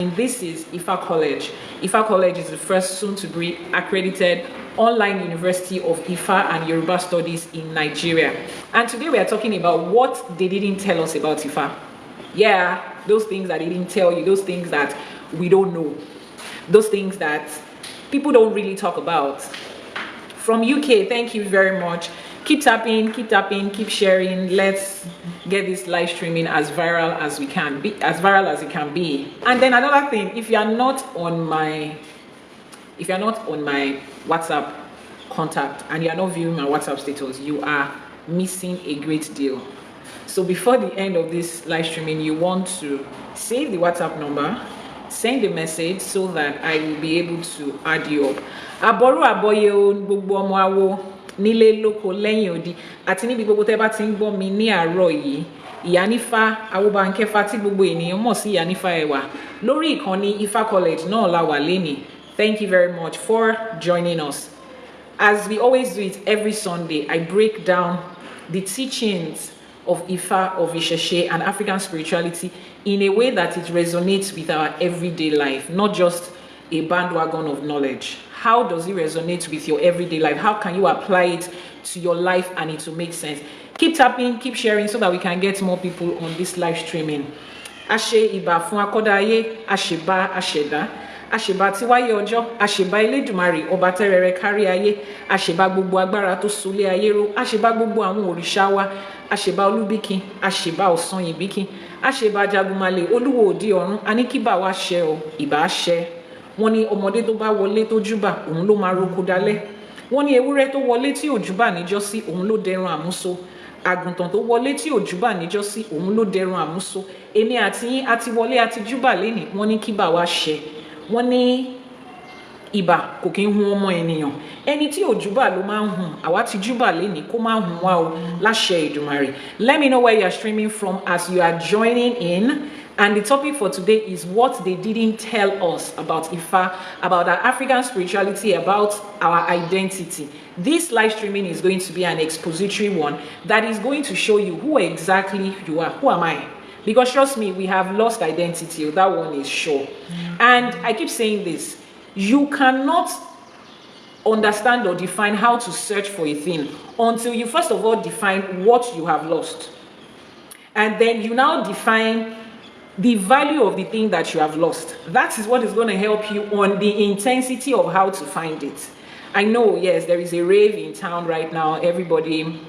This is Ifa College. Ifa College is the first soon-to-be accredited online university of Ifa and Yoruba studies in Nigeria. And today we are talking about what they didn't tell us about Ifa. Yeah, those things that they didn't tell you, those things that we don't know, those things that people don't really talk about. From UK, thank you very much. Keep tapping, keep sharing. Let's get this live streaming as viral as we can be, as viral as it can be. And then another thing, if you are not on my WhatsApp contact and you are not viewing my WhatsApp status, you are missing a great deal. So before the end of this live streaming, you want to save the WhatsApp number, send a message so that I will be able to add you up. Aboru aboye gbogbo ọmọ awo nílé lóko lẹ́yìn odi àti níbi gbogbo tẹ́ bá ti ń gbọ́ mi ní àárọ̀ yìí. Ìyánífá Awóbánkẹ́fà tí gbogbo ènìyàn mọ̀ sí Ìyánífá Ẹwà lórí ìkànnì Ifa College náà la wà lénìí. Thank you very much for joining us. As we always do it every Sunday, I break down the teachings of Ifa, of Ìṣẹ̀ṣe and African spirituality in a way that it resonates with our everyday life, not just a bandwagon of knowledge. How does it resonate with your everyday life? How can you apply it to your life and it will make sense? Keep tapping, keep sharing so that we can get more people on this live streaming. Ashe iba fún akodaye, asheba asheda, asheba tiwaye ojo, asheba Elédùmarè ọba tẹ́rẹrẹ kárí ayé, asheba gbogbo agbára tó sólé ayé ró, asheba gbogbo àwọn òrìṣà wa, asheba olúbíkin, asheba ọ̀sanyìnbíkin, asheba jagunmalè, olúwo òdi ọ̀run, ani kíbà wa ṣẹ o, ìbà ṣẹ. Wọ́n ní ọmọdé tó bá wọlé tó júbà òun ló máa roko dalẹ̀. Wọ́n ní ewúrẹ́ tó wọlé tí ò júbà níjọ́sí òun ló dẹrun àmúso. Àgùntàn tó wọlé tí ò júbà níjọ́sí òun ló dẹrun àmúso. Èmi àti yín àti wọlé àti júbà lénìí. Wọ́n ní kíbà wa ṣẹ. Wọ́n ní ìbà kò kí ń hun ọmọ ènìyàn. Ẹni tí ò júbà ló máa ń hun. Àwa ti júbà lénìí kó máa hun wá o láṣẹ Èdùmàrè. Let me know where you are streaming from as you are joining in. And the topic for today is what they didn't tell us about Ifa, about our African spirituality, about our identity. This live streaming is going to be an expository one that is going to show you who exactly you are. Who am I? Because trust me, we have lost identity. That one is sure. And I keep saying this. You cannot understand or define how to search for a thing until you first of all define what you have lost. And then you now define the value of the thing that you have lost. That is what is going to help you on the intensity of how to find it. I know, yes, there is a rave in town right now. Everybody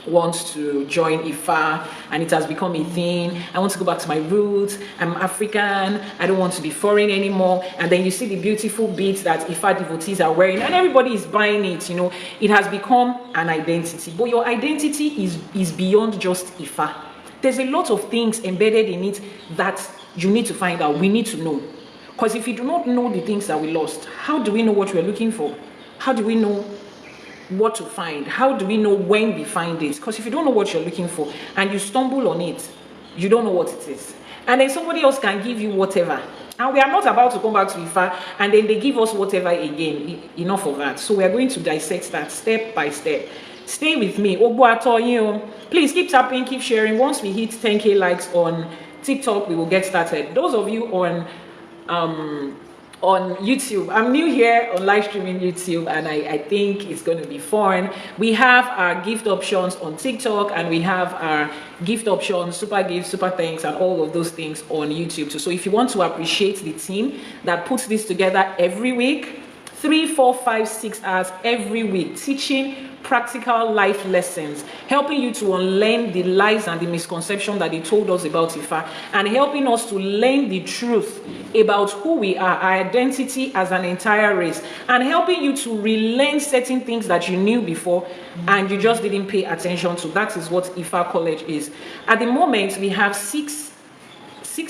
wants to join Ifa and it has become a thing. I want to go back to my roots. I'm African. I don't want to be foreign anymore. And then you see the beautiful beads that Ifa devotees are wearing and everybody is buying it. You know, it has become an identity. But your identity is beyond just Ifa. There's a lot of things embedded in it that you need to find out. We need to know. Because if you do not know the things that we lost, how do we know what we're looking for? How do we know what to find? How do we know when we find it? Because if you don't know what you're looking for and you stumble on it, you don't know what it is. And then somebody else can give you whatever. And we are not about to come back to Ifa and then they give us whatever again. Enough of that. So we are going to dissect that step by step. Stay with me. Please keep tapping, keep sharing. Once we hit 10K likes on TikTok, we will get started. Those of you on YouTube, I'm new here on live streaming YouTube and I think it's going to be fun. We have our gift options on TikTok and we have our gift options, super gifts, super thanks and all of those things on YouTube too. So if you want to appreciate the team that puts this together every week, 3, 4, 5, 6 hours every week, teaching practical life lessons, helping you to unlearn the lies and the misconception that they told us about Ifa, and helping us to learn the truth about who we are, our identity as an entire race, and helping you to relearn certain things that you knew before and you just didn't pay attention to. That is what Ifa College is. At the moment, we have 6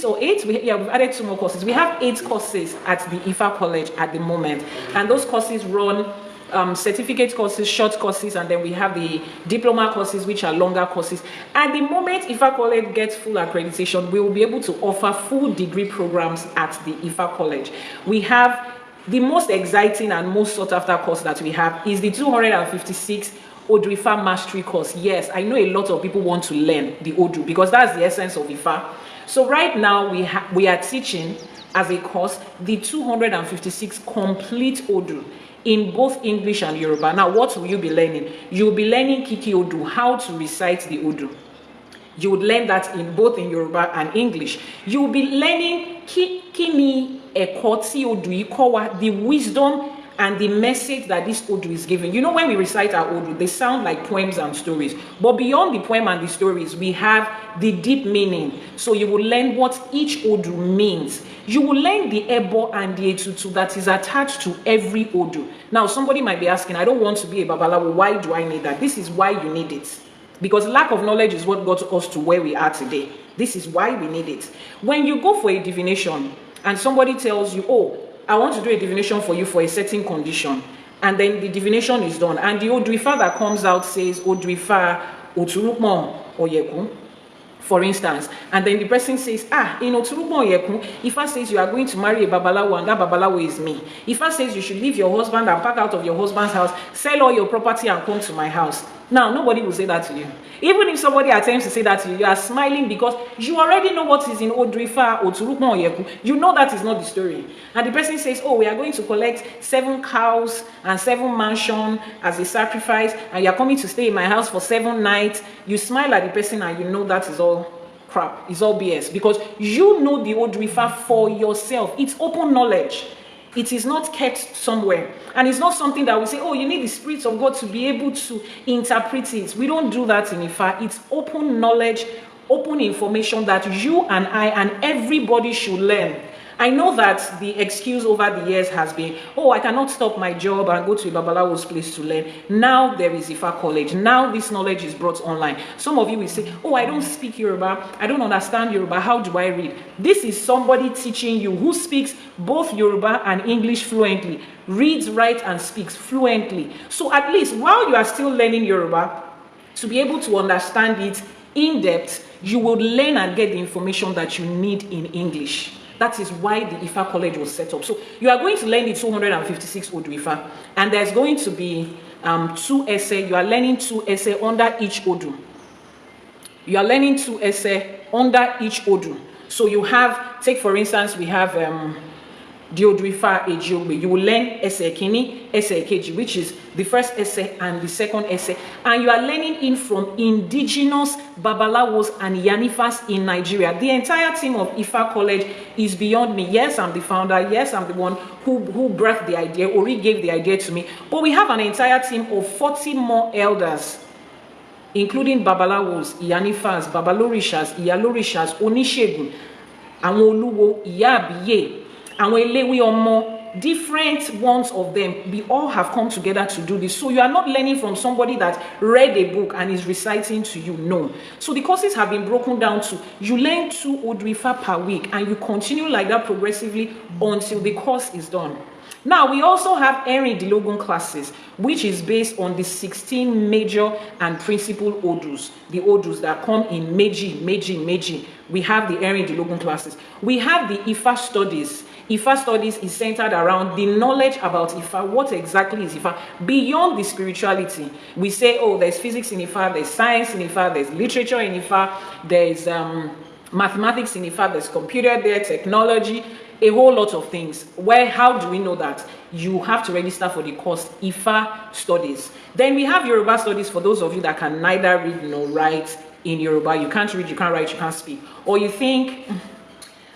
or 8, we've added 2 more courses. We have 8 courses at the Ifa College at the moment, and those courses run certificate courses, short courses, and then we have the diploma courses, which are longer courses. At the moment Ifa College gets full accreditation, we will be able to offer full degree programs at the Ifa College. We have the most exciting and most sought after course that we have is the 256 Odu Ifa Mastery course. Yes, I know a lot of people want to learn the Odu because that's the essence of Ifa. So right now we are teaching as a course the 256 complete Odu in both English and Yoruba. Now, what will you be learning? You'll be learning Kiki Odu, how to recite the Odu. You would learn that in both in Yoruba and English. You will be learning Kini Ekoti Odu Ikowa, the wisdom and the message that this Odu is giving. You know, when we recite our Odu, they sound like poems and stories. But beyond the poem and the stories, we have the deep meaning. So you will learn what each Odu means. You will learn the Ebo and the Etutu that is attached to every Odu. Now, somebody might be asking, I don't want to be a Babalawo. Why do I need that? This is why you need it. Because lack of knowledge is what got us to where we are today. This is why we need it. When you go for a divination and somebody tells you, oh, I want to do a divination for you for a certain condition, and then the divination is done, and the Oduifa that comes out says, Oduifa Oturukmo Oyeku, for instance, and then the person says, in Oturukmo Oyeku, Ifa says you are going to marry a Babalawo, and that Babalawo is me. Ifa says you should leave your husband and pack out of your husband's house, sell all your property and come to my house. Now, nobody will say that to you. Even if somebody attempts to say that to you, you are smiling because you already know what is in Oduifa or Turukmo Oyeku. You know that is not the story. And the person says, oh, we are going to collect 7 cows and 7 mansions as a sacrifice, and you are coming to stay in my house for 7 nights. You smile at the person and you know that is all crap. It's all BS. Because you know the Oduifa for yourself. It's open knowledge. It is not kept somewhere. And it's not something that we say, oh, you need the Spirit of God to be able to interpret it. We don't do that in Ifa. It's open knowledge, open information that you and I and everybody should learn. I know that the excuse over the years has been, oh, I cannot stop my job and go to a Babalawo's place to learn. Now there is Ifa College. Now this knowledge is brought online. Some of you will say, oh, I don't speak Yoruba. I don't understand Yoruba. How do I read? This is somebody teaching you who speaks both Yoruba and English fluently, reads, writes, and speaks fluently. So at least while you are still learning Yoruba, to be able to understand it in depth, you will learn and get the information that you need in English. That is why the Ifa College was set up. So you are going to learn the 256 Odu Ifa, and there's going to be 2 essay. You are learning 2 essay under each Odu. You are learning 2 essay under each Odu. So you have, take for instance, we have the Odu Ifa Ejiogbe. You will learn essay Kini, essay Keji, which is the first essay and the second essay. And you are learning in from indigenous Babalawos and Iyanifas in Nigeria. The entire team of Ifa College is beyond me. Yes, I'm the founder. Yes, I'm the one who birthed the idea. Ori gave the idea to me. But we have an entire team of 40 more elders, including Babalawos, Iyanifas, Babalorishas, Iyalorishas, Onishegun, Awon Oluwo, Iyabiye, Awon Elewi Omo, different ones of them. We all have come together to do this. So you are not learning from somebody that read a book and is reciting to you. No. So the courses have been broken down to, you learn 2 Odu Ifa per week, and you continue like that progressively until the course is done. Now, we also have Erin Dilogun classes, which is based on the 16 major and principal Odus, the Odus that come in Meji. We have the Erin Dilogun classes. We have the Ifa studies. Ifa studies is centered around the knowledge about Ifa. What exactly is Ifa? Beyond the spirituality. We say, oh, there's physics in Ifa, there's science in Ifa, there's literature in Ifa, there's mathematics in Ifa, there's computer there, technology, a whole lot of things. How do we know that? You have to register for the course Ifa studies. Then we have Yoruba studies for those of you that can neither read nor write in Yoruba. You can't read, you can't write, you can't speak. Or you think,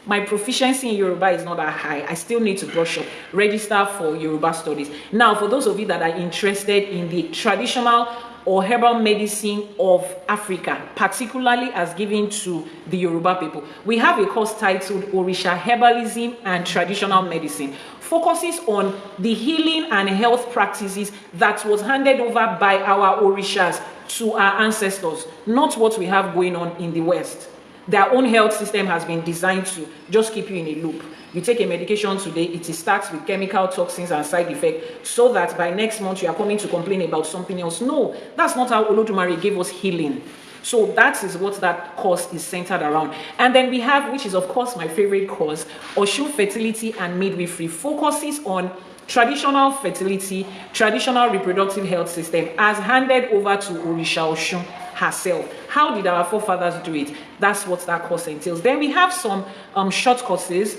my proficiency in Yoruba is not that high, I still need to brush up. Register for Yoruba studies. Now, for those of you that are interested in the traditional or herbal medicine of Africa, particularly as given to the Yoruba people, we have a course titled Orisha Herbalism and Traditional Medicine. Focuses on the healing and health practices that was handed over by our Orishas to our ancestors, not what we have going on in the West. Their own health system has been designed to just keep you in a loop. You take a medication today, it starts with chemical toxins and side effects, so that by next month you are coming to complain about something else. No, that's not how Olodumare gave us healing. So that is what that course is centered around. And then we have, which is of course my favorite course, Oshun Fertility and Midwifery, focuses on traditional fertility, traditional reproductive health system as handed over to Orisha Oshun herself. How did our forefathers do it? That's what that course entails. Then we have some short courses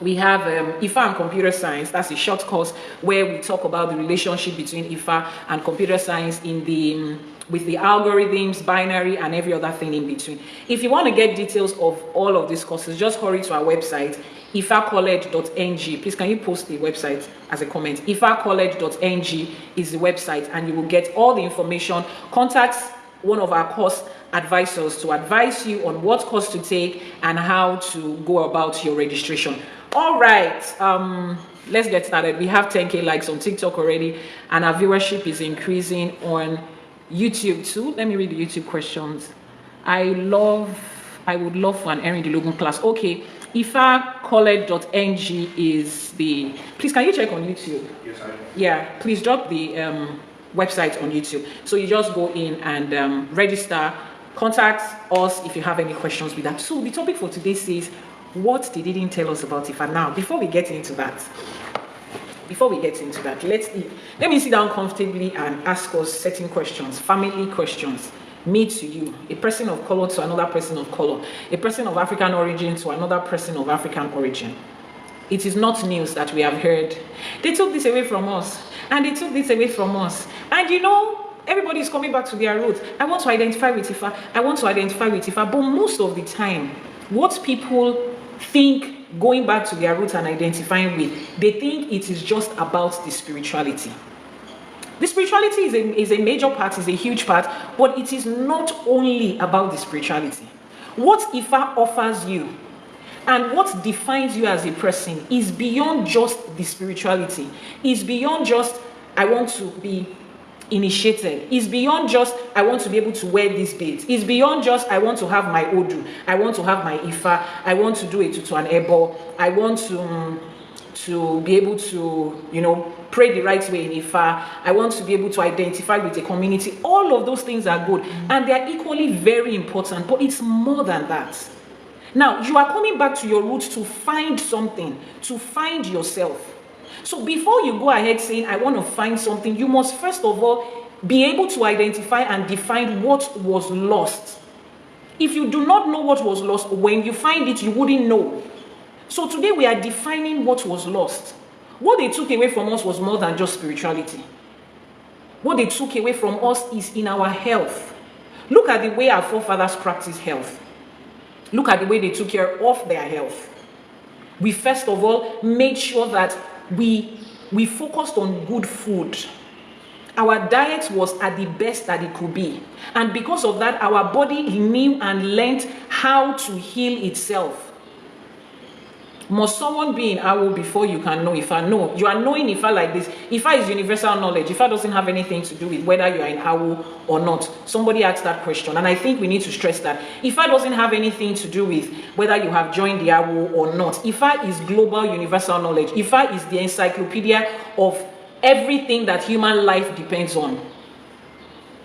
We have Ifa and computer science. That's a short course where we talk about the relationship between Ifa and computer science in the with the algorithms, binary, and every other thing in between. If you want to get details of all of these courses, just hurry to our website, ifacollege.ng. Please, can you post the website as a comment? ifacollege.ng is the website, and you will get all the information. Contact one of our course advisors to advise you on what course to take and how to go about your registration. All right, let's get started. We have 10K likes on TikTok already, and our viewership is increasing on YouTube too. Let me read the YouTube questions. I would love for an Erin Delogun class. Okay, ifacollege.ng is the, please can you check on YouTube? Yes, I am. Yeah, please drop the website on YouTube. So you just go in and register, contact us if you have any questions with that. So the topic for today says, what they didn't tell us about Ifa. Now, before we get into that, let me sit down comfortably and ask us certain questions, family questions. Me to you, a person of color to another person of color, a person of African origin to another person of African origin. It is not news that we have heard. They took this away from us, and they took this away from us. And you know, everybody is coming back to their roots. I want to identify with Ifa. I want to identify with Ifa. But most of the time, what people think going back to their roots and identifying with, they think it is just about the spirituality. The spirituality is a major part, is a huge part, but it is not only about the spirituality. What Ifa offers you and what defines you as a person is beyond just the spirituality. It's beyond just, I want to be initiated. It's beyond just, I want to be able to wear these beads. It's beyond just, I want to have my Odu. I want to have my Ifa. I want to do a tutu and ebo. I want to be able to, you know, pray the right way in Ifa. I want to be able to identify with a community. All of those things are good, and they are equally very important, but it's more than that. Now, you are coming back to your roots to find something, to find yourself. So before you go ahead saying, I want to find something, you must first of all be able to identify and define what was lost. If you do not know what was lost, when you find it, you wouldn't know. So today we are defining what was lost. What they took away from us was more than just spirituality. What they took away from us is in our health. Look at the way our forefathers practiced health. Look at the way they took care of their health. We first of all made sure that we focused on good food. Our diet was at the best that it could be. And because of that, our body knew and learned how to heal itself. Must someone be in Awo before you can know Ifa? No, you are knowing Ifa like this. Ifa is universal knowledge. Ifa doesn't have anything to do with whether you are in Awo or not. Somebody asked that question, and I think we need to stress that. Ifa doesn't have anything to do with whether you have joined the Awo or not. Ifa is global universal knowledge. Ifa is the encyclopedia of everything that human life depends on.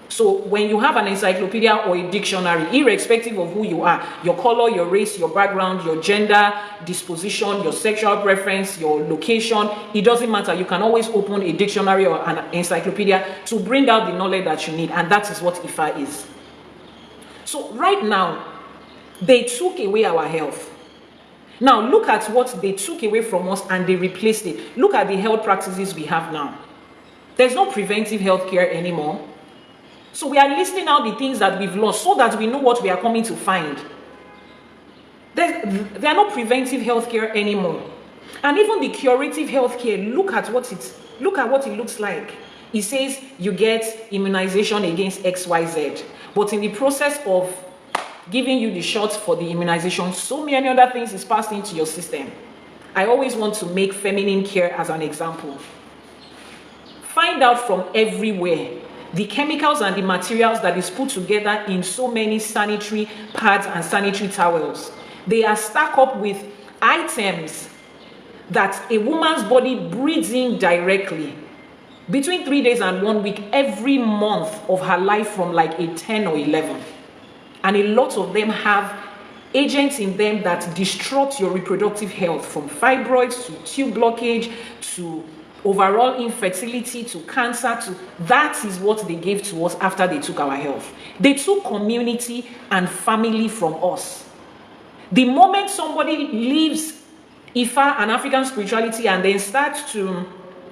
So when you have an encyclopedia or a dictionary, irrespective of who you are, your color, your race, your background, your gender, disposition, your sexual preference, your location, it doesn't matter. You can always open a dictionary or an encyclopedia to bring out the knowledge that you need, and that is what Ifa is. So right now, they took away our health. Now look at what they took away from us and they replaced it. Look at the health practices we have now. There's no preventive health care anymore. So we are listing out the things that we've lost so that we know what we are coming to find. There are no preventive healthcare anymore. And even the curative healthcare, look at what it looks like. It says you get immunization against XYZ. But in the process of giving you the shots for the immunization, so many other things is passed into your system. I always want to make feminine care as an example. Find out from everywhere the chemicals and the materials that is put together in so many sanitary pads and sanitary towels. They are stacked up with items that a woman's body breathes in directly between 3 days and 1 week every month of her life from like a 10 or 11. And a lot of them have agents in them that disrupt your reproductive health, from fibroids to tube blockage to overall infertility to cancer. To that is what they gave to us after they took our health. They took community and family from us. The moment somebody leaves Ifa and African spirituality and then start to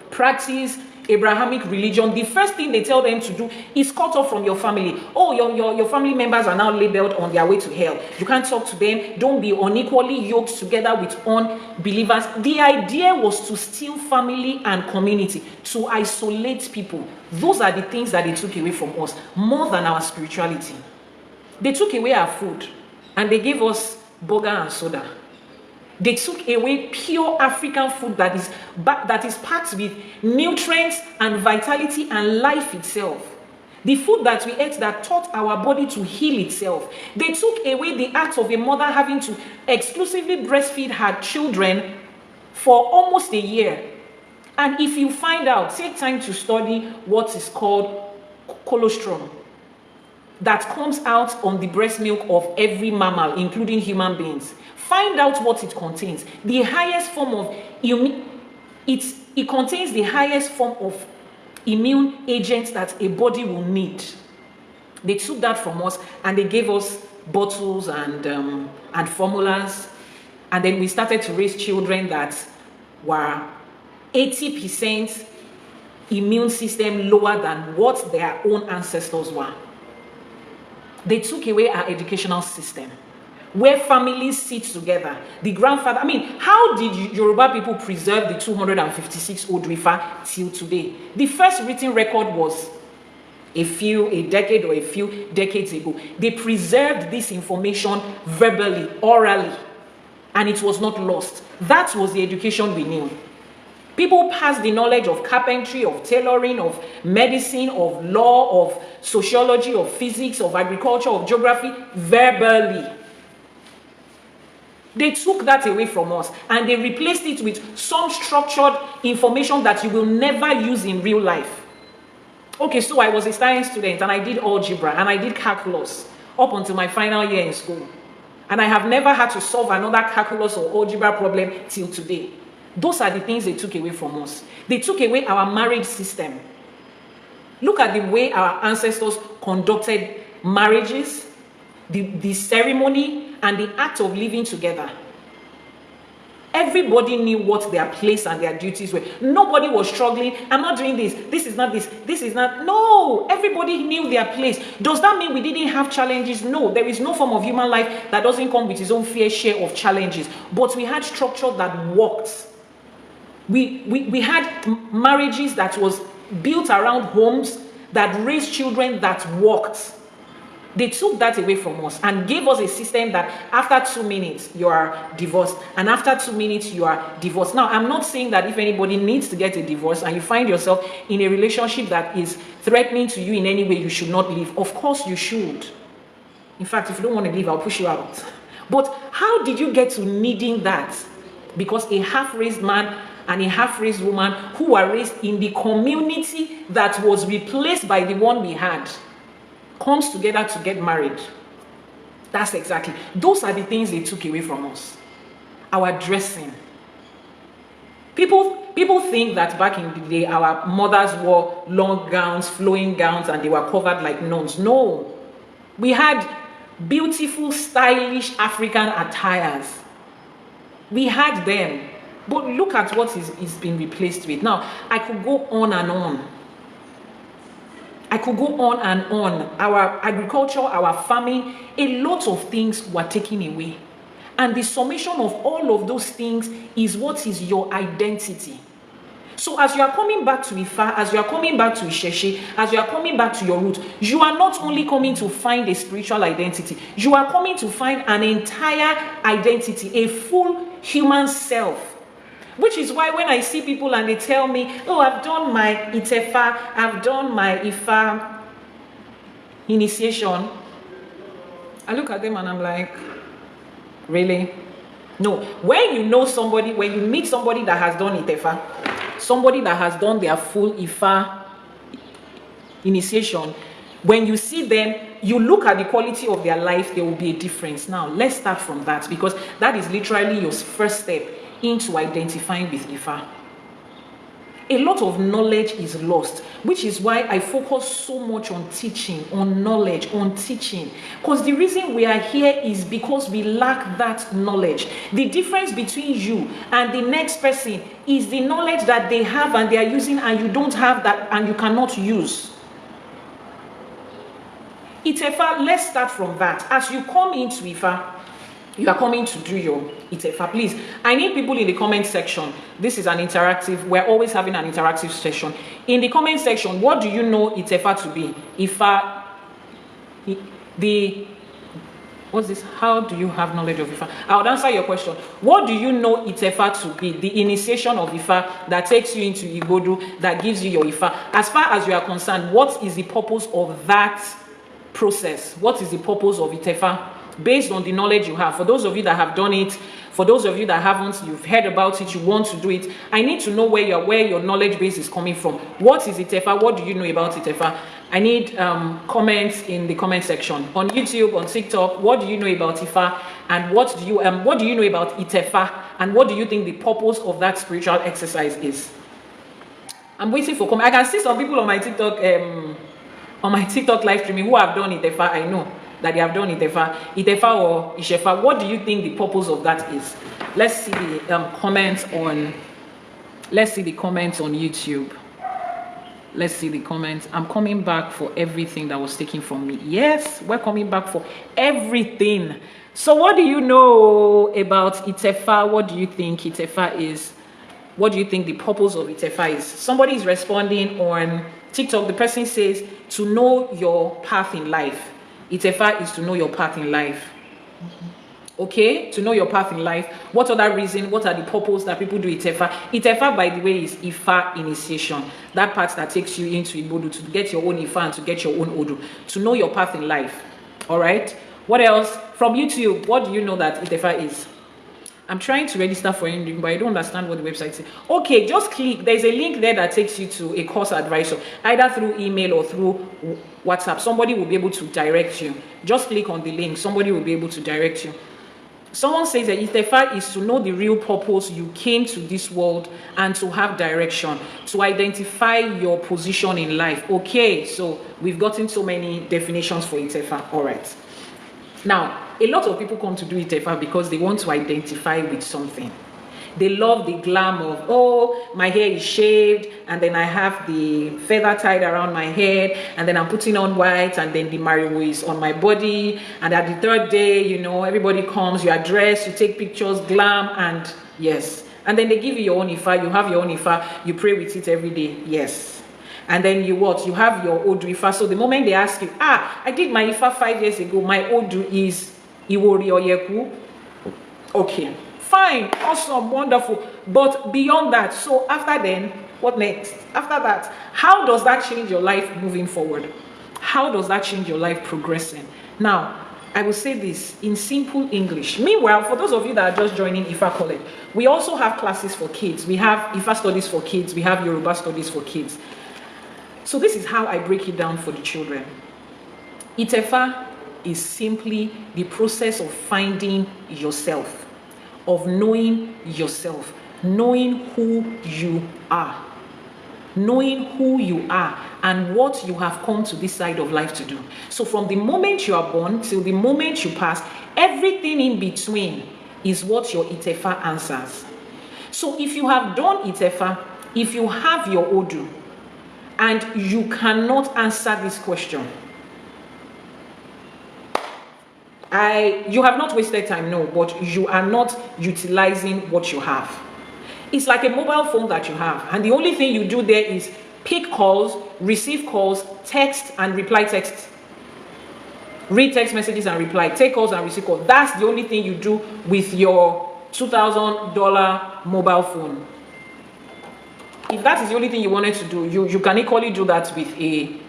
practice Abrahamic religion, the first thing they tell them to do is cut off from your family. Oh, your family members are now labeled on their way to hell. You can't talk to them. Don't be unequally yoked together with unbelievers. The idea was to steal family and community, to isolate people. Those are the things that they took away from us, more than our spirituality. They took away our food and they gave us burger and soda. They took away pure African food that is packed with nutrients and vitality and life itself. The food that we ate that taught our body to heal itself. They took away the act of a mother having to exclusively breastfeed her children for almost a year. And if you find out, take time to study what is called colostrum that comes out on the breast milk of every mammal, including human beings. Find out what it contains. The highest form of it contains the highest form of immune agents that a body will need. They took that from us and they gave us bottles and formulas, and then we started to raise children that were 80% immune system lower than what their own ancestors were. They took away our educational system, where families sit together. The grandfather, how did Yoruba people preserve the 256 Odrifa till today? The first written record was a decade or a few decades ago. They preserved this information verbally, orally, and it was not lost. That was the education we knew. People passed the knowledge of carpentry, of tailoring, of medicine, of law, of sociology, of physics, of agriculture, of geography, verbally. They took that away from us and they replaced it with some structured information that you will never use in real life. Okay, so I was a science student and I did algebra and I did calculus up until my final year in school. And I have never had to solve another calculus or algebra problem till today. Those are the things they took away from us. They took away our marriage system. Look at the way our ancestors conducted marriages, the ceremony, and the act of living together. Everybody knew what their place and their duties were. Nobody was struggling. I'm not doing this. This is not this. This is not. No, everybody knew their place. Does that mean we didn't have challenges? No, there is no form of human life that doesn't come with its own fair share of challenges. But we had structure that worked. We had marriages that was built around homes that raised children that worked. They took that away from us and gave us a system that after 2 minutes you are divorced, and after 2 minutes you are divorced. Now, I'm not saying that if anybody needs to get a divorce and you find yourself in a relationship that is threatening to you in any way, you should not leave. Of course you should. In fact, if you don't want to leave, I'll push you out. But how did you get to needing that? Because a half-raised man and a half-raised woman who were raised in the community that was replaced by the one we had comes together to get married. That's exactly. Those are the things they took away from us. Our dressing. People think that back in the day, our mothers wore long gowns, flowing gowns, and they were covered like nuns. No. We had beautiful, stylish African attires. We had them. But look at what is being replaced with. Now, I could go on and on. I could go on and on. Our agriculture, our farming, a lot of things were taken away. And the summation of all of those things is what is your identity. So as you are coming back to Ifa, as you are coming back to Isheshe, as you are coming back to your root, you are not only coming to find a spiritual identity, you are coming to find an entire identity, a full human self. Which is why when I see people and they tell me, oh, I've done my Itefa, I've done my Ifa initiation, I look at them and I'm like, really? No. When you know somebody, when you meet somebody that has done Itefa, somebody that has done their full Ifa initiation, when you see them, you look at the quality of their life, there will be a difference. Now, let's start from that, because that is literally your first step into identifying with Ifa. a lot of knowledge is lost, which is why I focus so much on teaching, on knowledge, on teaching. Because the reason we are here is because we lack that knowledge. The difference between you and the next person is the knowledge that they have and they are using, and you don't have that and you cannot use. Itefa, let's start from that. As you come into Ifa, you are coming to do your Itefa. Please, I need people in the comment section. This is an interactive. We're always having an interactive session. In the comment section, what do you know Itefa to be? Ifa, what's this? How do you have knowledge of Ifa? I'll answer your question. What do you know Itefa to be? The initiation of Ifa that takes you into Igodu, that gives you your Ifa. As far as you are concerned, what is the purpose of that process? What is the purpose of Itefa? Based on the knowledge you have. For those of you that have done it, for those of you that haven't, you've heard about it, you want to do it, I need to know where your knowledge base is coming from. What is Itefa? What do you know about Itefa? I need comments in the comment section. On YouTube, on TikTok, what do you know about Ifa? And what do you know about Itefa? And what do you think the purpose of that spiritual exercise is? I'm waiting for comment. I can see some people on my TikTok live streaming who have done Itefa. I know that they have done Itefa or Ishefa. What do you think the purpose of that is? Let's see the comments on. Let's see the comments on YouTube. Let's see the comments. I'm coming back for everything that was taken from me. Yes, we're coming back for everything. So, what do you know about Itefa? What do you think Itefa is? What do you think the purpose of Itefa is? Somebody is responding on TikTok. The person says to know your path in life. Itefa is to know your path in life. Okay, to know your path in life. What other reason? What are the purpose that people do Itefa? Itefa, by the way, is Ifa initiation. That part that takes you into Ibodu to get your own Ifa and to get your own Odu. To know your path in life. All right. What else? From YouTube, what do you know that Itefa is? I'm trying to register for anything, but I don't understand what the website says. Okay, just click. There's a link there that takes you to a course advisor, either through email or through WhatsApp. Somebody will be able to direct you. Just click on the link. Somebody will be able to direct you. Someone says that Itefa is to know the real purpose you came to this world and to have direction, to identify your position in life. Okay, so we've gotten so many definitions for Itefa. All right. Now, a lot of people come to do Itefa because they want to identify with something. They love the glam of, oh, my hair is shaved, and then I have the feather tied around my head, and then I'm putting on white, and then the mariwo is on my body, and at the third day, you know, everybody comes, you are dressed, you take pictures, glam, and yes. And then they give you your own Ifa, you have your own Ifa, you pray with it every day, yes. And then you what? You have your Odu Ifa. So the moment they ask you, I did my Ifa 5 years ago, my Odu is Iwori Oyeku. Okay, fine, awesome, wonderful. But beyond that, so after then, what next? After that, how does that change your life moving forward? How does that change your life progressing? Now, I will say this in simple English. Meanwhile, for those of you that are just joining Ifa College, we also have classes for kids. We have Ifa studies for kids. We have Yoruba studies for kids. So this is how I break it down for the children. Itefa is simply the process of finding yourself, of knowing yourself, knowing who you are, knowing who you are and what you have come to this side of life to do. So from the moment you are born till the moment you pass, everything in between is what your Itefa answers. So if you have done Itefa, if you have your Odu, and you cannot answer this question, you have not wasted time, no, but you are not utilizing what you have. It's like a mobile phone that you have, and the only thing you do there is pick calls, receive calls, text and reply texts, read text messages and reply, take calls and receive calls. That's the only thing you do with your $2,000 mobile phone. If that is the only thing you wanted to do, you can equally do that with a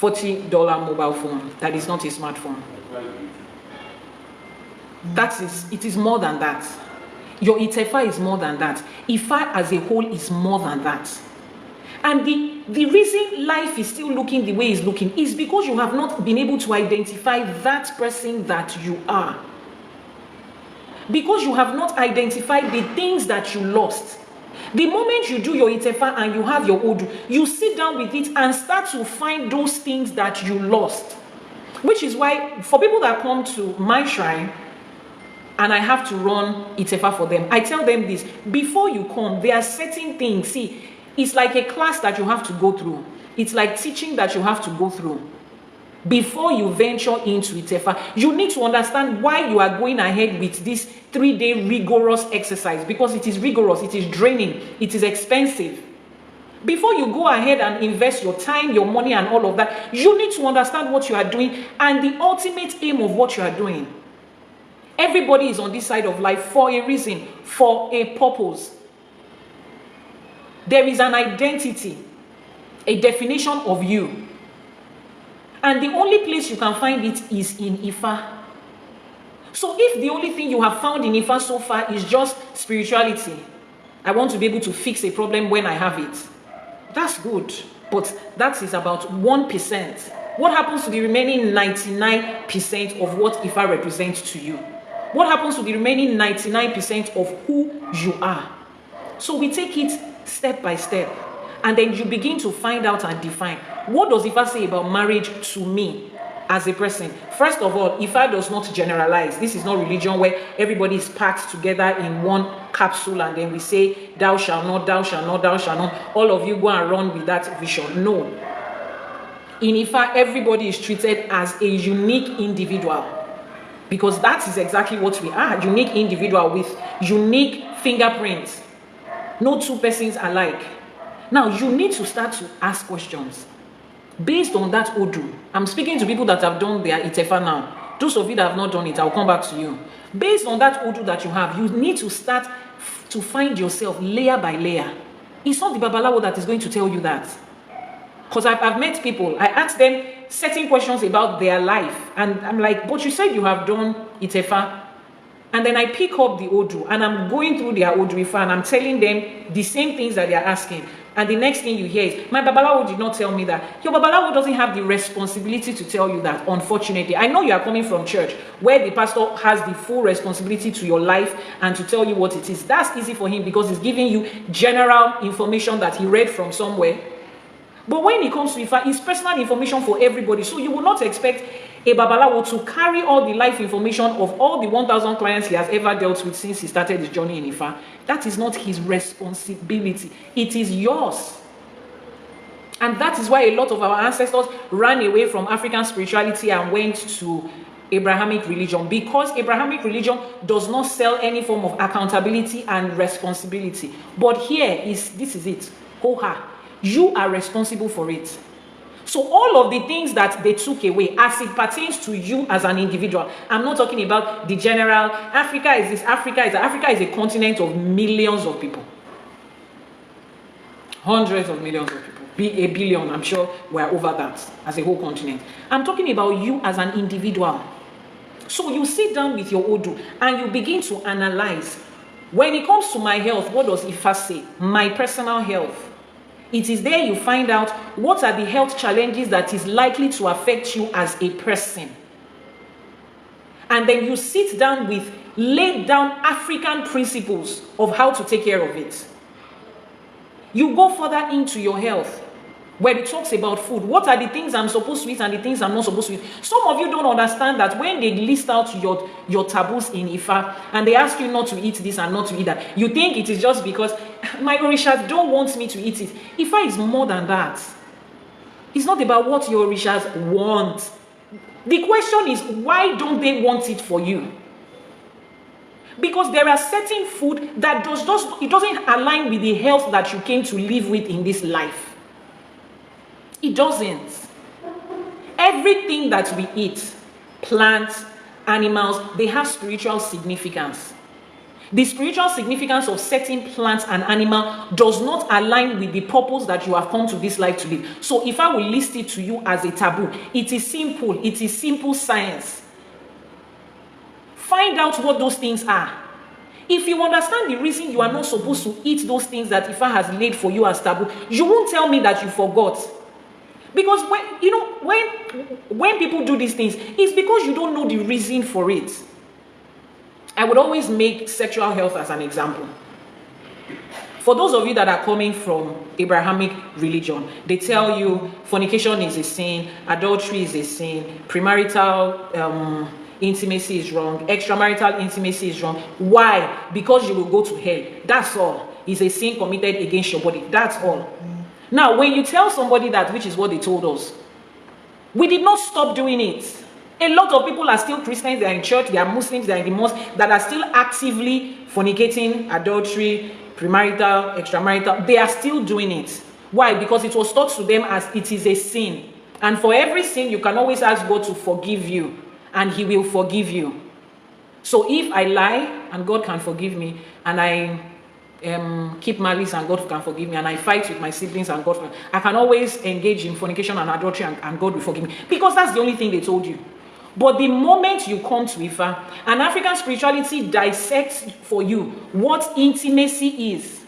$40 mobile phone that is not a smartphone. It is more than that. Your Itefa is more than that. Ifa as a whole is more than that. And the reason life is still looking the way it's looking is because you have not been able to identify that person that you are. Because you have not identified the things that you lost. The moment you do your Itefa and you have your Odu, you sit down with it and start to find those things that you lost. Which is why, for people that come to my shrine, and I have to run Itefa for them, I tell them this: before you come, there are certain things. See, it's like a class that you have to go through. It's like teaching that you have to go through. Before you venture into Itefa, you need to understand why you are going ahead with this 3-day rigorous exercise, because it is rigorous, it is draining, it is expensive. Before you go ahead and invest your time, your money, and all of that, you need to understand what you are doing and the ultimate aim of what you are doing. Everybody is on this side of life for a reason, for a purpose. There is an identity, a definition of you. And the only place you can find it is in Ifa. So if the only thing you have found in Ifa so far is just spirituality, I want to be able to fix a problem when I have it. That's good, but that is about 1%. What happens to the remaining 99% of what Ifa represents to you? What happens to the remaining 99% of who you are? So we take it step by step, and then you begin to find out and define, what does Ifa say about marriage to me as a person? First of all, Ifa does not generalize. This is not religion where everybody is packed together in one capsule and then we say, thou shalt not, thou shalt not, thou shalt not. All of you go and run with that vision. No. In Ifa, everybody is treated as a unique individual, because that is exactly what we are, unique individual with unique fingerprints. No two persons alike. Now, you need to start to ask questions. Based on that Odu, I'm speaking to people that have done their Itefa now. Those of you that have not done it, I'll come back to you. Based on that Odu that you have, you need to start to find yourself layer by layer. It's not the Babalawo that is going to tell you that. Because I've met people, I ask them certain questions about their life, and I'm like, but you said you have done Itefa. And then I pick up the Odu, and I'm going through their Odu Ifa, and I'm telling them the same things that they're asking. And the next thing you hear is, my Babalawo did not tell me that. Your Babalawo doesn't have the responsibility to tell you that, unfortunately. I know you are coming from church, where the pastor has the full responsibility to your life and to tell you what it is. That's easy for him because he's giving you general information that he read from somewhere. But when it comes to Ifa, it's personal information for everybody. So you will not expect a Babalawo to carry all the life information of all the 1,000 clients he has ever dealt with since he started his journey in Ifa. That is not his responsibility. It is yours. And that is why a lot of our ancestors ran away from African spirituality and went to Abrahamic religion, because Abrahamic religion does not sell any form of accountability and responsibility. But this is it. Hoha. You are responsible for it. So all of the things that they took away as it pertains to you as an individual, I'm not talking about the general, Africa is this, Africa is a continent of millions of people. Hundreds of millions of people. Be a billion, I'm sure we're over that as a whole continent. I'm talking about you as an individual. So you sit down with your Odu and you begin to analyze. When it comes to my health, what does Ifa say? My personal health. It is there you find out what are the health challenges that is likely to affect you as a person. And then you sit down with laid down African principles of how to take care of it. You go further into your health, where it talks about food. What are the things I'm supposed to eat and the things I'm not supposed to eat? Some of you don't understand that when they list out your taboos in Ifa and they ask you not to eat this and not to eat that, you think it is just because my Orishas don't want me to eat it. Ifa is more than that. It's not about what your Orishas want. The question is, why don't they want it for you? Because there are certain food that it doesn't align with the health that you came to live with in this life. It doesn't. Everything that we eat, plants, animals, they have spiritual significance. The spiritual significance of certain plants and animal does not align with the purpose that you have come to this life to live. So if I will list it to you as a taboo, it is simple. It is simple science. Find out what those things are. If you understand the reason you are not supposed to eat those things that Ifa has laid for you as taboo, you won't tell me that you forgot. Because when people do these things, it's because you don't know the reason for it. I would always make sexual health as an example. For those of you that are coming from Abrahamic religion, they tell you fornication is a sin, adultery is a sin, premarital intimacy is wrong, extramarital intimacy is wrong. Why? Because you will go to hell. That's all. It's a sin committed against your body. That's all. Now, when you tell somebody that, which is what they told us, we did not stop doing it. A lot of people are still Christians, they are in church, they are Muslims, they are in the mosque, that are still actively fornicating, adultery, premarital, extramarital. They are still doing it. Why? Because it was taught to them as it is a sin. And for every sin, you can always ask God to forgive you, and He will forgive you. So if I lie, and God can forgive me, and I keep malice and God can forgive me, and I fight with my siblings and God, I can always engage in fornication and adultery and God will forgive me, because that's the only thing they told you. But the moment you come to Ifa, and African spirituality dissects for you what intimacy is,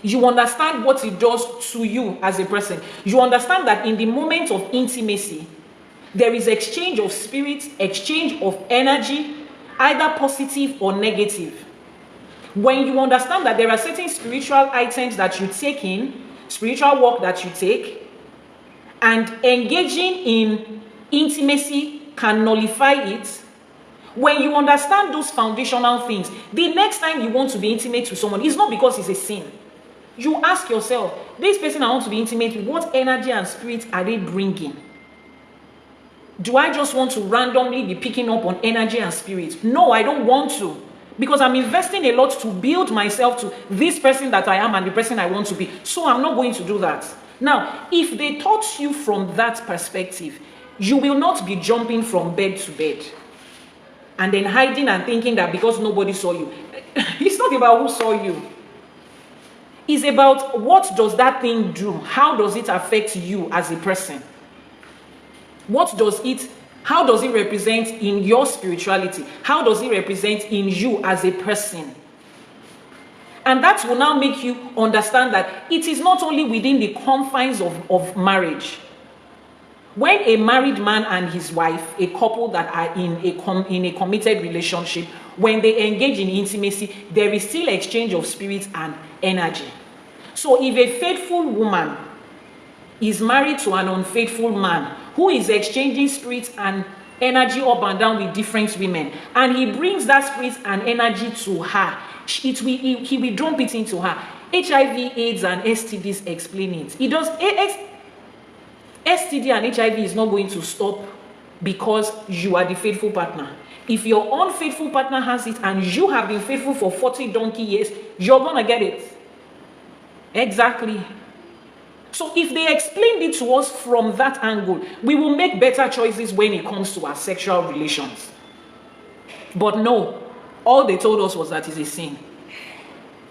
you understand what it does to you as a person. You understand that in the moment of intimacy, there is exchange of spirit, exchange of energy, either positive or negative. When you understand that there are certain spiritual items that you take in, spiritual work that you take, and engaging in intimacy can nullify it, when you understand those foundational things, the next time you want to be intimate with someone, it's not because it's a sin. You ask yourself, this person I want to be intimate with, what energy and spirit are they bringing? Do I just want to randomly be picking up on energy and spirit? No, I don't want to. Because I'm investing a lot to build myself to this person that I am and the person I want to be. So I'm not going to do that. Now, if they taught you from that perspective, you will not be jumping from bed to bed and then hiding and thinking that because nobody saw you. It's not about who saw you. It's about what does that thing do? How does it affect you as a person? How does it represent in your spirituality? How does it represent in you as a person? And that will now make you understand that it is not only within the confines of marriage. When a married man and his wife, a couple that are in a committed relationship, when they engage in intimacy, there is still exchange of spirit and energy. So if a faithful woman is married to an unfaithful man who is exchanging spirit and energy up and down with different women, and he brings that spirit and energy to her, he will dump it into her. HIV, AIDS, and STDs explain it. It does. STD and HIV is not going to stop because you are the faithful partner. If your unfaithful partner has it and you have been faithful for 40 donkey years, you're gonna get it. Exactly. So if they explained it to us from that angle, we will make better choices when it comes to our sexual relations. But no, all they told us was that it's a sin.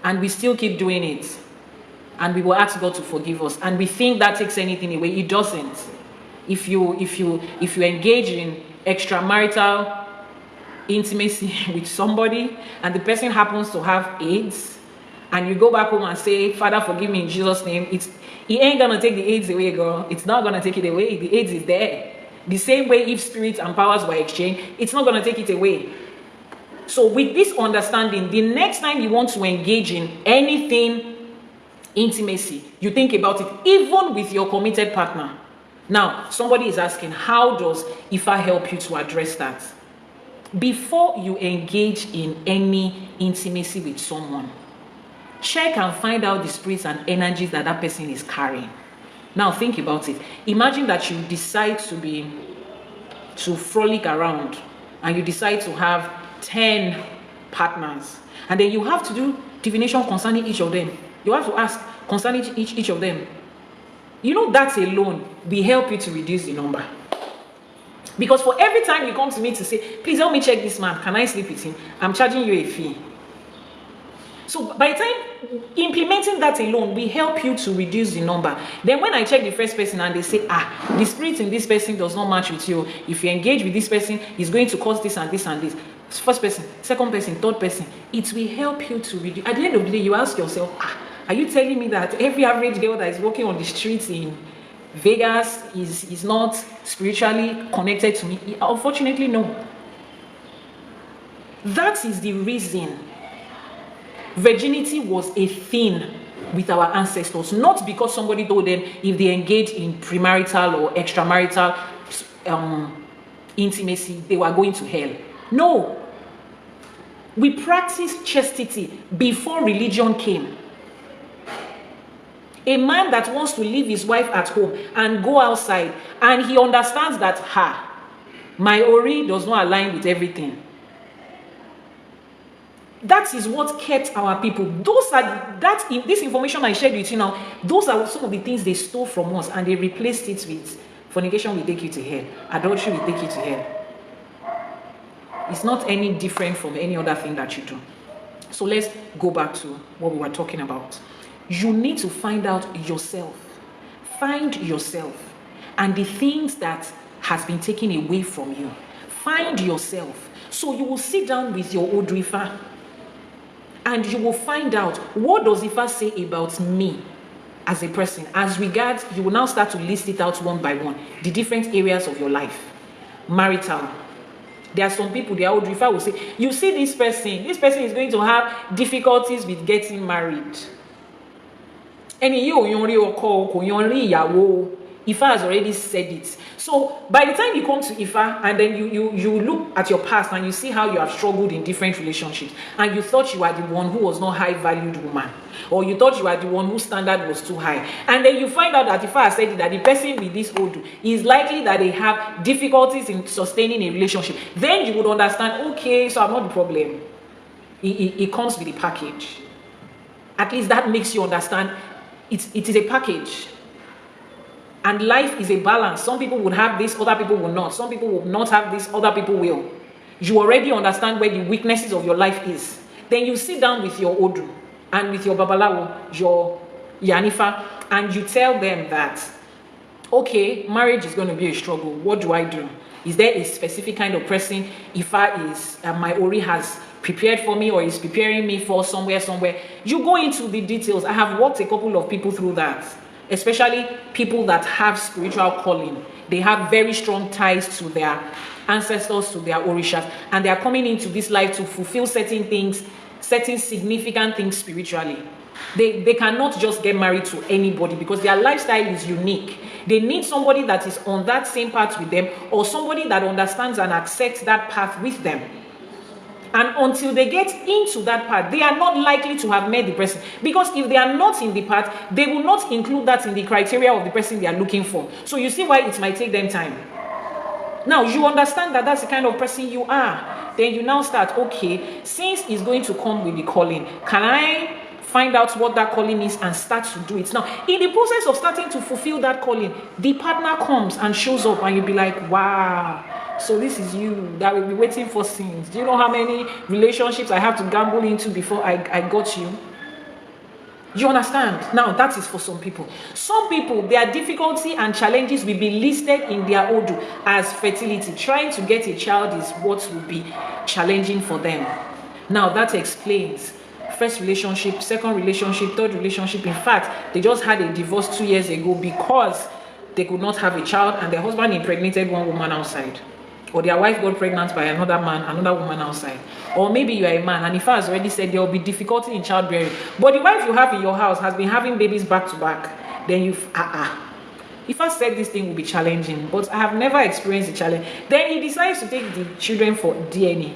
And we still keep doing it. And we will ask God to forgive us. And we think that takes anything away. It doesn't. If you engage in extramarital intimacy with somebody and the person happens to have AIDS, and you go back home and say, Father, forgive me in Jesus' name, it ain't gonna take the AIDS away, girl. It's not gonna take it away. The AIDS is there. The same way if spirits and powers were exchanged, it's not gonna take it away. So with this understanding, the next time you want to engage in anything intimacy, you think about it, even with your committed partner. Now, somebody is asking, how does Ifa help you to address that? Before you engage in any intimacy with someone, check and find out the spirits and energies that that person is carrying. Now, think about it. Imagine that you decide to frolic around and you decide to have 10 partners, and then you have to do divination concerning each of them. You have to ask concerning each of them. You know, that alone will help you to reduce the number. Because for every time you come to me to say, please help me check this man, can I sleep with him? I'm charging you a fee. So by the time implementing that alone will help you to reduce the number. Then when I check the first person and they say, the spirit in this person does not match with you. If you engage with this person, it's going to cause this and this and this. First person, second person, third person. It will help you to reduce. At the end of the day, you ask yourself, are you telling me that every average girl that is walking on the streets in Vegas is not spiritually connected to me? Unfortunately, no. That is the reason Virginity was a thing with our ancestors, not because somebody told them if they engage in premarital or extramarital intimacy, they were going to hell. No. We practiced chastity before religion came. A man that wants to leave his wife at home and go outside, and he understands that, my ori does not align with everything. That is what kept our people. This information I shared with you now, those are some of the things they stole from us, and they replaced it with fornication will take you to hell, adultery will take you to hell. It's not any different from any other thing that you do. So let's go back to what we were talking about. You need to find out yourself. Find yourself and the things that has been taken away from you. Find yourself. So you will sit down with your old Ifa and you will find out, what does Ifa say about me as a person? As regards, you will now start to list it out one by one, the different areas of your life. Marital. There are some people, their old Ifa will say, you see this person is going to have difficulties with getting married. Ifa has already said it. So by the time you come to Ifa and then you look at your past and you see how you have struggled in different relationships, and you thought you were the one who was not high valued woman, or you thought you were the one whose standard was too high, and then you find out that Ifa has said that the person with this odu is likely that they have difficulties in sustaining a relationship, then you would understand, okay, so I'm not the problem. It comes with a package. At least that makes you understand it is a package. And life is a balance. Some people would have this, other people will not. Some people will not have this, other people will. You already understand where the weaknesses of your life is. Then you sit down with your Odu and with your Babalawo, your Iyanifa, and you tell them that, okay, marriage is going to be a struggle. What do I do? Is there a specific kind of person Ifa is, my Ori has prepared for me or is preparing me for somewhere? You go into the details. I have walked a couple of people through that. Especially people that have spiritual calling. They have very strong ties to their ancestors, to their orishas, and they are coming into this life to fulfill certain things, certain significant things spiritually. They cannot just get married to anybody because their lifestyle is unique. They need somebody that is on that same path with them, or somebody that understands and accepts that path with them. And until they get into that path, they are not likely to have met the person. Because if they are not in the path, they will not include that in the criteria of the person they are looking for. So you see why it might take them time. Now, you understand that that's the kind of person you are. Then you now start, okay, since it's going to come with the calling, can I find out what that calling is and start to do it? Now, in the process of starting to fulfill that calling, the partner comes and shows up and you'll be like, wow. So this is you that will be waiting for sins. Do you know how many relationships I have to gamble into before I got you? You understand? Now that is for some people. Some people, their difficulty and challenges will be listed in their Odu as fertility. Trying to get a child is what will be challenging for them. Now that explains first relationship, second relationship, third relationship. In fact, they just had a divorce 2 years ago because they could not have a child and their husband impregnated one woman outside. Or their wife got pregnant by another man, another woman outside. Or maybe you are a man and Ifa has already said there will be difficulty in childbearing. But the wife you have in your house has been having babies back to back. Then Ifa said this thing will be challenging, but I have never experienced a challenge. Then he decides to take the children for DNA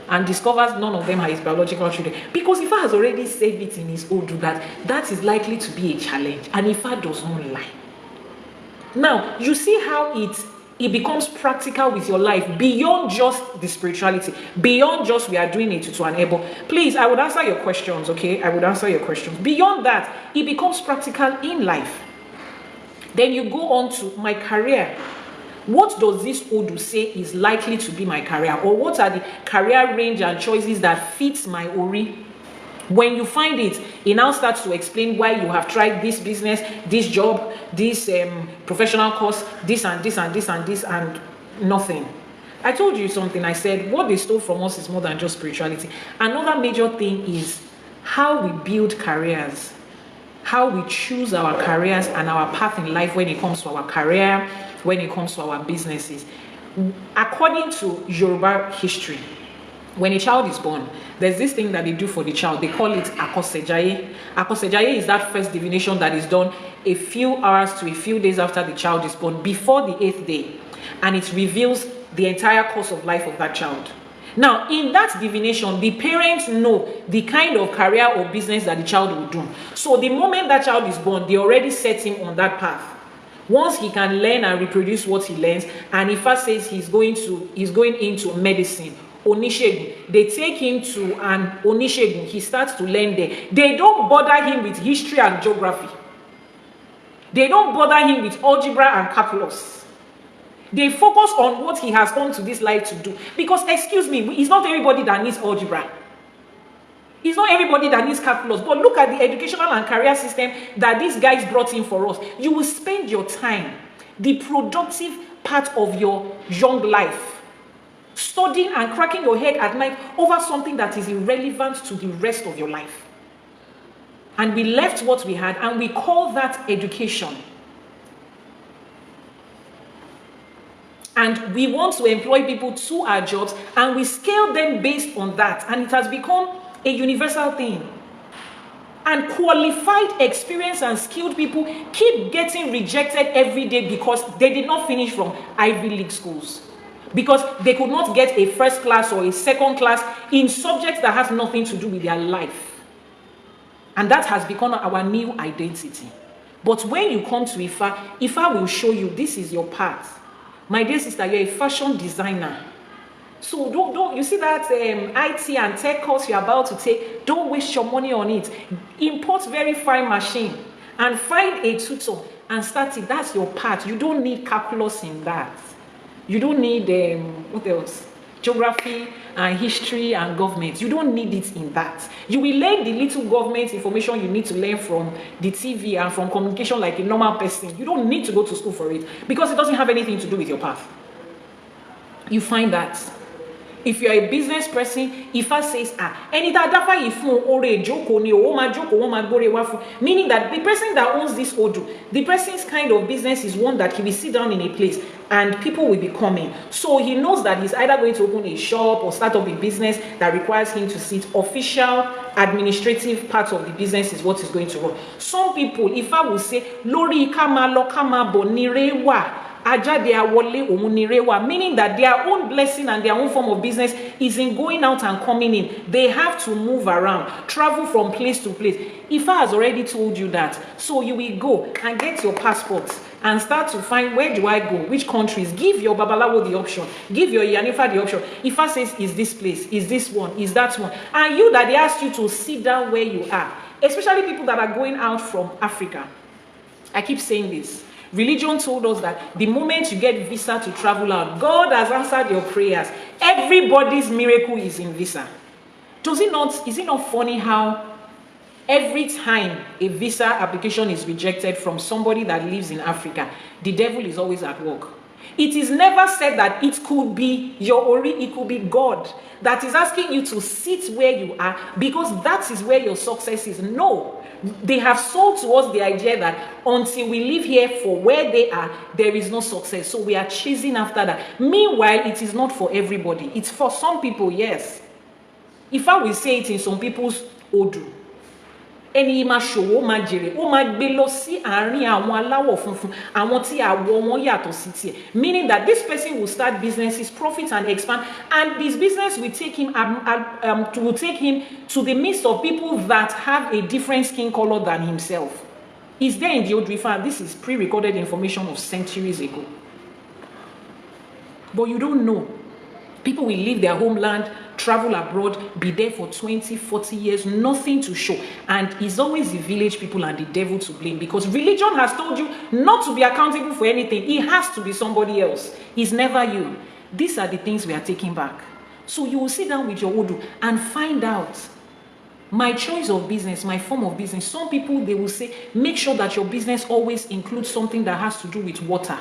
and discovers none of them are his biological children. Because Ifa has already said it in his Odu that is likely to be a challenge. And Ifa does not lie. Now, you see how it becomes practical with your life beyond just the spirituality, beyond just we are doing it to enable. Please, I would answer your questions, okay? I would answer your questions. Beyond that, it becomes practical in life. Then you go on to my career. What does this Odu say is likely to be my career? Or what are the career range and choices that fits my Ori? When you find it now starts to explain why you have tried this business, this job, this professional course, this and this and this and this and nothing. I told you something. I said what they stole from us is more than just spirituality. Another major thing is how we build careers, how we choose our careers and our path in life when it comes to our career, when it comes to our businesses. According to Yoruba history, when a child is born, there's this thing that they do for the child. They call it akosejaye. Akosejaye is that first divination that is done a few hours to a few days after the child is born, before the 8th day. And it reveals the entire course of life of that child. Now, in that divination, the parents know the kind of career or business that the child will do. So the moment that child is born, they already set him on that path. Once he can learn and reproduce what he learns, and if I says he's going into medicine, Onishegun, they take him to an Onishegun, he starts to learn there. They don't bother him with history and geography. They don't bother him with algebra and calculus. They focus on what he has come to this life to do. Because, excuse me, it's not everybody that needs algebra. It's not everybody that needs calculus. But look at the educational and career system that these guys brought in for us. You will spend your time, the productive part of your young life, studying and cracking your head at night over something that is irrelevant to the rest of your life. And we left what we had and we call that education. And we want to employ people to our jobs and we scale them based on that. And it has become a universal thing. And qualified, experienced and skilled people keep getting rejected every day because they did not finish from Ivy League schools. Because they could not get a first class or a second class in subjects that has nothing to do with their life. And that has become our new identity. But when you come to Ifa will show you this is your path. My dear sister, you're a fashion designer. So don't you see that IT and tech course you're about to take? Don't waste your money on it. Import very fine machine and find a tutor and start it. That's your path. You don't need calculus in that. You don't need what else? Geography and history and government. You don't need it in that. You will learn the little government information you need to learn from the TV and from communication like a normal person. You don't need to go to school for it because it doesn't have anything to do with your path. You find that. If you're a business person, Ifa says, meaning that the person that owns this Odu, the person's kind of business is one that he will sit down in a place and people will be coming. So he knows that he's either going to open a shop or start up a business that requires him to sit. Official, administrative part of the business is what he's going to run. Some people, Ifa will say, Lori kama lo kama bonirewa. Meaning that their own blessing and their own form of business is in going out and coming in. They have to move around, travel from place to place. Ifa has already told you that. So you will go and get your passport and start to find, where do I go? Which countries? Give your Babalawo the option. Give your Iyanifa the option. Ifa says, is this place? Is this one? Is that one? And you that they ask you to sit down where you are. Especially people that are going out from Africa. I keep saying this. Religion told us that the moment you get visa to travel out, God has answered your prayers. Everybody's miracle is in visa. Is it not funny how every time a visa application is rejected from somebody that lives in Africa, the devil is always at work? It is never said that it could be your Ori, it could be God that is asking you to sit where you are because that is where your success is. No. They have sold to us the idea that until we live here for where they are, there is no success. So we are chasing after that. Meanwhile, it is not for everybody. It's for some people, yes. If I will say it in some people's Odu, ẹni máa ṣòwò máa jèrè ó máa gbé lọ sí àárín àwọn aláwọ̀ funfun àwọn tí àwọ̀ wọn yàtọ̀ sí tiẹ̀, meaning that this person will start businesses, profit and expand, and this business will take him to the midst of people that have a different skin color than himself. Is there in the Odu Ifa? This is pre-recorded information of centuries ago. But you don't know. People will leave their homeland, travel abroad, be there for 20, 40 years, nothing to show. And it's always the village people and the devil to blame because religion has told you not to be accountable for anything. It has to be somebody else. It's never you. These are the things we are taking back. So you will sit down with your Odu and find out my choice of business, my form of business. Some people, they will say, make sure that your business always includes something that has to do with water.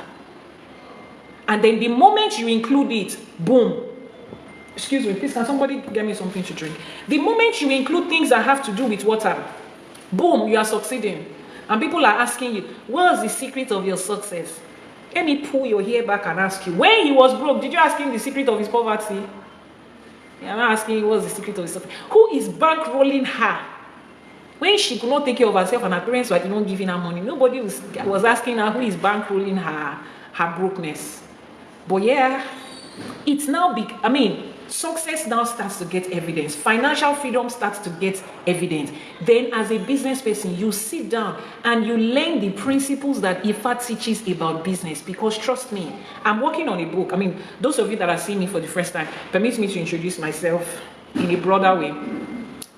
And then the moment you include it, boom. Excuse me, please, can somebody get me something to drink? The moment you include things that have to do with water, boom, you are succeeding. And people are asking you, what's the secret of your success? Let me pull your hair back and ask you, when he was broke, did you ask him the secret of his poverty? I'm not asking you what's the secret of the success. Who is bankrolling her? When she could not take care of herself and her parents were not giving her money, nobody was asking her who is bankrolling her brokenness. But yeah, it's now big. I mean, success now starts to get evidence. Financial freedom starts to get evidence. Then as a business person, you sit down and you learn the principles that Ifa teaches about business. Because trust me, I'm working on a book. I mean, those of you that are seeing me for the first time, permit me to introduce myself in a broader way.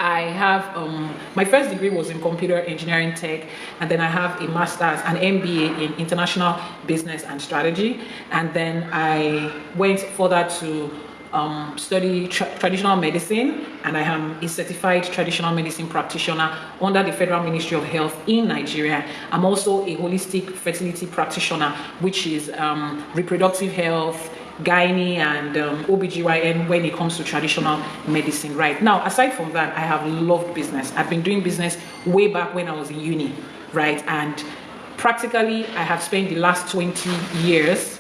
I have, my first degree was in computer engineering tech, and then I have a master's, an MBA in international business and strategy. And then I went further to study traditional medicine, and I am a certified traditional medicine practitioner under the Federal Ministry of Health in Nigeria. I'm also a holistic fertility practitioner, which is reproductive health, gynae and OBGYN when it comes to traditional medicine. Right now, aside from that, I have loved business. I've been doing business way back when I was in uni, right? And practically I have spent the last 25 years.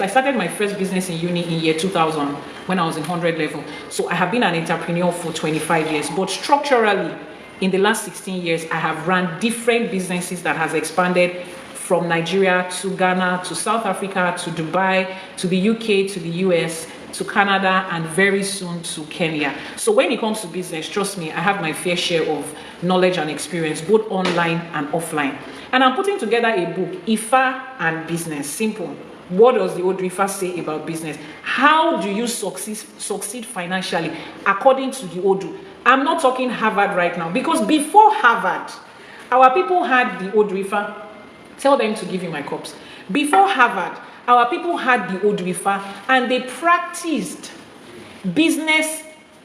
I started my first business in uni in year 2000 when I was in 100 level. So I have been an entrepreneur for 25 years, but structurally in the last 16 years, I have run different businesses that has expanded from Nigeria to Ghana, to South Africa, to Dubai, to the UK, to the US, to Canada, and very soon to Kenya. So when it comes to business, trust me, I have my fair share of knowledge and experience, both online and offline. And I'm putting together a book, Ifa and Business. Simple. What does the Odu Ifa say about business? How do you succeed financially according to the Odu? I'm not talking Harvard right now, because before Harvard, our people had the Odu Ifa. Tell them to give you my cups. Before Harvard, our people had the Odu Ifa, and they practiced business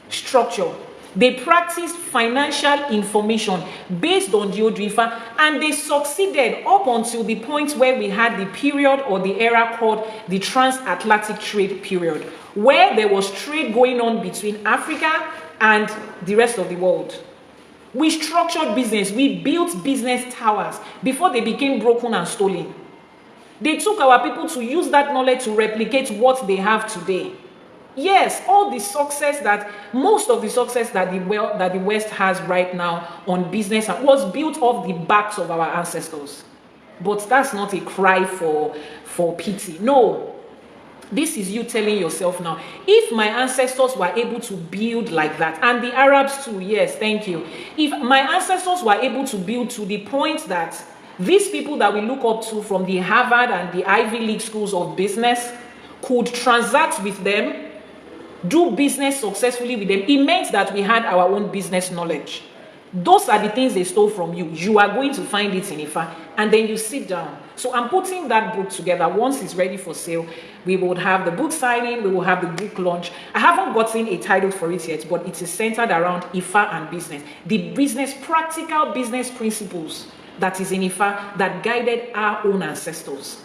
structure. They practiced financial information based on the Odu Ifa, and they succeeded up until the point where we had the period or the era called the transatlantic trade period, where there was trade going on between Africa and the rest of the world. We structured business. We built business towers before they became broken and stolen. They took our people to use that knowledge to replicate what they have today. Yes, all the success most of the success that the West has right now on business was built off the backs of our ancestors. But that's not a cry for pity. No. This is you telling yourself now, if my ancestors were able to build like that, and the Arabs too, yes, thank you. If my ancestors were able to build to the point that these people that we look up to from the Harvard and the Ivy League schools of business could transact with them, do business successfully with them, it meant that we had our own business knowledge. Those are the things they stole from you. You are going to find it in Ifa, and then you sit down. So I'm putting that book together. Once it's ready for sale, we will have the book signing, we will have the book launch. I haven't gotten a title for it yet, but it is centered around Ifa and business. The practical business principles that is in Ifa that guided our own ancestors.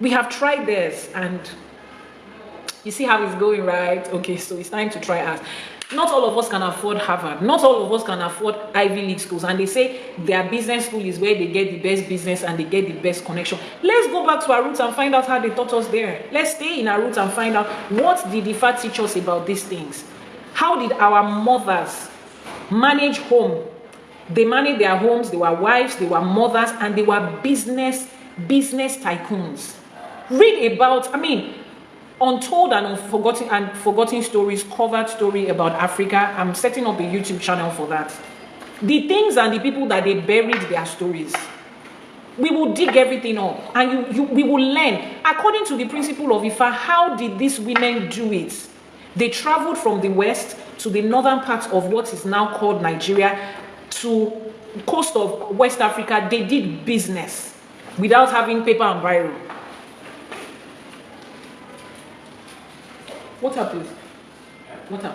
We have tried theirs, and you see how it's going, right? Okay, so it's time to try ours. Not all of us can afford Harvard. Not all of us can afford Ivy League schools. And they say their business school is where they get the best business and they get the best connection. Let's go back to our roots and find out how they taught us there. Let's stay in our roots and find out what did Ifa teach us about these things. How did our mothers manage home? They managed their homes. They were wives, they were mothers, and they were business tycoons. Read about, untold and forgotten stories, covered story about Africa. I'm setting up a YouTube channel for that. The things and the people that they buried their stories. We will dig everything up, and we will learn according to the principle of Ifa. How did these women do it? They traveled from the west to the northern part of what is now called Nigeria to coast of West Africa. They did business without having paper and biro. Water, please. Water.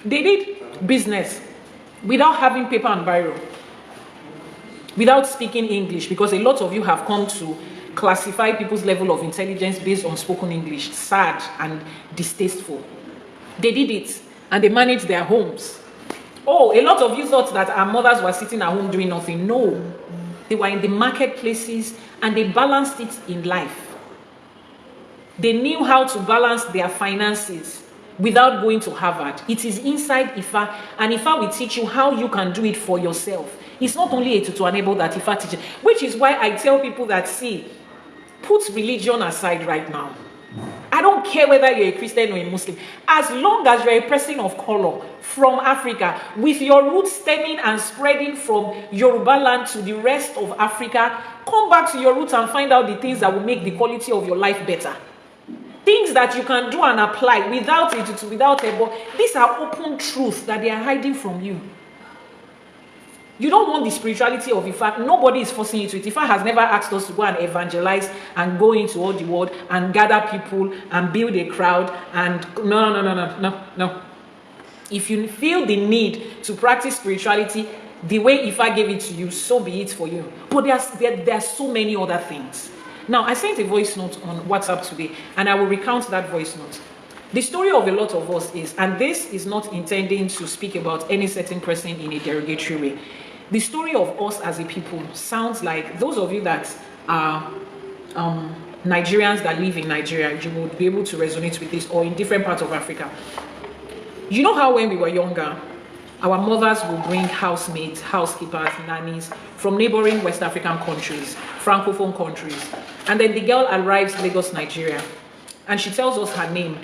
They did business without having paper and biro, without speaking English, because a lot of you have come to classify people's level of intelligence based on spoken English. Sad and distasteful. They did it, and they managed their homes. Oh, a lot of you thought that our mothers were sitting at home doing nothing. No, they were in the marketplaces, and they balanced it in life. They knew how to balance their finances without going to Harvard. It is inside Ifa, and Ifa will teach you how you can do it for yourself. It's not only a to enable that Ifa teaches, which is why I tell people that, see, put religion aside right now. I don't care whether you're a Christian or a Muslim. As long as you're a person of color from Africa, with your roots stemming and spreading from Yoruba land to the rest of Africa, come back to your roots and find out the things that will make the quality of your life better. Things that you can do and apply without it, without a but these are open truths that they are hiding from you. You don't want the spirituality of Ifa. Nobody is forcing you to it. Ifa has never asked us to go and evangelize and go into all the world and gather people and build a crowd and no. If you feel the need to practice spirituality the way Ifa gave it to you, so be it for you. But there are so many other things. Now, I sent a voice note on WhatsApp today, and I will recount that voice note. The story of a lot of us is, and this is not intending to speak about any certain person in a derogatory way. The story of us as a people sounds like those of you that are Nigerians that live in Nigeria, you would be able to resonate with this, or in different parts of Africa. You know how when we were younger, our mothers will bring housemaids, housekeepers, nannies from neighboring West African countries, Francophone countries. And then the girl arrives in Lagos, Nigeria, and she tells us her name.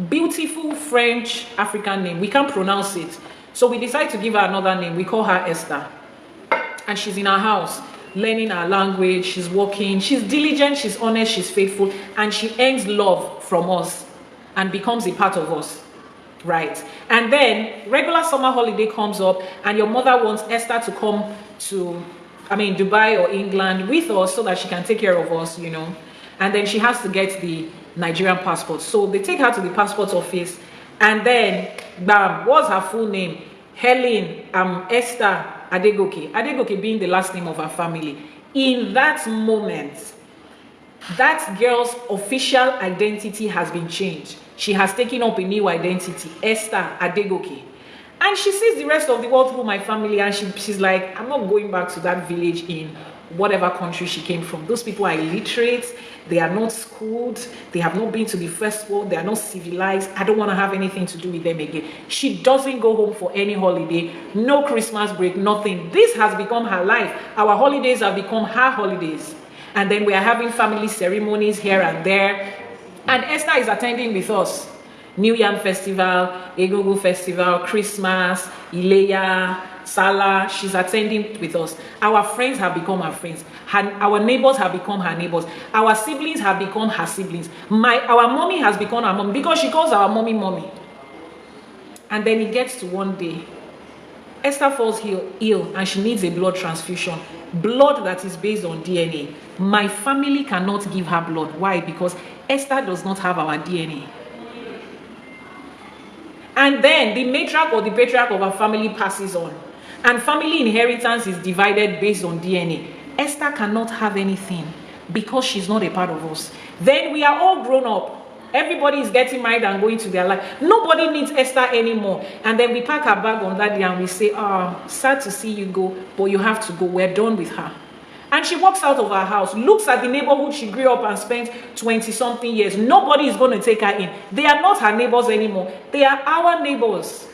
Beautiful French African name. We can't pronounce it. So we decide to give her another name. We call her Esther. And she's in our house, learning our language. She's working. She's diligent. She's honest. She's faithful. And she earns love from us and becomes a part of us. Right. And then regular summer holiday comes up, and your mother wants Esther to come to, Dubai or England with us so that she can take care of us, you know. And then she has to get the Nigerian passport. So they take her to the passport office, and then, bam, what's her full name? Helen, Esther Adegoke. Adegoke being the last name of her family. In that moment, that girl's official identity has been changed. She has taken up a new identity, Esther Adegoke. And she sees the rest of the world through my family, and she's like, I'm not going back to that village in whatever country she came from. Those people are illiterate, they are not schooled, they have not been to the first world, they are not civilized. I don't want to have anything to do with them again. She doesn't go home for any holiday, no Christmas break, nothing. This has become her life. Our holidays have become her holidays. And then we are having family ceremonies here and there. And Esther is attending with us. New Yam Festival, Egungun Festival, Christmas, Ileya, Salah. She's attending with us. Our friends have become her friends. Our neighbors have become her neighbors. Our siblings have become her siblings. Our mommy has become her mom because she calls our mommy mommy. And then it gets to one day, Esther falls ill and she needs a blood transfusion. Blood that is based on DNA. My family cannot give her blood. Why? Because Esther does not have our DNA. And then the matriarch or the patriarch of our family passes on. And family inheritance is divided based on DNA. Esther cannot have anything because she's not a part of us. Then we are all grown up. Everybody is getting married and going to their life. Nobody needs Esther anymore. And then we pack her bag on that day and we say, sad to see you go, but you have to go. We're done with her. And she walks out of her house, looks at the neighborhood she grew up and spent 20-something years. Nobody is going to take her in. They are not her neighbors anymore. They are our neighbors.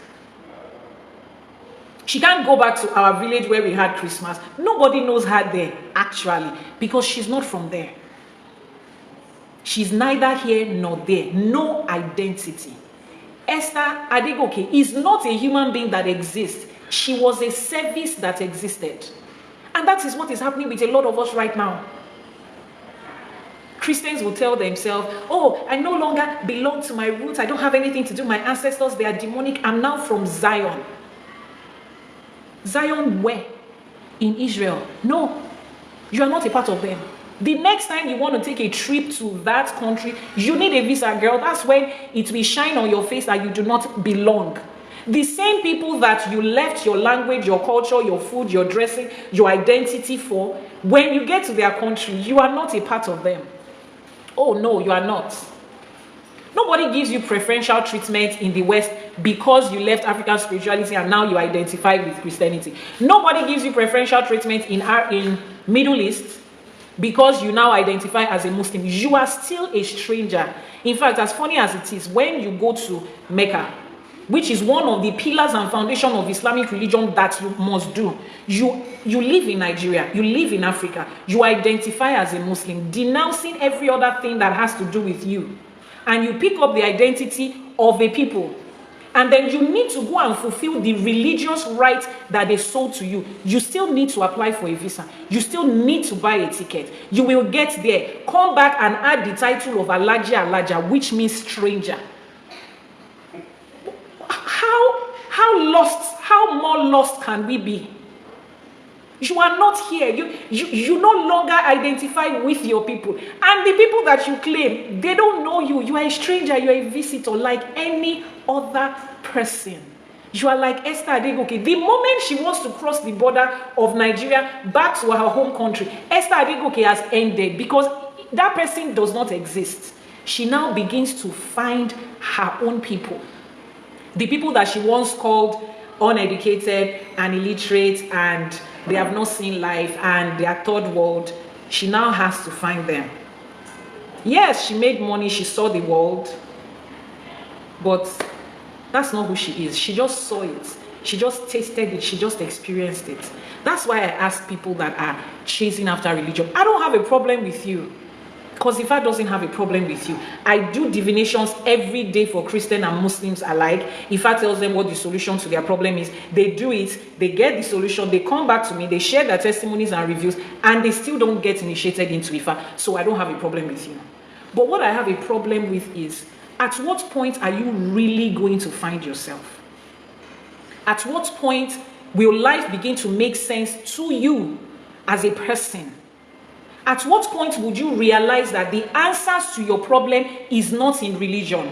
She can't go back to our village where we had Christmas. Nobody knows her there, actually, because she's not from there. She's neither here nor there. No identity. Esther Adegoke is not a human being that exists. She was a service that existed. And that is what is happening with a lot of us right now. Christians will tell themselves, I no longer belong to my roots. I don't have anything to do. My ancestors, they are demonic. I'm now from Zion. Zion where? In Israel. No, you are not a part of them. The next time you want to take a trip to that country, you need a visa, girl. That's when it will shine on your face that you do not belong. The same people that you left your language, your culture, your food, your dressing, your identity for, when you get to their country, you are not a part of them. Oh no, you are not. Nobody gives you preferential treatment in the West because you left African spirituality and now you identify with Christianity. Nobody gives you preferential treatment in Middle East because you now identify as a Muslim, you are still a stranger. In fact, as funny as it is, when you go to Mecca, which is one of the pillars and foundation of Islamic religion that you must do, you live in Nigeria, you live in Africa, you identify as a Muslim, denouncing every other thing that has to do with you, and you pick up the identity of a people, and then you need to go and fulfill the religious right that they sold to you. You still need to apply for a visa. You still need to buy a ticket. You will get there, come back and add the title of Alaja, which means stranger. How more lost can we be? You are not here. You no longer identify with your people. And the people that you claim, they don't know you. You are a stranger. You are a visitor like any other person. You are like Esther Adegoke. The moment she wants to cross the border of Nigeria back to her home country, Esther Adegoke has ended because that person does not exist. She now begins to find her own people. The people that she once called uneducated and illiterate and they have not seen life and they are third world, she now has to find them. Yes, she made money, she saw the world, but that's not who she is. She just saw it. She just tasted it. She just experienced it. That's why I ask people that are chasing after religion, I don't have a problem with you. Because Ifa doesn't have a problem with you. I do divinations every day for Christian and Muslims alike. Ifa tells them what the solution to their problem is. They do it, they get the solution, they come back to me, they share their testimonies and reviews, and they still don't get initiated into Ifa. So I don't have a problem with you. But what I have a problem with is, at what point are you really going to find yourself? At what point will life begin to make sense to you as a person? At what point would you realize that the answers to your problem is not in religion?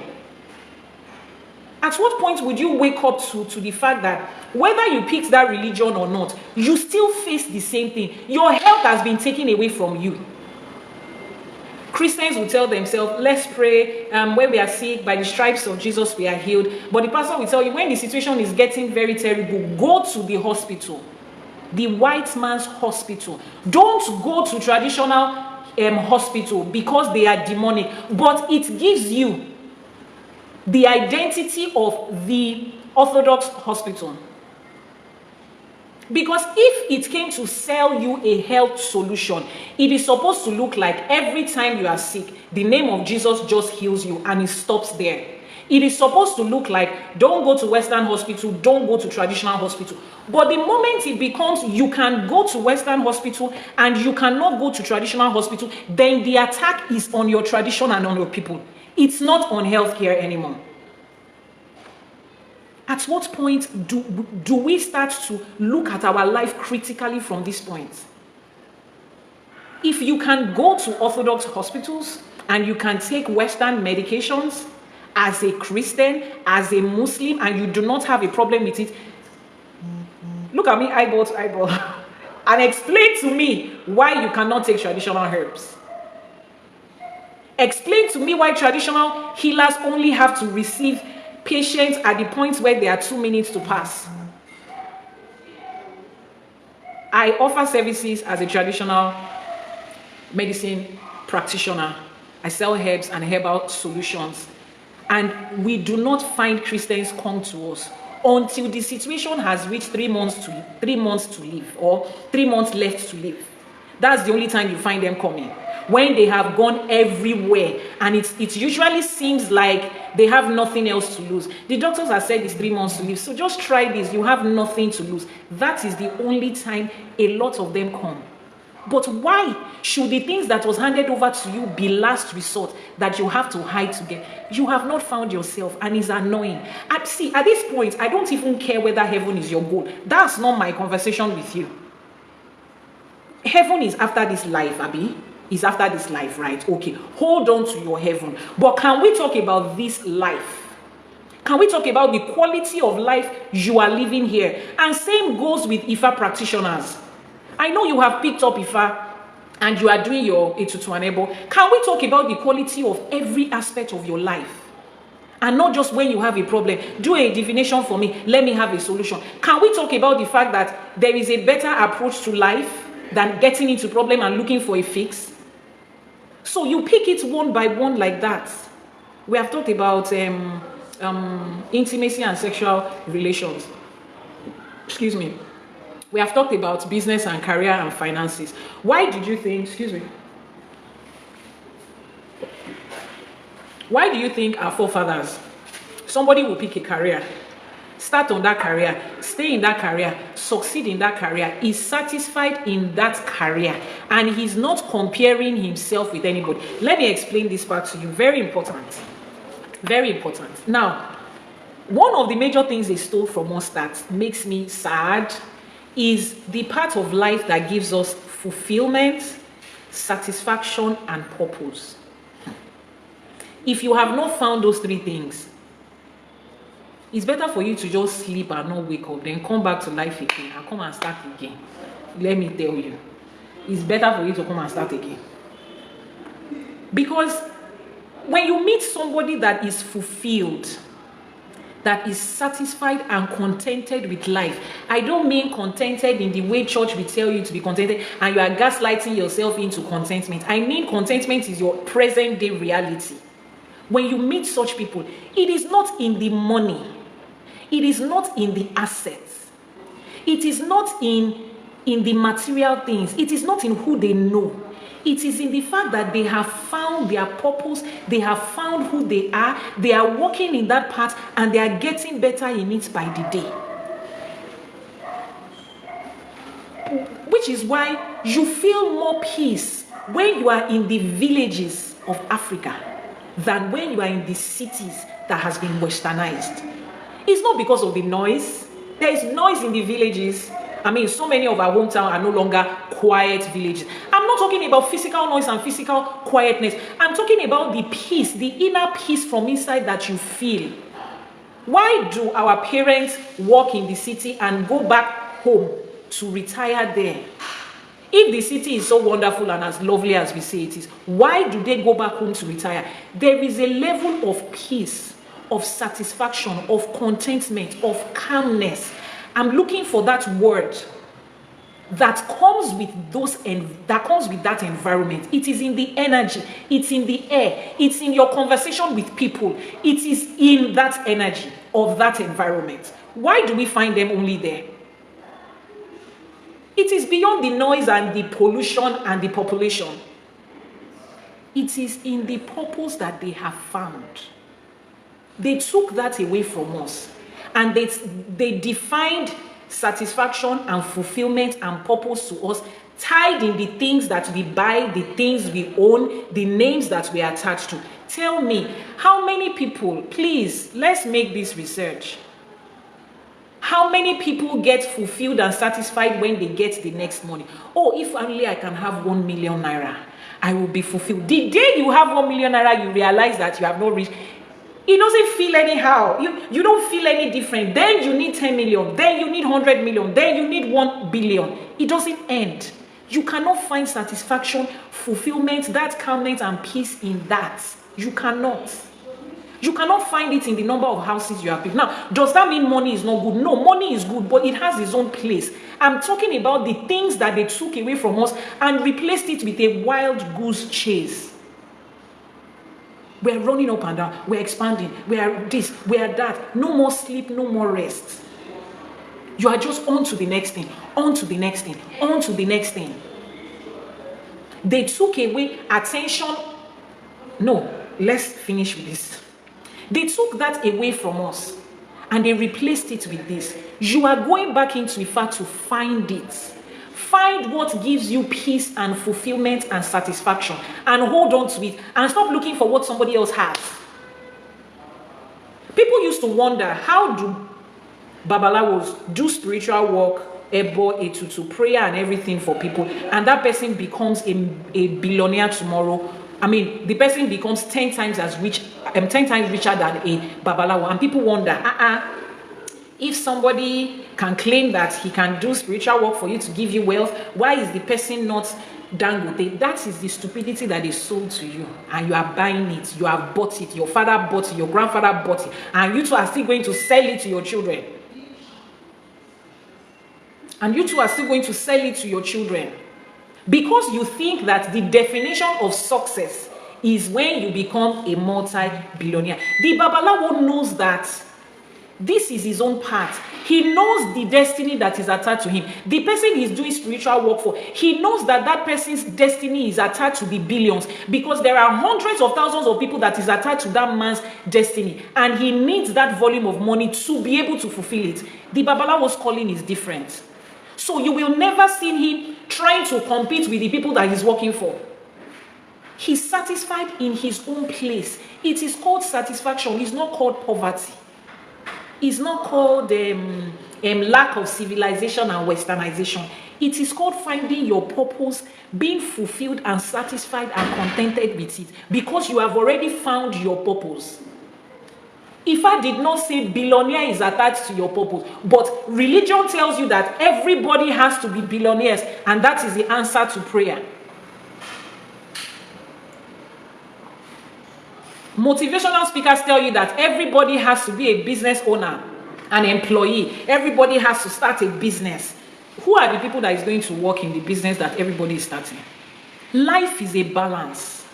At what point would you wake up to the fact that whether you picked that religion or not, you still face the same thing? Your health has been taken away from you. Christians will tell themselves, let's pray, when we are sick, by the stripes of Jesus we are healed. But the pastor will tell you, when the situation is getting very terrible, go to the hospital. The white man's hospital. Don't go to traditional hospital because they are demonic, but it gives you the identity of the Orthodox hospital. Because if it came to sell you a health solution, it is supposed to look like every time you are sick, the name of Jesus just heals you and it stops there. It is supposed to look like, don't go to Western hospital, don't go to traditional hospital. But the moment it becomes, you can go to Western hospital and you cannot go to traditional hospital, then the attack is on your tradition and on your people. It's not on healthcare anymore. At what point do we start to look at our life critically from this point? If you can go to Orthodox hospitals and you can take Western medications, as a Christian, as a Muslim, and you do not have a problem with it, look at me eyeball to eyeball and explain to me why you cannot take traditional herbs. Explain to me why traditional healers only have to receive patients at the point where there are 2 minutes to pass. I offer services as a traditional medicine practitioner. I sell herbs and herbal solutions. And we do not find Christians come to us until the situation has reached 3 months to live, or 3 months left to live. That's the only time you find them coming. When they have gone everywhere, and it usually seems like they have nothing else to lose. The doctors have said it's 3 months to live, so just try this. You have nothing to lose. That is the only time a lot of them come. But why should the things that was handed over to you be last resort that you have to hide to get? You have not found yourself, and it's annoying. At this point, I don't even care whether heaven is your goal. That's not my conversation with you. Heaven is after this life, Abi. Is after this life, right? Okay, hold on to your heaven. But can we talk about this life? Can we talk about the quality of life you are living here? And same goes with Ifa practitioners. I know you have picked up Ifa and you are doing your Etutu Anebo. Can we talk about the quality of every aspect of your life? And not just when you have a problem. Do a divination for me. Let me have a solution. Can we talk about the fact that there is a better approach to life? than getting into problem and looking for a fix. So you pick it one by one like that. We have talked about intimacy and sexual relations. Excuse me. We have talked about business and career and finances. Why did you think, why do you think our forefathers, somebody will pick a career, start on that career, stay in that career, succeed in that career, is satisfied in that career, and he's not comparing himself with anybody? Let me explain this part to you. Very important. Very important. Now, one of the major things they stole from us that makes me sad is the part of life that gives us fulfillment, satisfaction, and purpose. If you have not found those three things, it's better for you to just sleep and not wake up, then come back to life again and come and start again. Let me tell you, it's better for you to come and start again. Because when you meet somebody that is fulfilled, that is satisfied and contented with life, I don't mean contented in the way church will tell you to be contented and you are gaslighting yourself into contentment. I mean contentment is your present day reality. When you meet such people, it is not in the money, it is not in the assets, it is not in the material things, it is not in who they know. It is in the fact that they have found their purpose, they have found who they are walking in that path, and they are getting better in it by the day. Which is why you feel more peace when you are in the villages of Africa than when you are in the cities that has been westernized. It's not because of the noise. There is noise in the villages. I mean, so many of our hometown are no longer quiet villages. I'm not talking about physical noise and physical quietness. I'm talking about the peace, the inner peace from inside that you feel. Why do our parents work in the city and go back home to retire there? If the city is so wonderful and as lovely as we say it is, why do they go back home to retire? There is a level of peace, of satisfaction, of contentment, of calmness. I'm looking for that word that comes with that environment. It is in the energy, it's in the air, it's in your conversation with people. It is in that energy of that environment. Why do we find them only there? It is beyond the noise and the pollution and the population. It is in the purpose that they have found. They took that away from us. And they defined satisfaction and fulfillment and purpose to us, tied in the things that we buy, the things we own, the names that we are attached to. Tell me, how many people, please, let's make this research. How many people get fulfilled and satisfied when they get the next money? Oh, if only I can have 1 million naira, I will be fulfilled. The day you have 1 million naira, you realize that you have not reached. It doesn't feel anyhow. You don't feel any different. Then you need 10 million. Then you need 100 million. Then you need 1 billion. It doesn't end. You cannot find satisfaction, fulfillment, that calmness and peace in that. You cannot. You cannot find it in the number of houses you have built. Now, does that mean money is not good? No, money is good, but it has its own place. I'm talking about the things that they took away from us and replaced it with a wild goose chase. We're running up and down. We're expanding. We are this. We are that. No more sleep. No more rest. You are just on to the next thing. On to the next thing. On to the next thing. They took away attention. No, let's finish with this. They took that away from us and they replaced it with this. You are going back into Ifa to find it. Find what gives you peace and fulfillment and satisfaction and hold on to it and stop looking for what somebody else has. People used to wonder, how do Babalawos do spiritual work, ebo, etutu, prayer and everything for people, and that person becomes a billionaire tomorrow? I mean, the person becomes 10 times richer than a Babalawo, and people wonder, if somebody can claim that he can do spiritual work for you to give you wealth, why is the person not Dangote? That is the stupidity that is sold to you, and you are buying it. You have bought it. Your father bought it. Your grandfather bought it, and you two are still going to sell it to your children. And you two are still going to sell it to your children. Because you think that the definition of success is when you become a multi-billionaire. The Babalawo knows that this is his own path. He knows the destiny that is attached to him. The person he's doing spiritual work for, he knows that that person's destiny is attached to the billions, because there are hundreds of thousands of people that is attached to that man's destiny, and he needs that volume of money to be able to fulfill it. The Babalawo's calling is different. So you will never see him trying to compete with the people that he's working for. He's satisfied in his own place. It is called satisfaction. It's not called poverty. It's not called lack of civilization and westernization. It is called finding your purpose, being fulfilled and satisfied and contented with it, because you have already found your purpose. If I did not say billionaire is attached to your purpose, but religion tells you that everybody has to be billionaires, and that is the answer to prayer. Motivational speakers tell you that everybody has to be a business owner, an employee. Everybody has to start a business. Who are the people that is going to work in the business that everybody is starting? Life is a balance.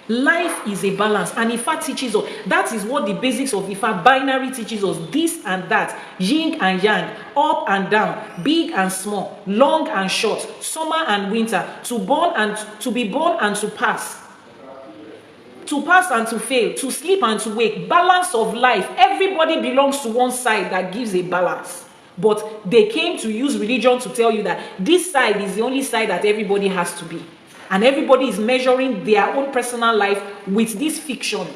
Life is a balance. And Ifa teaches us, that is what the basics of Ifa binary teaches us. This and that, yin and yang, up and down, big and small, long and short, summer and winter, to be born and to pass. To pass and to fail, to sleep and to wake, balance of life. Everybody belongs to one side that gives a balance. But they came to use religion to tell you that this side is the only side that everybody has to be. And everybody is measuring their own personal life with this fiction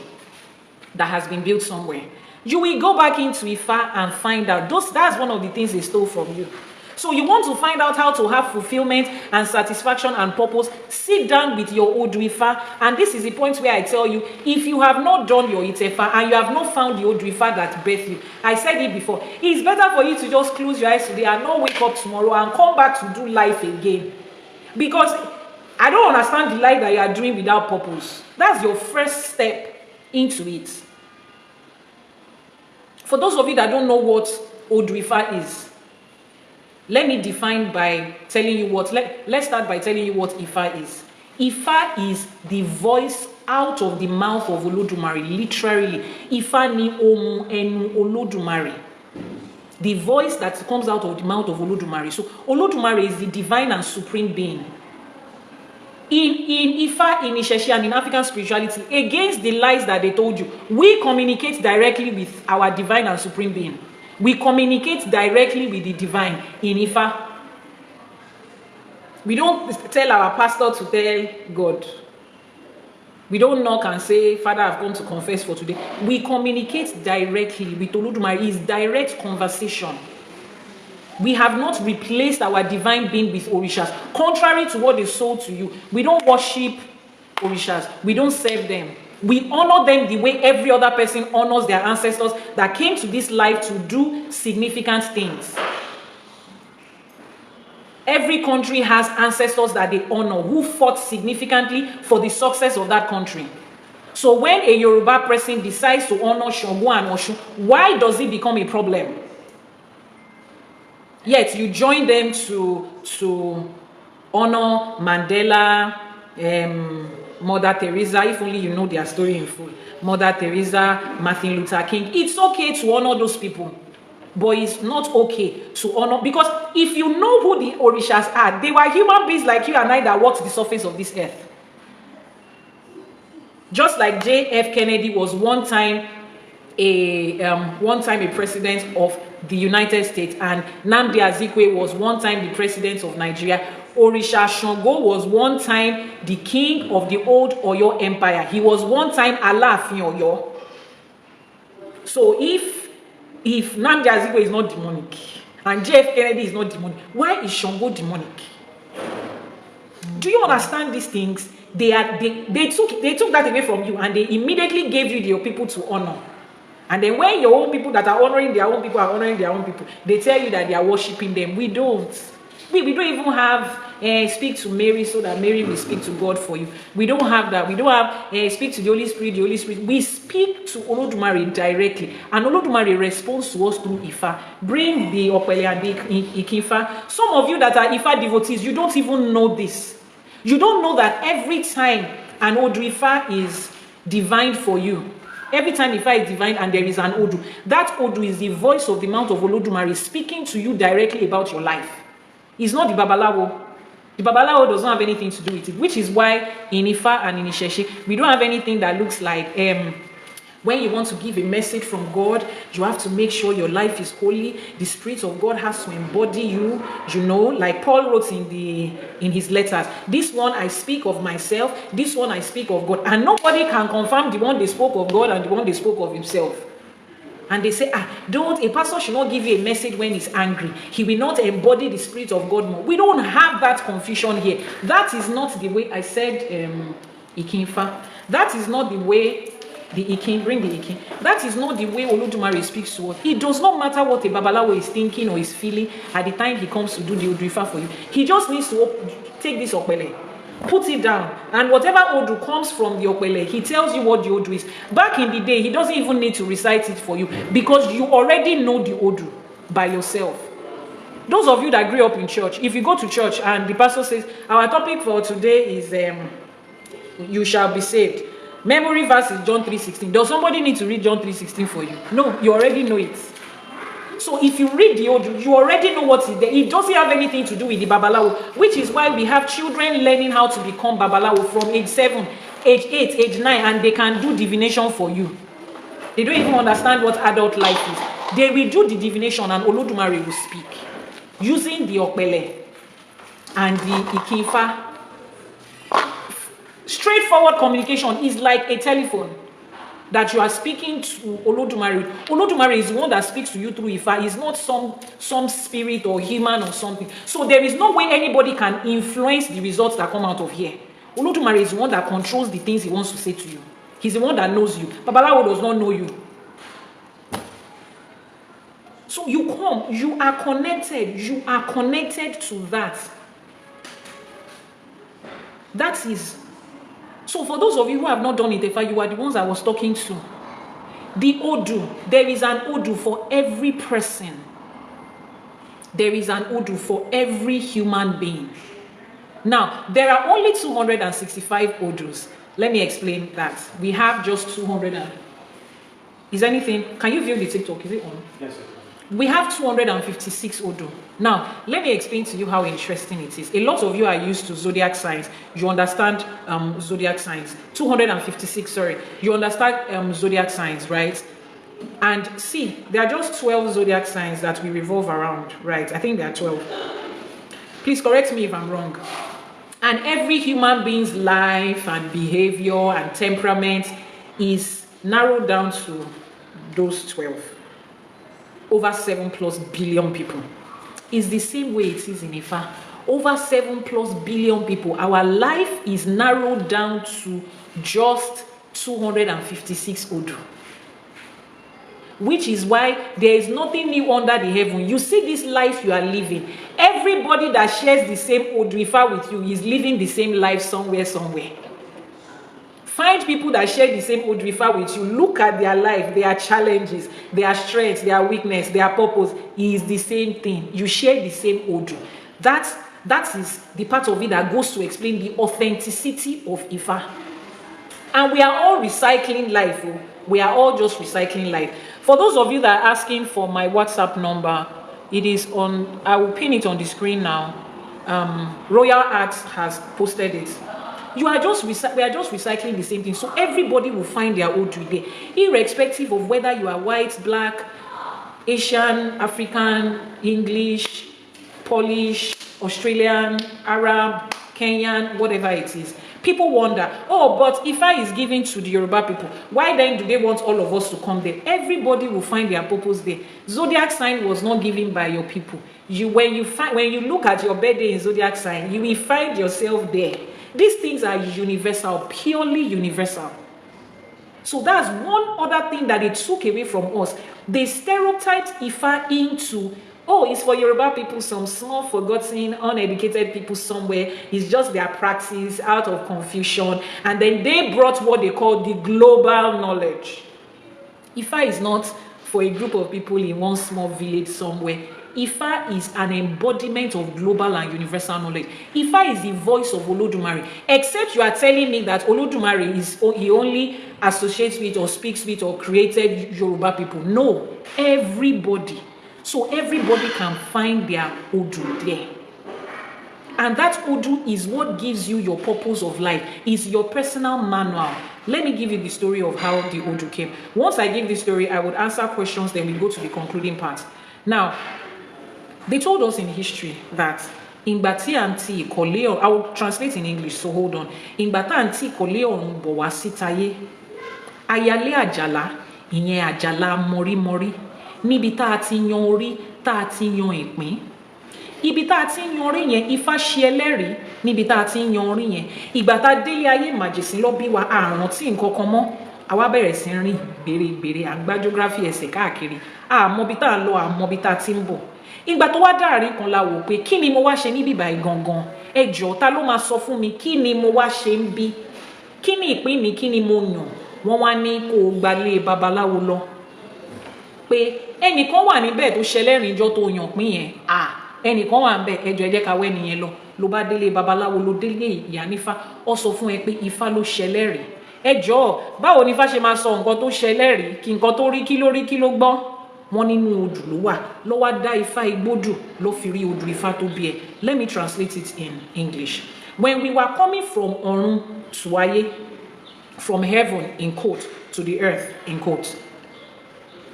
that has been built somewhere. You will go back into Ifa and find out. That's one of the things they stole from you. So you want to find out how to have fulfillment and satisfaction and purpose, sit down with your Oduifa. And this is the point where I tell you, if you have not done your Itefa and you have not found the Oduifa that birthed you, I said it before, it's better for you to just close your eyes today and not wake up tomorrow and come back to do life again. Because I don't understand the life that you are doing without purpose. That's your first step into it. For those of you that don't know what Oduifa is, let me define by telling you what, let's start by telling you what Ifa is. Ifa is the voice out of the mouth of Olodumare, literally. Ifa ni omu enu Olodumare. The voice that comes out of the mouth of Olodumare. So Olodumare is the divine and supreme being. In Ifa, in Isheshe, and in African spirituality, against the lies that they told you, we communicate directly with our divine and supreme being. We communicate directly with the divine in Ifa. We don't tell our pastor to tell God. We don't knock and say, Father, I've come to confess for today. We communicate directly with Olodumare. It's direct conversation. We have not replaced our divine being with Orishas. Contrary to what is sold to you, we don't worship Orishas. We don't serve them. We honor them the way every other person honors their ancestors that came to this life to do significant things. Every country has ancestors that they honor who fought significantly for the success of that country. So when a Yoruba person decides to honor Shango and Oshun, why does it become a problem? Yet you join them to honor Mandela, Mother Teresa, if only you know their story in full. Mother Teresa, Martin Luther King. It's okay to honor those people, but it's not okay to honor, because if you know who the Orishas are, they were human beings like you and I that walked the surface of this earth. Just like J.F. Kennedy was one time a president of the United States, and Nnamdi Azikiwe was one time the president of Nigeria. Orisha Shango was one time the king of the old Oyo Empire. He was one time Alaafin Oyo. So if Nnamdi Azikiwe is not demonic and J.F. Kennedy is not demonic, why is Shango demonic? Do you understand these things? They took that away from you, and they immediately gave you your people to honor. And then when your own people that are honoring their own people are honoring their own people, they tell you that they are worshiping them. We don't. We don't even have speak to Mary so that Mary will speak to God for you. We don't have that. We don't have speak to the Holy Spirit, We speak to Olodumare directly. And Olodumare responds to us through Ifa. Bring the Opele and the Ikinfa. Some of you that are Ifa devotees, you don't even know this. You don't know that every time an Odrifa is divined for you, every time Ifa is divined and there is an Odu, that Odu is the voice of the Mount of Olodumare speaking to you directly about your life. It's not the Babalawo. The Babalawo does not have anything to do with it, which is why in Ifa and in Isheshe, we don't have anything that looks like when you want to give a message from God, you have to make sure your life is holy. The Spirit of God has to embody you, you know, like Paul wrote in his letters. This one I speak of myself, this one I speak of God. And nobody can confirm the one they spoke of God and the one they spoke of himself. And they say, a pastor should not give you a message when he's angry. He will not embody the Spirit of God more. We don't have that confusion here. That is not the way I said, Ikinfa. That is not the way the Ikin, bring the Ikin. That is not the way Olodumare speaks to us. It does not matter what a Babalawo is thinking or is feeling at the time he comes to do the Odrifa for you. He just needs to take this Okpele, put it down, and whatever Odu comes from the Okpele, he tells you what the Odu is. Back in the day, he doesn't even need to recite it for you because you already know the Odu by yourself. Those of you that grew up in church, if you go to church and the pastor says, our topic for today is you shall be saved. Memory verse is John 3:16. Does somebody need to read John 3:16 for you? No, you already know it. So if you read the Odu, you already know what is there. It doesn't have anything to do with the Babalawo, which is why we have children learning how to become Babalawo from age 7, age 8, age 9, and they can do divination for you. They don't even understand what adult life is. They will do the divination and Olodumare will speak using the Okpele and the Ikinfa. Straightforward communication is like a telephone that you are speaking to Olodumare. Olodumare is the one that speaks to you through Ifa. It's not some spirit or human or something. So there is no way anybody can influence the results that come out of here. Olodumare is the one that controls the things he wants to say to you. He's the one that knows you. Babalawo does not know you. So you come, you are connected to that. That is. So for those of you who have not done it, you are the ones I was talking to. The Odu, there is an Odu for every person. There is an Odu for every human being. Now, there are only 265 Odus. Let me explain that. We have just 200 Is anything, can you view the TikTok? Is it on? Yes, sir. We have 256 Odu. Now, let me explain to you how interesting it is. A lot of you are used to zodiac signs. You understand zodiac signs. 256, sorry. You understand zodiac signs, right? And see, there are just 12 zodiac signs that we revolve around, right? I think there are 12. Please correct me if I'm wrong. And every human being's life and behavior and temperament is narrowed down to those 12. Over 7+ billion people. It's the same way it is in Ifa. Over 7+ billion people. Our life is narrowed down to just 256 Odu. Which is why there is nothing new under the heaven. You see this life you are living. Everybody that shares the same Odrifa with you is living the same life somewhere. Find people that share the same Odrifa with you. Look at their life, their challenges, their strengths, their weakness, their purpose. It is the same thing. You share the same Odu. That is the part of it that goes to explain the authenticity of Ifa. And we are all recycling life. We are all just recycling life. For those of you that are asking for my WhatsApp number, it is on, I will pin it on the screen now. Royal Arts has posted it. We are just recycling the same thing. So everybody will find their Odu there, irrespective of whether you are white, black, Asian, African, English, Polish, Australian, Arab, Kenyan, whatever it is. People wonder, oh, but Ifa is given to the Yoruba people. Why then do they want all of us to come there? Everybody will find their purpose there. Zodiac sign was not given by your people. When you look at your birthday in zodiac sign, you will find yourself there. These things are universal, purely universal. So that's one other thing that they took away from us. They stereotyped Ifa into, oh, it's for Yoruba people, some small, forgotten, uneducated people somewhere. It's just their practice out of confusion. And then they brought what they call the global knowledge. Ifa is not for a group of people in one small village somewhere. Ifa is an embodiment of global and universal knowledge. Ifa is the voice of Olodumare. Except you are telling me that Olodumare he only associates with or speaks with or created Yoruba people. No, everybody. So everybody can find their Odu there. And that Odu is what gives you your purpose of life. It's your personal manual. Let me give you the story of how the Odu came. Once I give this story, I would answer questions, then we go to the concluding part. Now, they told us in history that Ingbati anti Koleo, I will translate in English, so hold on. Ingbata anti Koleo Bowa Sitaye. Ayale Ajala, Inye Ajala Mori Mori. Níbi tá ti yan orí, tá ti yan ìpín. Ibi tá ti yan orí yẹn, Ifá ṣe ẹlẹ́rìí níbi tá ti yan orí yẹn. Ìgbà tá délé ayé màjèsín lọ bí wa àrùn tí nǹkan kan mọ́. Àwa bẹ̀rẹ̀ sí rìn bèrè àgbá geography ẹsẹ̀ káàkiri. Àmọ́ bí tá lọ, àmọ́ bí tá ti ń bọ̀. Ìgbà tó wá dáàrin kan la wò pé kí ni mo wá ṣe níbí báyìí gangan? Ẹ jọ̀ọ́ ta ló máa sọ fún mi kí ni mo wá ṣe ń bí? Kí ni ìpín mi, kí ni mo yàn? Wọ́n wá ní kó gbalé babaláwo lọ. Pé ẹnìkan wà níbẹ̀ tó ṣẹlẹ́rìn ijọ́ tó yàn pín yẹn. Ẹnìkan wà níbẹ̀, ẹ jọ̀ọ́ ẹ jẹ́ ká wẹ́ nìyẹn lọ. Ló bá délé babaláwo, ló délé Ìyánífá. Ó sọ fún ẹ pé Ifá ló ṣẹlẹ́rìí. Ẹ jọ̀ọ́, báwo ni Ifá ṣe máa sọ nǹkan tó ṣẹlẹ́rìí? Kí nǹkan tó rí kí ló gbọ́? Wọ́n nínú odù ló wà. Ló wá dá Ifá igbódù, ló fi rí odù Ifá tó bí ẹ. Let me translate it in English. When we were coming from Ọ̀run to Ayé, from heaven in quote to the earth in quote,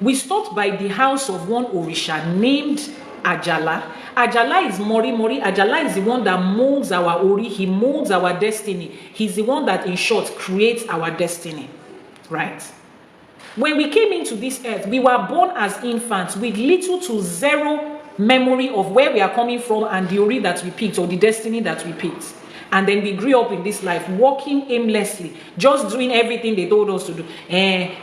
we stopped by the house of one Orisha named Ajala. Ajala is Mori Mori. Ajala is the one that molds our Ori. He molds our destiny. He's the one that, in short, creates our destiny. Right? When we came into this earth, we were born as infants with little to zero memory of where we are coming from and the Ori that we picked or the destiny that we picked. And then we grew up in this life, walking aimlessly, just doing everything they told us to do.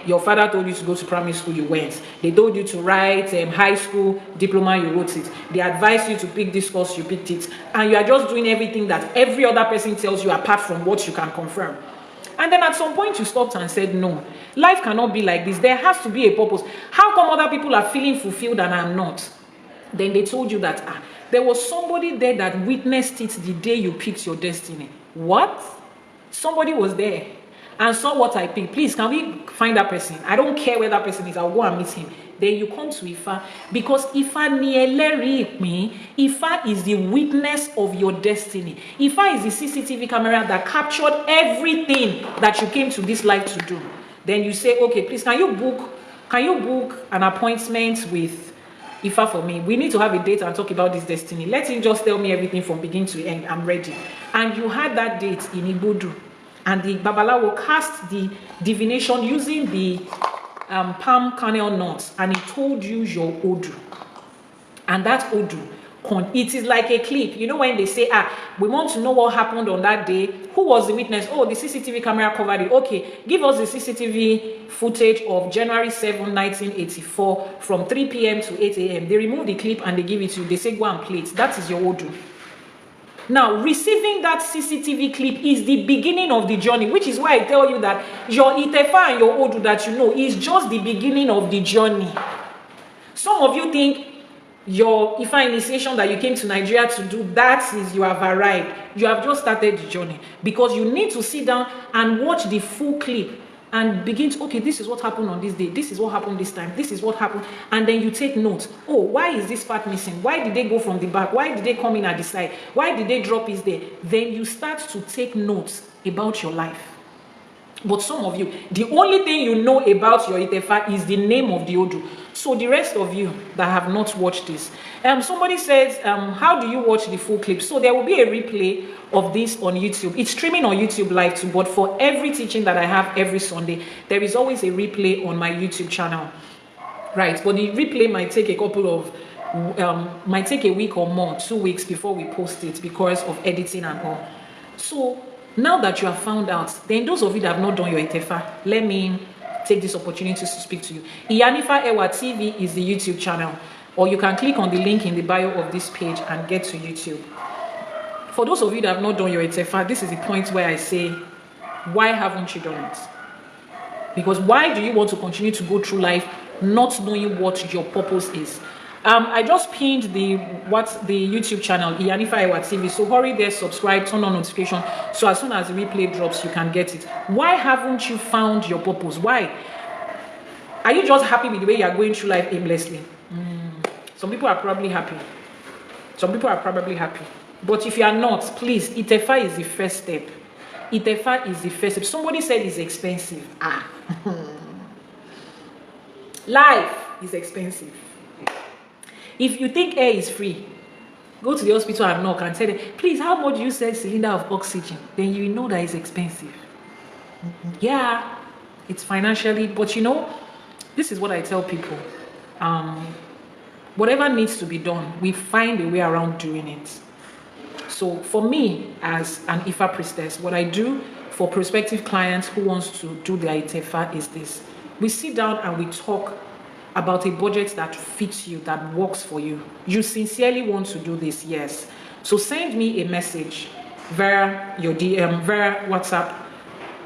Your father told you to go to primary school, you went. They told you to write high school diploma, you wrote it. They advised you to pick this course, you picked it. And you are just doing everything that every other person tells you apart from what you can confirm. And then at some point you stopped and said, no, life cannot be like this. There has to be a purpose. How come other people are feeling fulfilled and I'm not? Then they told you that, there was somebody there that witnessed it the day you picked your destiny. What? Somebody was there and saw what I picked. Please, can we find that person? I don't care where that person is. I'll go and meet him. Then you come to Ifa, because Ifa ni ẹlẹ́rìí ìpín. Ifa is the witness of your destiny. Ifa is the CCTV camera that captured everything that you came to this life to do. Then you say, okay, please, can you book an appointment with Ifa for me? We need to have a date and talk about this destiny. Let him just tell me everything from beginning to end. I'm ready. And you had that date in Igbodu. And the Babalawo cast the divination using the palm kernel nuts. And he told you your Odu. And that Odu, it is like a clip. You know when they say, we want to know what happened on that day. Who was the witness? Oh, the CCTV camera covered it. Okay, give us the CCTV footage of January 7, 1984 from 3 p.m. to 8 a.m. They remove the clip and they give it to you. They say, go and play it. That is your Odu. Now, receiving that CCTV clip is the beginning of the journey, which is why I tell you that your Itefa and your Odu that you know is just the beginning of the journey. Some of you think your Ifa initiation that you came to Nigeria to do, that is, you have arrived. You have just started the journey, because you need to sit down and watch the full clip and begin to, okay, this is what happened on this day, this is what happened this time, this is what happened, and then you take notes. Oh, why is this part missing? Why did they go from the back? Why did they come in at the side? Why did they drop it there? Then you start to take notes about your life. But some of you, the only thing you know about your Itefa is the name of the Odu. So the rest of you that have not watched this, somebody says, how do you watch the full clip? So there will be a replay of this on YouTube. It's streaming on YouTube live too, but for every teaching that I have every Sunday, there is always a replay on my YouTube channel. Right, but the replay might take a couple of, might take a week or more, 2 weeks before we post it because of editing and all. So now that you have found out, then those of you that have not done your Itefa, let me take this opportunity to speak to you. Ìyánífá Ẹwà TV is the YouTube channel, or you can click on the link in the bio of this page and get to YouTube. For those of you that have not done your Itefa, this is the point where I say, why haven't you done it? Because why do you want to continue to go through life not knowing what your purpose is? I just pinned the YouTube channel, Ìyánífá Ẹwà TV. So hurry there, subscribe, turn on notification. So as soon as the replay drops, you can get it. Why haven't you found your purpose? Why? Are you just happy with the way you are going through life aimlessly? Some people are probably happy. Some people are probably happy. But if you are not, please, Iyanifa is the first step. Iyanifa is the first step. Somebody said it's expensive. Life is expensive. If you think air is free, go to the hospital and knock and tell them, please, how much do you sell cylinder of oxygen? Then you know that it's expensive. Yeah, it's financially, but you know, this is what I tell people. Whatever needs to be done, we find a way around doing it. So for me, as an Ifa priestess, what I do for prospective clients who wants to do their Iyanifa is this. We sit down and we talk about a budget that fits you, that works for you. You sincerely want to do this, yes. So send me a message via your DM, via WhatsApp,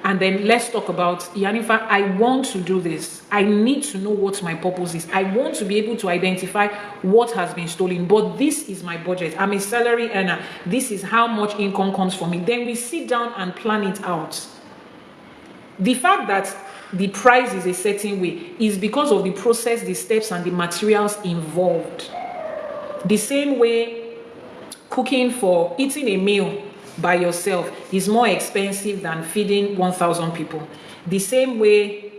and then let's talk about, Iyanifa, I want to do this. I need to know what my purpose is. I want to be able to identify what has been stolen, but this is my budget. I'm a salary earner. This is how much income comes for me. Then we sit down and plan it out. The fact that the price is a certain way is because of the process, the steps, and the materials involved. The same way eating a meal by yourself is more expensive than feeding 1,000 people. The same way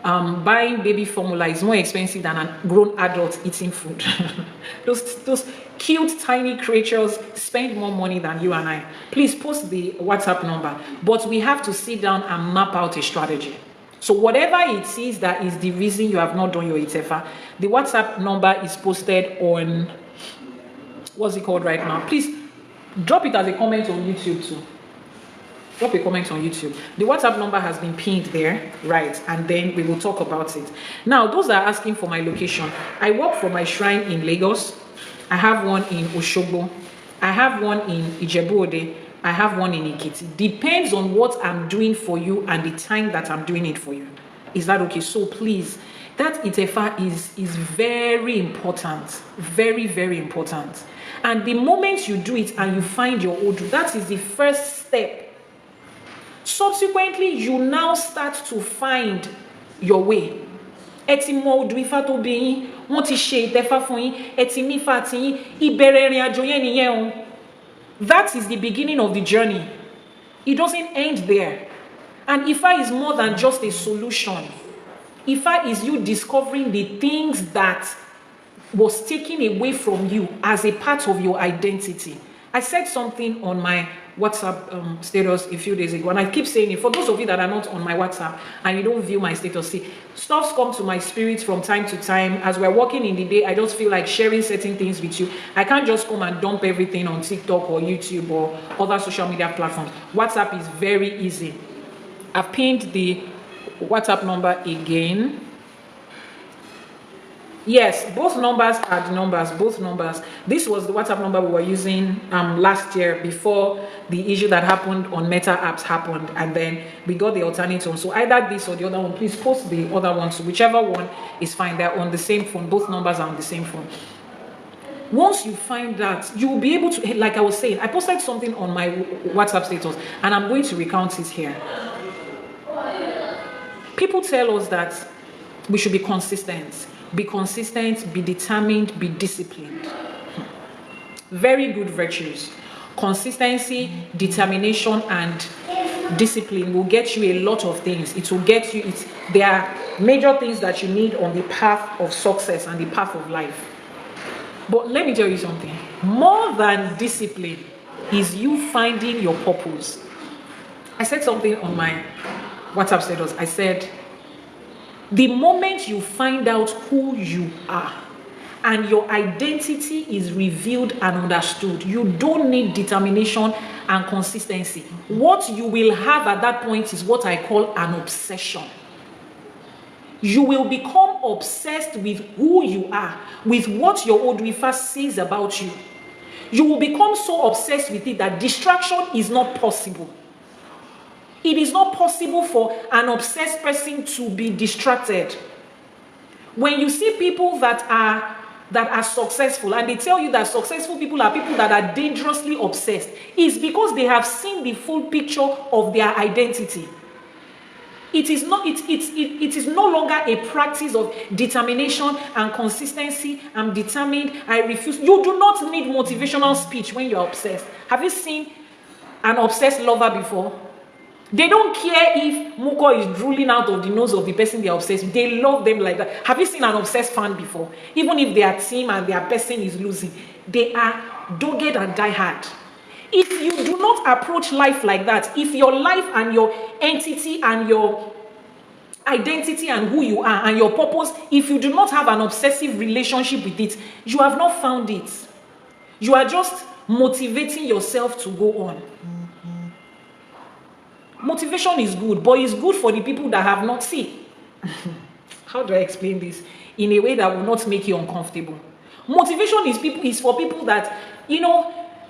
buying baby formula is more expensive than a grown adult eating food. those cute tiny creatures spend more money than you and I. Please post the WhatsApp number, but we have to sit down and map out a strategy. So whatever it is that is the reason you have not done your Iyanifa, the WhatsApp number is posted on, what's it called right now? Please drop it as a comment on YouTube too. Drop a comment on YouTube. The WhatsApp number has been pinned there, right? And then we will talk about it. Now, those that are asking for my location, I work for my shrine in Lagos. I have one in Oshogbo. I have one in Ijebu-Ode. I have one in Ikiti. Depends on what I'm doing for you and the time that I'm doing it for you. Is that okay? So please, that Iyanifa is very important. Very, very important. And the moment you do it and you find your Odu, that is the first step. Subsequently, you now start to find your way. That is the beginning of the journey. It doesn't end there. And Ifa is more than just a solution. Ifa is you discovering the things that was taken away from you as a part of your identity. I said something on my WhatsApp status a few days ago, and I keep saying it. For those of you that are not on my WhatsApp and you don't view my status, see, stuffs come to my spirit from time to time. As we're working in the day, I just feel like sharing certain things with you. I can't just come and dump everything on TikTok or YouTube or other social media platforms. WhatsApp is very easy. I've pinned the WhatsApp number again. Yes, both numbers are the numbers, both numbers. This was the WhatsApp number we were using last year before the issue that happened on Meta apps happened, and then we got the alternate one. So either this or the other one, please post the other one. So whichever one is fine. They're on the same phone. Both numbers are on the same phone. Once you find that, you will be able to, like I was saying, I posted something on my WhatsApp status, and I'm going to recount it here. People tell us that we should be consistent. Be consistent, be determined, be disciplined. Very good virtues. Consistency, determination, and discipline will get you a lot of things. It will get you, there are major things that you need on the path of success and the path of life. But let me tell you something. More than discipline is you finding your purpose. I said something on my WhatsApp status. I said, the moment you find out who you are and your identity is revealed and understood, you don't need determination and consistency. What you will have at that point is what I call an obsession. You will become obsessed with who you are, with what your Iyanifa says about you. You will become so obsessed with it that distraction is not possible. It is not possible for an obsessed person to be distracted. When you see people that are that are successful, and they tell you that successful people are people that are dangerously obsessed, is because they have seen the full picture of their identity. It is no longer a practice of determination and consistency. I'm determined, I refuse. You do not need motivational speech when you're obsessed. Have you seen an obsessed lover before? They don't care if muco is drooling out of the nose of the person they're obsessed with. They love them like that. Have you seen an obsessed fan before? Even if their team and their person is losing, they are dogged and die hard. If you do not approach life like that, if your life and your entity and your identity and who you are and your purpose, if you do not have an obsessive relationship with it, you have not found it. You are just motivating yourself to go on. Motivation is good, but it's good for the people that have not seen. How do I explain this in a way that will not make you uncomfortable? Motivation is for people that,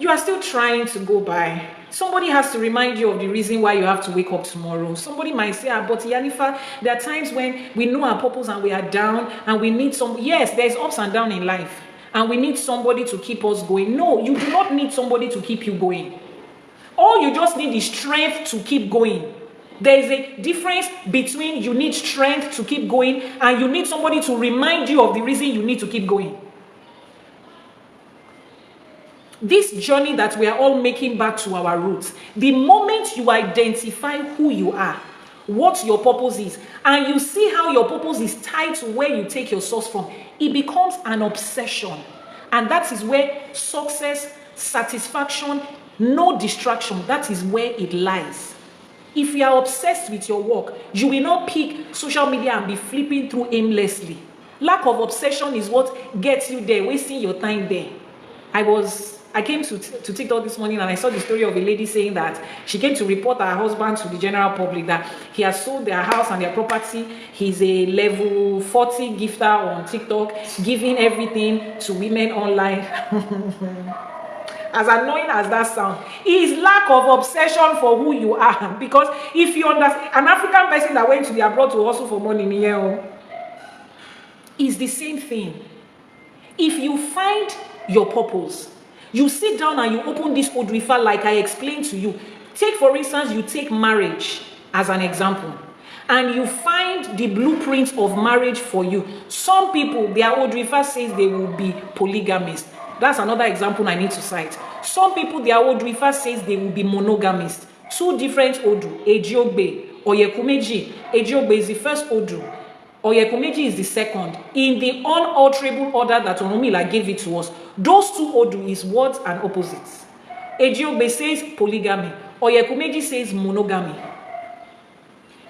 you are still trying to go by. Somebody has to remind you of the reason why you have to wake up tomorrow. Somebody might say, but Iyanifa, there are times when we know our purpose and we are down and we need yes, there's ups and downs in life and we need somebody to keep us going. No, you do not need somebody to keep you going. All you just need is strength to keep going. There is a difference between you need strength to keep going and you need somebody to remind you of the reason you need to keep going. This journey that we are all making back to our roots, the moment you identify who you are, what your purpose is, and you see how your purpose is tied to where you take your source from, it becomes an obsession. And that is where success, satisfaction, no distraction, that is where it lies. If you are obsessed with your work, you will not pick social media and be flipping through aimlessly. Lack of obsession is what gets you there, wasting your time there. I came to TikTok this morning and I saw the story of a lady saying that she came to report her husband to the general public that he has sold their house and their property. He's a level 40 gifter on TikTok, giving everything to women online. As annoying as that sounds, it is lack of obsession for who you are. Because if you understand, an African person that went to the abroad to hustle for money is the same thing. If you find your purpose, you sit down and you open this Odrifa like I explained to you. Take, for instance, you take marriage as an example. And you find the blueprint of marriage for you. Some people, their Odrifa says they will be polygamists. That's another example I need to cite. Some people, their Odrifa says they will be monogamist. Two different Odu, Ejiogbe, Oyekumeji. Ejiogbe is the first Odu. Oyekumeji is the second. In the unalterable order that Onomila gave it to us, those two Odu is words and opposites. Ejiogbe says polygamy. Oyekumeji says monogamy.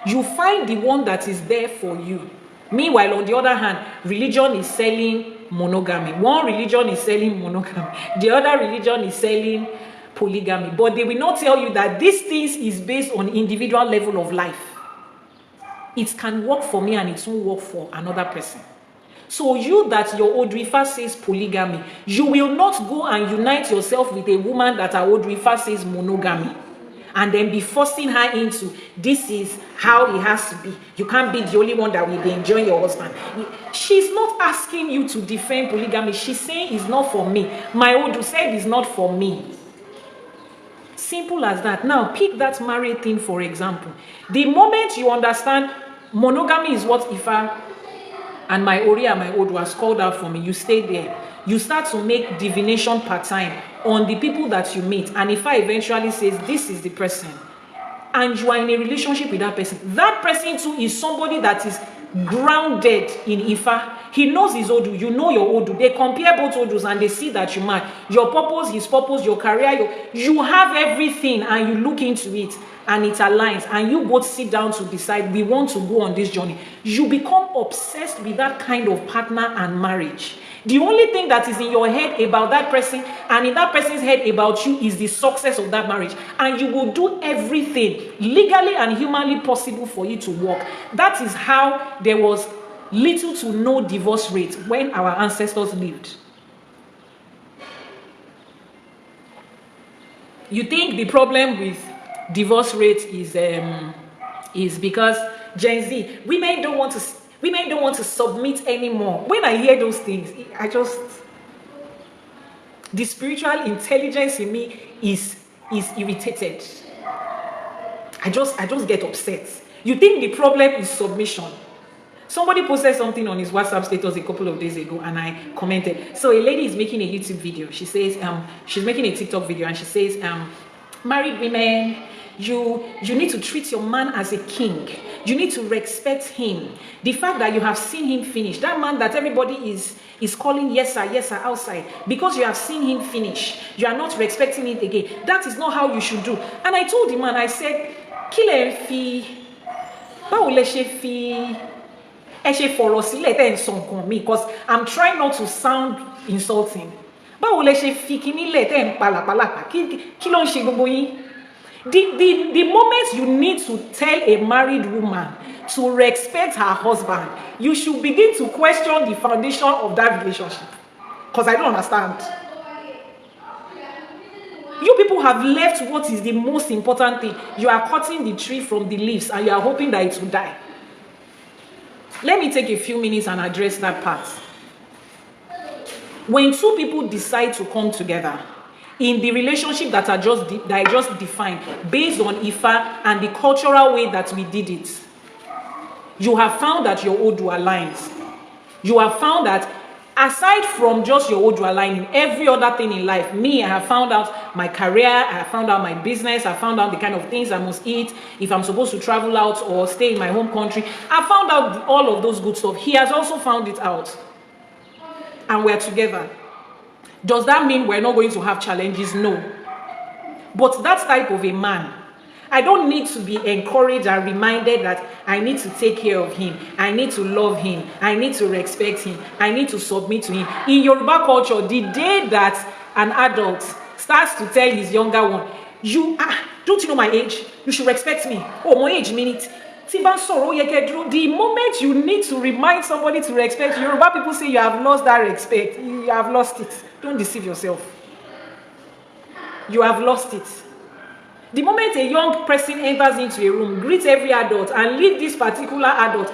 You find the one that is there for you. Meanwhile, on the other hand, religion is selling monogamy. One religion is selling monogamy. The other religion is selling polygamy. But they will not tell you that this thing is based on individual level of life. It can work for me and it won't work for another person. So you that your Odrifa says polygamy, you will not go and unite yourself with a woman that her Odrifa says monogamy. And then be forcing her into, this is how it has to be. You can't be the only one that will be enjoying your husband. She's not asking you to defend polygamy. She's saying it's not for me. My Odu said it's not for me. Simple as that. Now, pick that married thing, for example. The moment you understand monogamy is what Ifa and my Ori and my Odu has called out for me, you stay there. You start to make divination part-time on the people that you meet. And if I eventually says, this is the person, and you are in a relationship with that person too is somebody that is grounded in Ifa. He knows his Odu, you know your Odu. They compare both Odus and they see that you match. Your purpose, his purpose, your career, you have everything and you look into it and it aligns and you both sit down to decide, we want to go on this journey. You become obsessed with that kind of partner and marriage. The only thing that is in your head about that person and in that person's head about you is the success of that marriage. And you will do everything legally and humanly possible for you to work. That is how there was little to no divorce rate when our ancestors lived. You think the problem with divorce rate is because Gen Z, women don't want to Women don't want to submit anymore. When I hear those things, the spiritual intelligence in me is irritated. I just get upset. You think the problem is submission. Somebody posted something on his WhatsApp status a couple of days ago, and I commented. So a lady is making a YouTube video. She says, she's making a TikTok video, and she says, married women, you need to treat your man as a king. You need to respect him. The fact that you have seen him finish, that man that everybody is calling yes sir outside, because you have seen him finish, you are not respecting it again. That is not how you should do. And I told the man, I said, kile fi, báwo lẹ ṣe fi ẹ ṣe fọ̀rọ̀ sílẹ̀ tẹ́ ń sọ nǹkan mi, because I'm trying not to sound insulting. Báwo lẹ ṣe fi kíní lẹ̀ tẹ́ ń palàpalàpà, kí ló ń ṣe gbogbo yín? The moment you need to tell a married woman to respect her husband, you should begin to question the foundation of that relationship. Because I don't understand. You people have left what is the most important thing. You are cutting the tree from the leaves and you are hoping that it will die. Let me take a few minutes and address that part. When two people decide to come together in the relationship that I just defined, based on Ifa and the cultural way that we did it, you have found that your Odu aligns. You have found that aside from just your Odu aligning, every other thing in life, I have found out my career, I have found out my business, I found out the kind of things I must eat, if I'm supposed to travel out or stay in my home country. I found out all of those good stuff. He has also found it out. And we're together. Does that mean we're not going to have challenges? No. But that type of a man, I don't need to be encouraged and reminded that I need to take care of him. I need to love him. I need to respect him. I need to submit to him. In Yoruba culture, the day that an adult starts to tell his younger one, don't you know my age? You should respect me. Oh, my age minute. The moment you need to remind somebody to respect, Yoruba people say you have lost that respect. You have lost it. Don't deceive yourself. You have lost it. The moment a young person enters into a room, greet every adult and leave this particular adult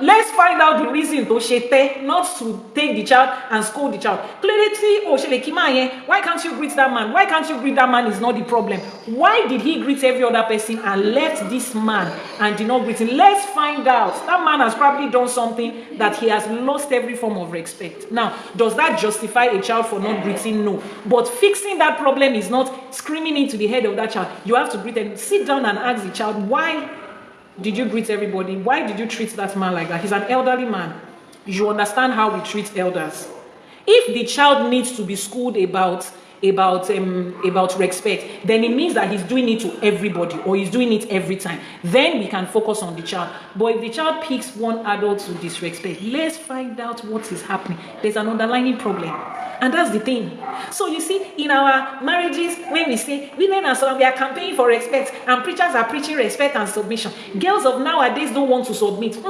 let's find out the reason to shete, not to take the child and scold the child. Why can't you greet that man? Why can't you greet that man is not the problem. Why did he greet every other person and left this man and did not greet him? Let's find out. That man has probably done something that he has lost every form of respect. Now, does that justify a child for not greeting? No. But fixing that problem is not screaming into the head of that child. You have to greet them. Sit down and ask the child, why did you greet everybody? Why did you treat that man like that? He's an elderly man. You understand how we treat elders. If the child needs to be schooled about respect, then it means that he's doing it to everybody or he's doing it every time. Then we can focus on the child. But if the child picks one adult to disrespect, let's find out what is happening. There's an underlying problem. And that's the thing. So you see, in our marriages, when we say women and so on, we are campaigning for respect, and preachers are preaching respect and submission. Girls of nowadays don't want to submit.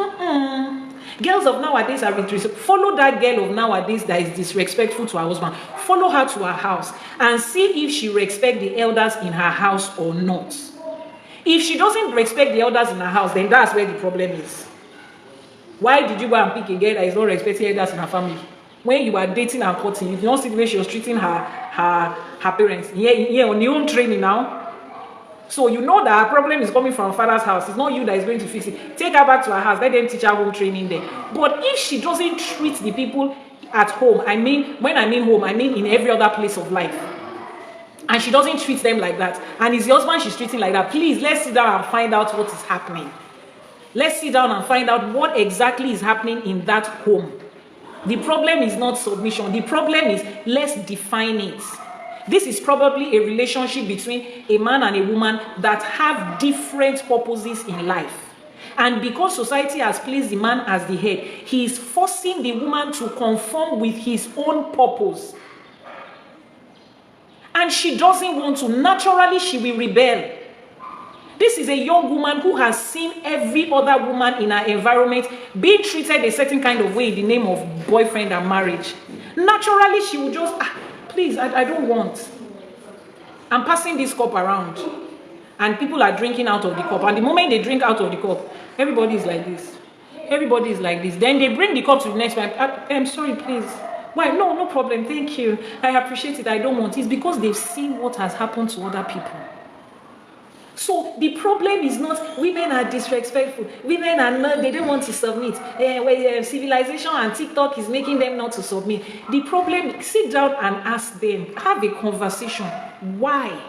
Girls of nowadays are interested. Follow that girl of nowadays that is disrespectful to her husband. Follow her to her house and see if she respects the elders in her house or not. If she doesn't respect the elders in her house, then that's where the problem is. Why did you go and pick a girl that is not respecting elders in her family? When you are dating and courting, you don't see the way she was treating her parents. Yeah, on your own training now. So you know that her problem is coming from her father's house. It's not you that is going to fix it. Take her back to her house. Let them teach her home training there. But if she doesn't treat the people at home, when I mean home, I mean in every other place of life, and she doesn't treat them like that, and it's the husband she's treating like that, please, let's sit down and find out what is happening. Let's sit down and find out what exactly is happening in that home. The problem is not submission. The problem is, let's define it. This is probably a relationship between a man and a woman that have different purposes in life. And because society has placed the man as the head, he is forcing the woman to conform with his own purpose. And she doesn't want to. Naturally, she will rebel. This is a young woman who has seen every other woman in her environment being treated a certain kind of way in the name of boyfriend and marriage. Naturally, she will just, please, I don't want. I'm passing this cup around. and people are drinking out of the cup. And the moment they drink out of the cup, everybody is like this. Everybody is like this. Then they bring the cup to the next one. I'm sorry, please. Why? No, no problem. Thank you. I appreciate it. I don't want it. It's because they've seen what has happened to other people. So the problem is not women are disrespectful. Women are not, they don't want to submit. Civilization and TikTok is making them not to submit. The problem, sit down and ask them. Have a conversation. Why?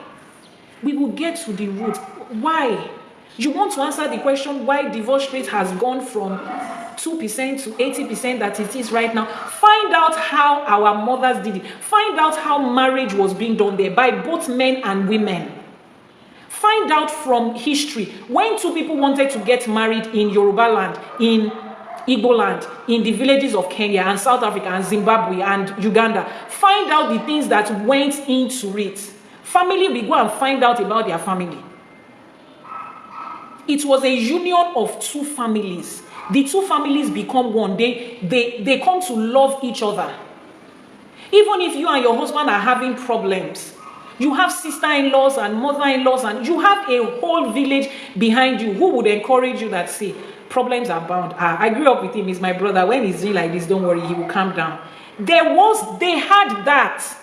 We will get to the root. Why? You want to answer the question why divorce rate has gone from 2% to 80% that it is right now. Find out how our mothers did it. Find out how marriage was being done there by both men and women. Find out from history when two people wanted to get married in Yoruba land, in Igbo land, in the villages of Kenya and South Africa and Zimbabwe and Uganda. Find out the things that went into it. Family will go and find out about their family. It was a union of two families. The two families become one. They come to love each other. Even if you and your husband are having problems, you have sister-in-laws and mother-in-laws, and you have a whole village behind you who would encourage you that, see, problems are bound. I grew up with him. He's my brother. When he's doing like this, don't worry, he will calm down. They had that.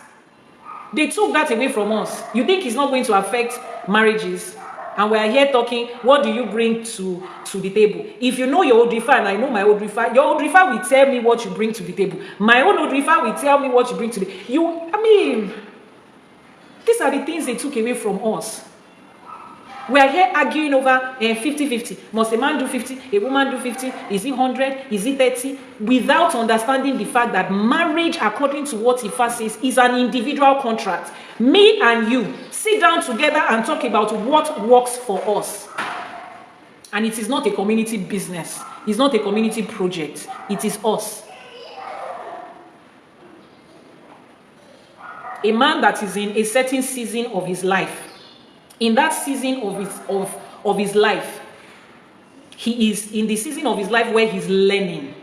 They took that away from us. You think it's not going to affect marriages? And we are here talking, what do you bring to the table? If you know your Odrifa and I know my Odrifa, your Odrifa will tell me what you bring to the table. My own Odrifa will tell me what you bring to the table. These are the things they took away from us. We are here arguing over 50-50. Must a man do 50? A woman do 50? Is it 100? Is it 30? Without understanding the fact that marriage, according to what Ifa says, is an individual contract. Me and you sit down together and talk about what works for us. And it is not a community business. It's not a community project. It is us. A man that is in a certain season of his life, in that season of his life, he is in the season of his life where he's learning.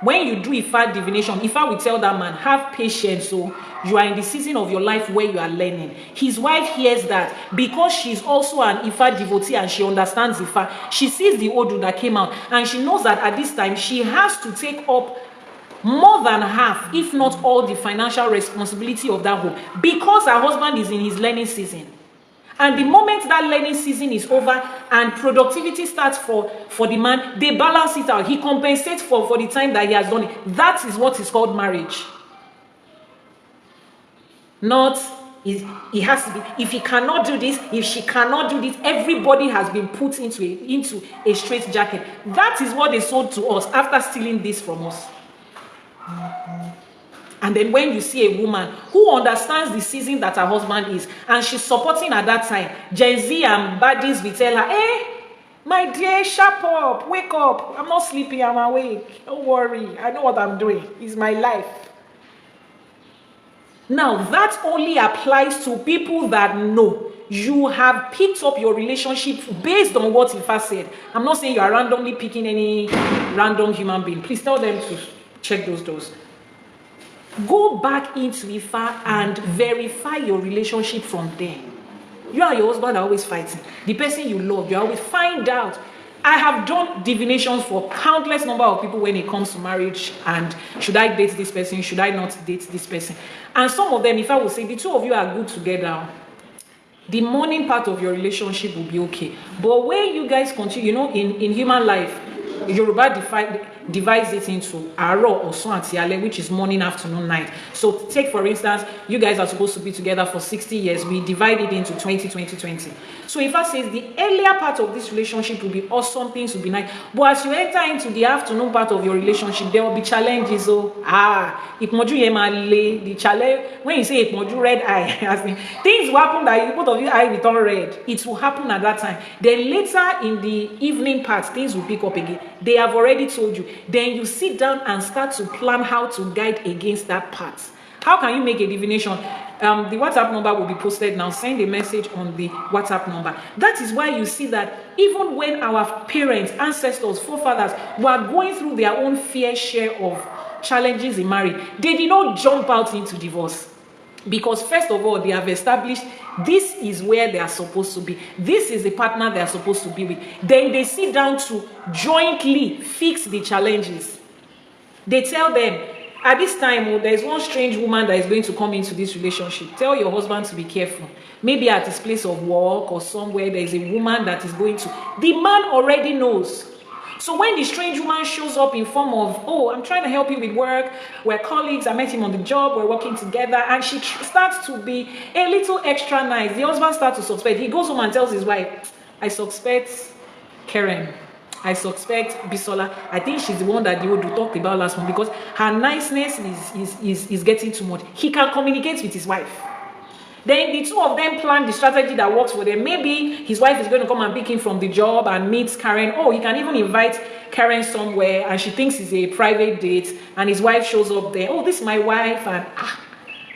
When you do Ifa divination, Ifa will tell that man, have patience. So you are in the season of your life where you are learning. His wife hears that because she's also an Ifa devotee and she understands Ifa. She sees the Odu that came out and she knows that at this time she has to take up more than half, if not all, the financial responsibility of that home because her husband is in his learning season. And the moment that learning season is over and productivity starts for the man, they balance it out. He compensates for the time that he has done it. That is what is called marriage. Not, he has to be, if he cannot do this, if she cannot do this, everybody has been put into a straitjacket. That is what they sold to us after stealing this from us. And then when you see a woman who understands the season that her husband is, and she's supporting at that time, Gen Z and baddies will tell her, hey, my dear, sharp up, wake up. I'm not sleeping, I'm awake. Don't worry, I know what I'm doing. It's my life. Now, that only applies to people that know you have picked up your relationship based on what Ifa said. I'm not saying you are randomly picking any random human being. Please tell them to check those doors. Go back into Ifa and verify your relationship from there. You and your husband are always fighting. The person you love, you always find out. I have done divinations for countless number of people when it comes to marriage and should I date this person, should I not date this person. And some of them, if I will say the two of you are good together, the morning part of your relationship will be okay. But when you guys continue, you know, in human life, Yoruba divides it into Aro, Osun, and Tiale, which is morning, afternoon, night. So take, for instance, you guys are supposed to be together for 60 years. We divide it into 20. So if I say the earlier part of this relationship will be awesome, things will be nice. But as you enter into the afternoon part of your relationship, there will be challenges. So, the challenge, when you say red eye, things will happen that both of you eye will turn red. It will happen at that time. Then later in the evening part, things will pick up again. They have already told you. Then you sit down and start to plan how to guide against that part. How can you make a divination? The WhatsApp number will be posted now. Send a message on the WhatsApp number. That is why you see that even when our parents, ancestors, forefathers were going through their own fair share of challenges in marriage, they did not jump out into divorce. Because first of all, they have established this is where they are supposed to be. This is the partner they are supposed to be with. Then they sit down to jointly fix the challenges. They tell them, at this time, oh, there's one strange woman that is going to come into this relationship. Tell your husband to be careful. Maybe at his place of work or somewhere, there is a woman that is going to. The man already knows. So when the strange woman shows up in form of, oh, I'm trying to help you with work, we're colleagues, I met him on the job, we're working together, and she starts to be a little extra nice, the husband starts to suspect. He goes home and tells his wife, I suspect Karen, I suspect Bisola. I think she's the one that the Odu talked about last month, because her niceness is getting too much. He can communicate with his wife. Then the two of them plan the strategy that works for them. Maybe his wife is going to come and pick him from the job and meet Karen. Oh, he can even invite Karen somewhere and she thinks it's a private date and his wife shows up there. Oh, this is my wife. And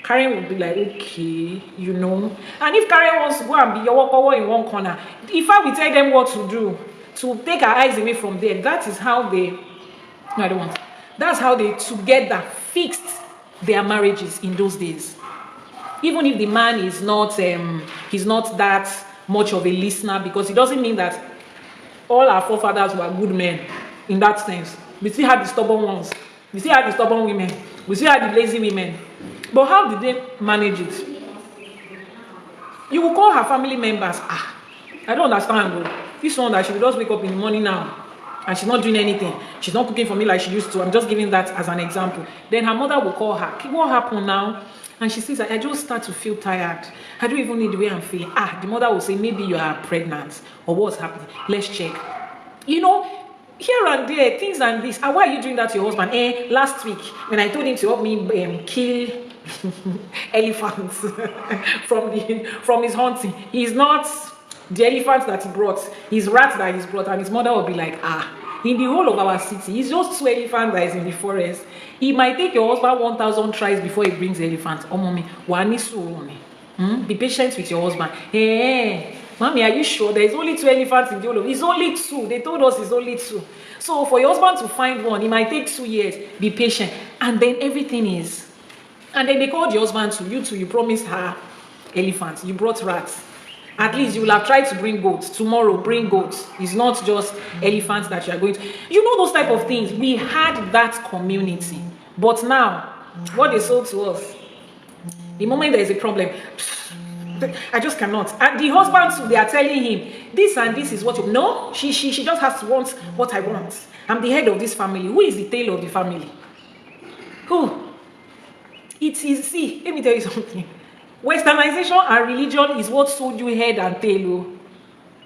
Karen would be like, okay, you know. And if Karen wants to go and be your walkover in one corner, if I will tell them what to do, to take her eyes away from there, that is how they, no, I don't want. That's how they together fixed their marriages in those days. Even if the man is not, he's not that much of a listener, because it doesn't mean that all our forefathers were good men in that sense. We still had the stubborn ones. We still had the stubborn women. We still had the lazy women. But how did they manage it? You will call her family members. I don't understand. This one that she will just wake up in the morning now and she's not doing anything. She's not cooking for me like she used to. I'm just giving that as an example. Then her mother will call her. What happened now? And she says, I just start to feel tired. I don't even need the way I'm feeling. The mother will say, maybe you are pregnant or what's happening. Let's check. You know, here and there, things and this. Why are you doing that to your husband? Last week, when I told him to help me kill elephants from his hunting, he's not the elephant that he brought. He's rats that he's brought. And his mother will be like, in the whole of our city, it's just 2 elephants that is in the forest. He might take your husband 1,000 tries before he brings the elephant. Oh, mommy, be patient with your husband. Hey, mommy, are you sure? There is only 2 elephants in the whole of. It's only 2. They told us it's only 2. So for your husband to find one, it might take 2 years. Be patient. And then everything is. And then they called your husband to you too. You promised her elephants. You brought rats. At least you will have tried to bring goats. Tomorrow, bring goats. It's not just elephants that you are going to. You know those type of things. We had that community. But now, what they sold to us, the moment there is a problem, I just cannot. And the husband too, they are telling him, this and this is what you... No, she just has to want what I want. I'm the head of this family. Who is the tail of the family? Who? It is... See, let me tell you something. Westernization and religion is what sold you head and tail.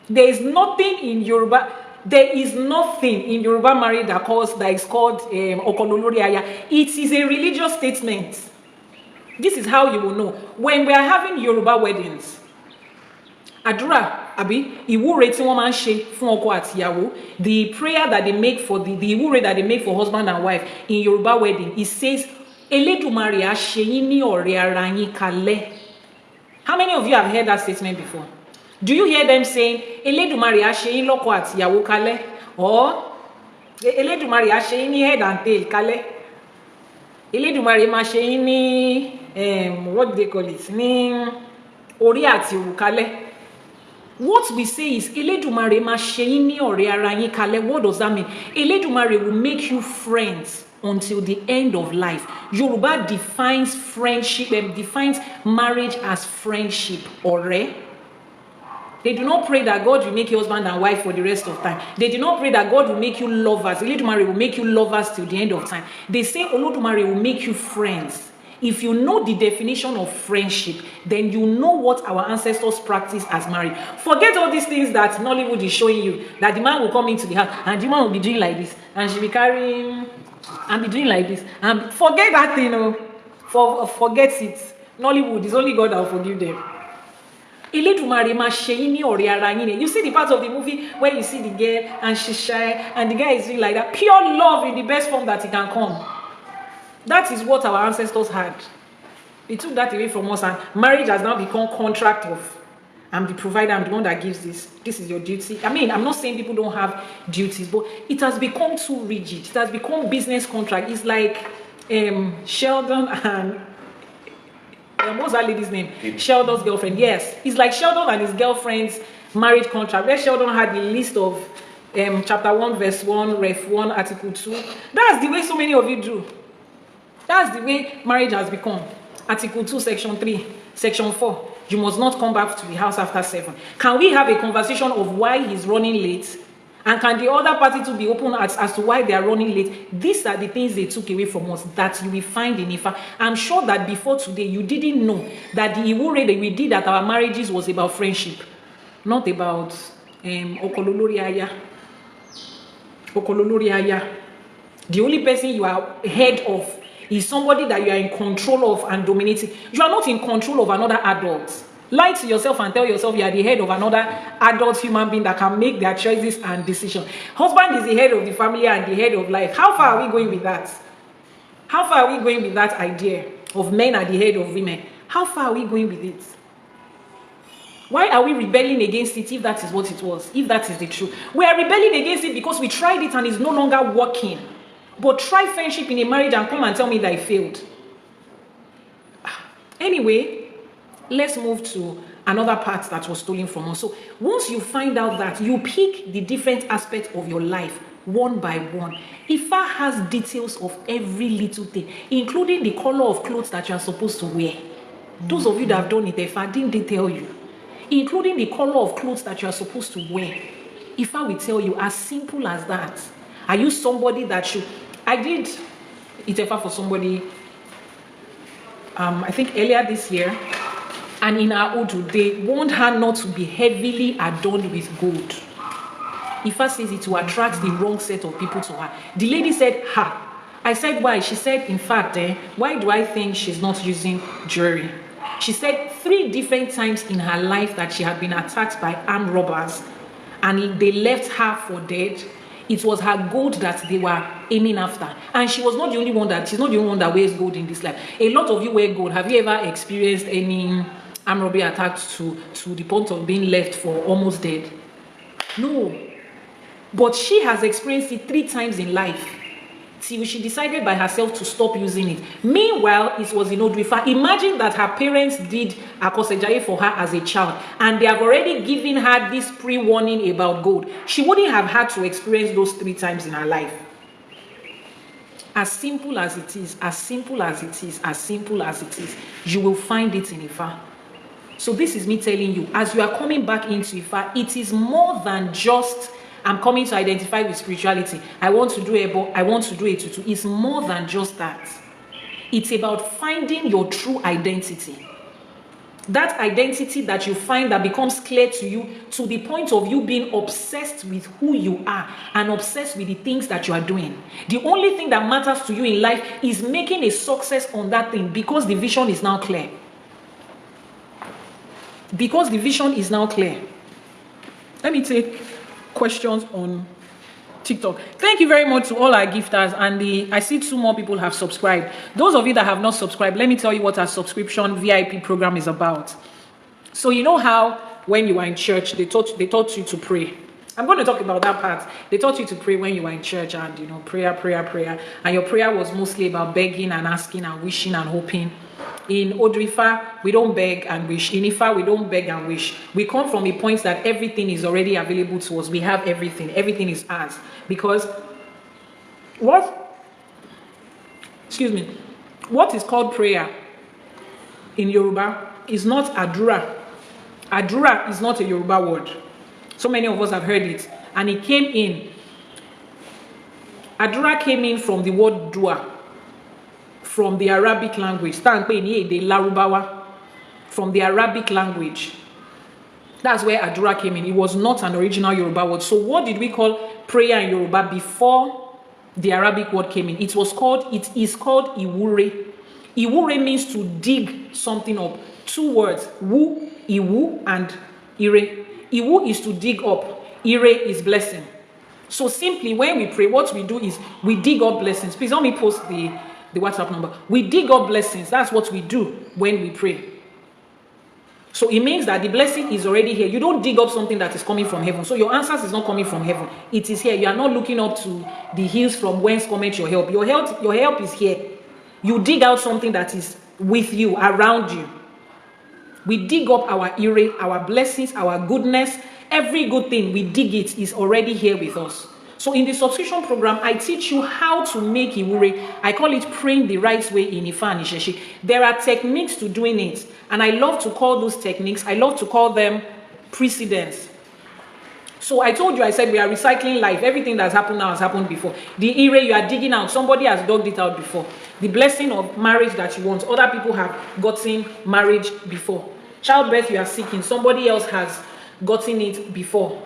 There is nothing in Yoruba. There is nothing in Yoruba marriage that is called Okololori Aya. It is a religious statement. This is how you will know. When we are having Yoruba weddings, Adura, Abi, ìwúre tí wọ́n máa ń ṣe fún ọkọ àti ìyàwó, the prayer that they make for the ìwúre that they make for husband and wife in Yoruba wedding, it says, Elédùmarè á ṣe yín ní ọ̀rẹ́ ara yín kalẹ̀. How many of you have heard that statement before? Do you hear them saying, Elédùmarè á ṣe yín lọ́kọ àti ìyàwó kalẹ̀? Or, Elédùmarè á ṣe yín ní head and tail kalẹ̀? Elédùmarè máa ṣe yín ní, what do they call it? Ní orí àti òrù kalẹ̀. What we say is, Elédùmarè máa ṣe yín ní ọ̀rẹ́ ara yín kalẹ̀. What does that mean? Elédùmarè will make you friends until the end of life. Yoruba defines friendship, defines marriage as friendship. Ọ̀rẹ́. They do not pray that God will make you husband and wife for the rest of time. They do not pray that God will make you lovers. Elédùmarè will make you lovers till the end of time. They say Olódùmarè will make you friends. If you know the definition of friendship, then you know what our ancestors practiced as marriage. Forget all these things that Nollywood is showing you, that the man will come into the house and the man will be doing like this, and she'll be carrying and be doing like this. And forget that thing, forget it. Nollywood, it's only God that will forgive them. You see the part of the movie where you see the girl and she's shy and the guy is doing like that. Pure love in the best form that it can come. That is what our ancestors had. They took that away from us, and marriage has now become contract of, I'm the provider, I'm the one that gives this. This is your duty. I mean, I'm not saying people don't have duties, but it has become too rigid. It has become business contract. It's like Sheldon and what's that lady's name? Sheldon's girlfriend. Yes, it's like Sheldon and his girlfriend's marriage contract, where Sheldon had the list of chapter 1, verse 1, ref 1, article 2. That's the way so many of you do. That's the way marriage has become. Article 2, section 3, section 4. You must not come back to the house after 7. Can we have a conversation of why he's running late? And can the other party to be open as to why they are running late? These are the things they took away from us that you will find in Ifa. I'm sure that before today, you didn't know that the Iwure that we did at our marriages was about friendship, not about Okololoriaya. Okololoriaya. The only person you are head of is somebody that you are in control of and dominating. You are not in control of another adult. Lie to yourself and tell yourself you are the head of another adult human being that can make their choices and decisions. Husband is the head of the family and the head of life. How far are we going with that? How far are we going with that idea of men are the head of women? How far are we going with it? Why are we rebelling against it if that is what it was? If that is the truth? We are rebelling against it because we tried it and it's no longer working. But try friendship in a marriage and come and tell me that I failed. Anyway, let's move to another part that was stolen from us. So once you find out that, you pick the different aspects of your life one by one. Ifa has details of every little thing, including the color of clothes that you are supposed to wear. Those of you that have done it, Ifa, didn't they tell you? Including the color of clothes that you are supposed to wear. Ifa will tell you, as simple as that. Are you somebody that should... I did Itefa for somebody, I think earlier this year, and in our Udu, they warned her not to be heavily adorned with gold. Ifa says it will attract the wrong set of people to her. The lady said, ha. I said, why? She said, in fact, why do I think she's not using jewelry? She said 3 different times in her life that she had been attacked by armed robbers, and they left her for dead. It was her gold that they were aiming after. And she's not the only one that wears gold in this life. A lot of you wear gold. Have you ever experienced any armed robbery attacks to the point of being left for almost dead? No. But she has experienced it 3 times in life. Till she decided by herself to stop using it. Meanwhile, it was in Odwifa. Imagine that her parents did Akosejaye for her as a child, and they have already given her this pre-warning about gold. She wouldn't have had to experience those 3 times in her life. As simple as it is, as simple as it is, as simple as it is, you will find it in Ifa. So this is me telling you, as you are coming back into Ifa, it is more than just... I'm coming to identify with spirituality. I want to do Ebo. I want to do a tutu. It's more than just that. It's about finding your true identity. That identity that you find that becomes clear to you to the point of you being obsessed with who you are and obsessed with the things that you are doing. The only thing that matters to you in life is making a success on that thing because the vision is now clear. Because the vision is now clear. Let me take questions on TikTok. Thank you very much to all our gifters, and I see 2 more people have subscribed. Those of you that have not subscribed, let me tell you what our subscription VIP program is about. So you know how when you are in church they taught you to pray. I'm going to talk about that part. They taught you to pray when you were in church, and prayer, and your prayer was mostly about begging and asking and wishing and hoping. In Odwifa, we don't beg and wish. In Ifa, we don't beg and wish. We come from a point that everything is already available to us. We have everything. Everything is ours. Because what is called prayer in Yoruba is not Adura. Adura is not a Yoruba word. So many of us have heard it. And it came in. Adura came in from the word dua, from the Arabic language. From the Arabic language. That's where Adura came in. It was not an original Yoruba word. So what did we call prayer in Yoruba before the Arabic word came in? It is called Iwure. Iwure means to dig something up. 2 words, wu, iwu, and ire. Iwu is to dig up. Ire is blessing. So simply when we pray, what we do is we dig up blessings. Please let me post the WhatsApp number. We dig up blessings. That's what we do when we pray. So it means that the blessing is already here. You don't dig up something that is coming from heaven. So your answers is not coming from heaven. It is here. You are not looking up to the hills from whence cometh your help. Your help is here. You dig out something that is with you, around you. We dig up our ire, our blessings, our goodness, every good thing, we dig it is already here with us. So in the subscription program, I teach you how to make Iwure. I call it praying the right way in Ifa and Isheshi. There are techniques to doing it, and I love to call those techniques, I love to call them precedents. So I told you, I said we are recycling life. Everything that's happened now has happened before. The ire you are digging out, somebody has dug it out before. The blessing of marriage that you want, other people have gotten marriage before. Childbirth you are seeking, somebody else has gotten it before.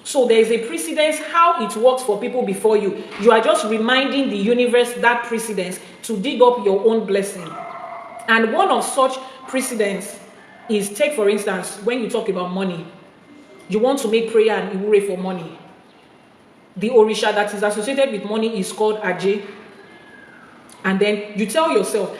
So there is a precedence how it works for people before you. You are just reminding the universe that precedence to dig up your own blessing. And one of such precedents is, take for instance, when you talk about money, you want to make prayer and Iwure for money. The Orisha that is associated with money is called Aje. And then you tell yourself,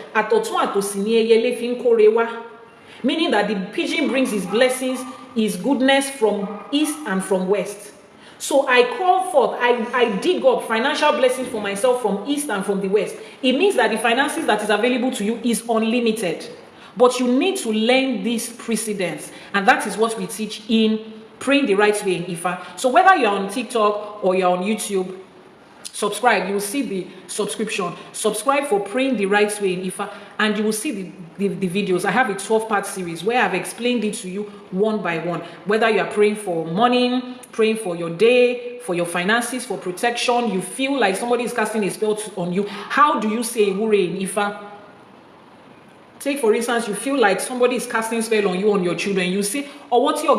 meaning that the pigeon brings his blessings, his goodness from east and from west. So I call forth, I dig up financial blessings for myself from east and from the west. It means that the finances that is available to you is unlimited. But you need to learn these precedents. And that is what we teach in Praying the Right Way in Ifa. So whether you're on TikTok or you're on YouTube, subscribe. You will see the subscription. Subscribe for Praying the Right Way in Ifa, and you will see the videos. I have a 12-part series where I've explained it to you one by one. Whether you are praying for money, praying for your day, for your finances, for protection, you feel like somebody is casting a spell on you. How do you say Iwure in Ifa? Take for instance, you feel like somebody is casting spell on you, on your children. You say, "Oh, what's your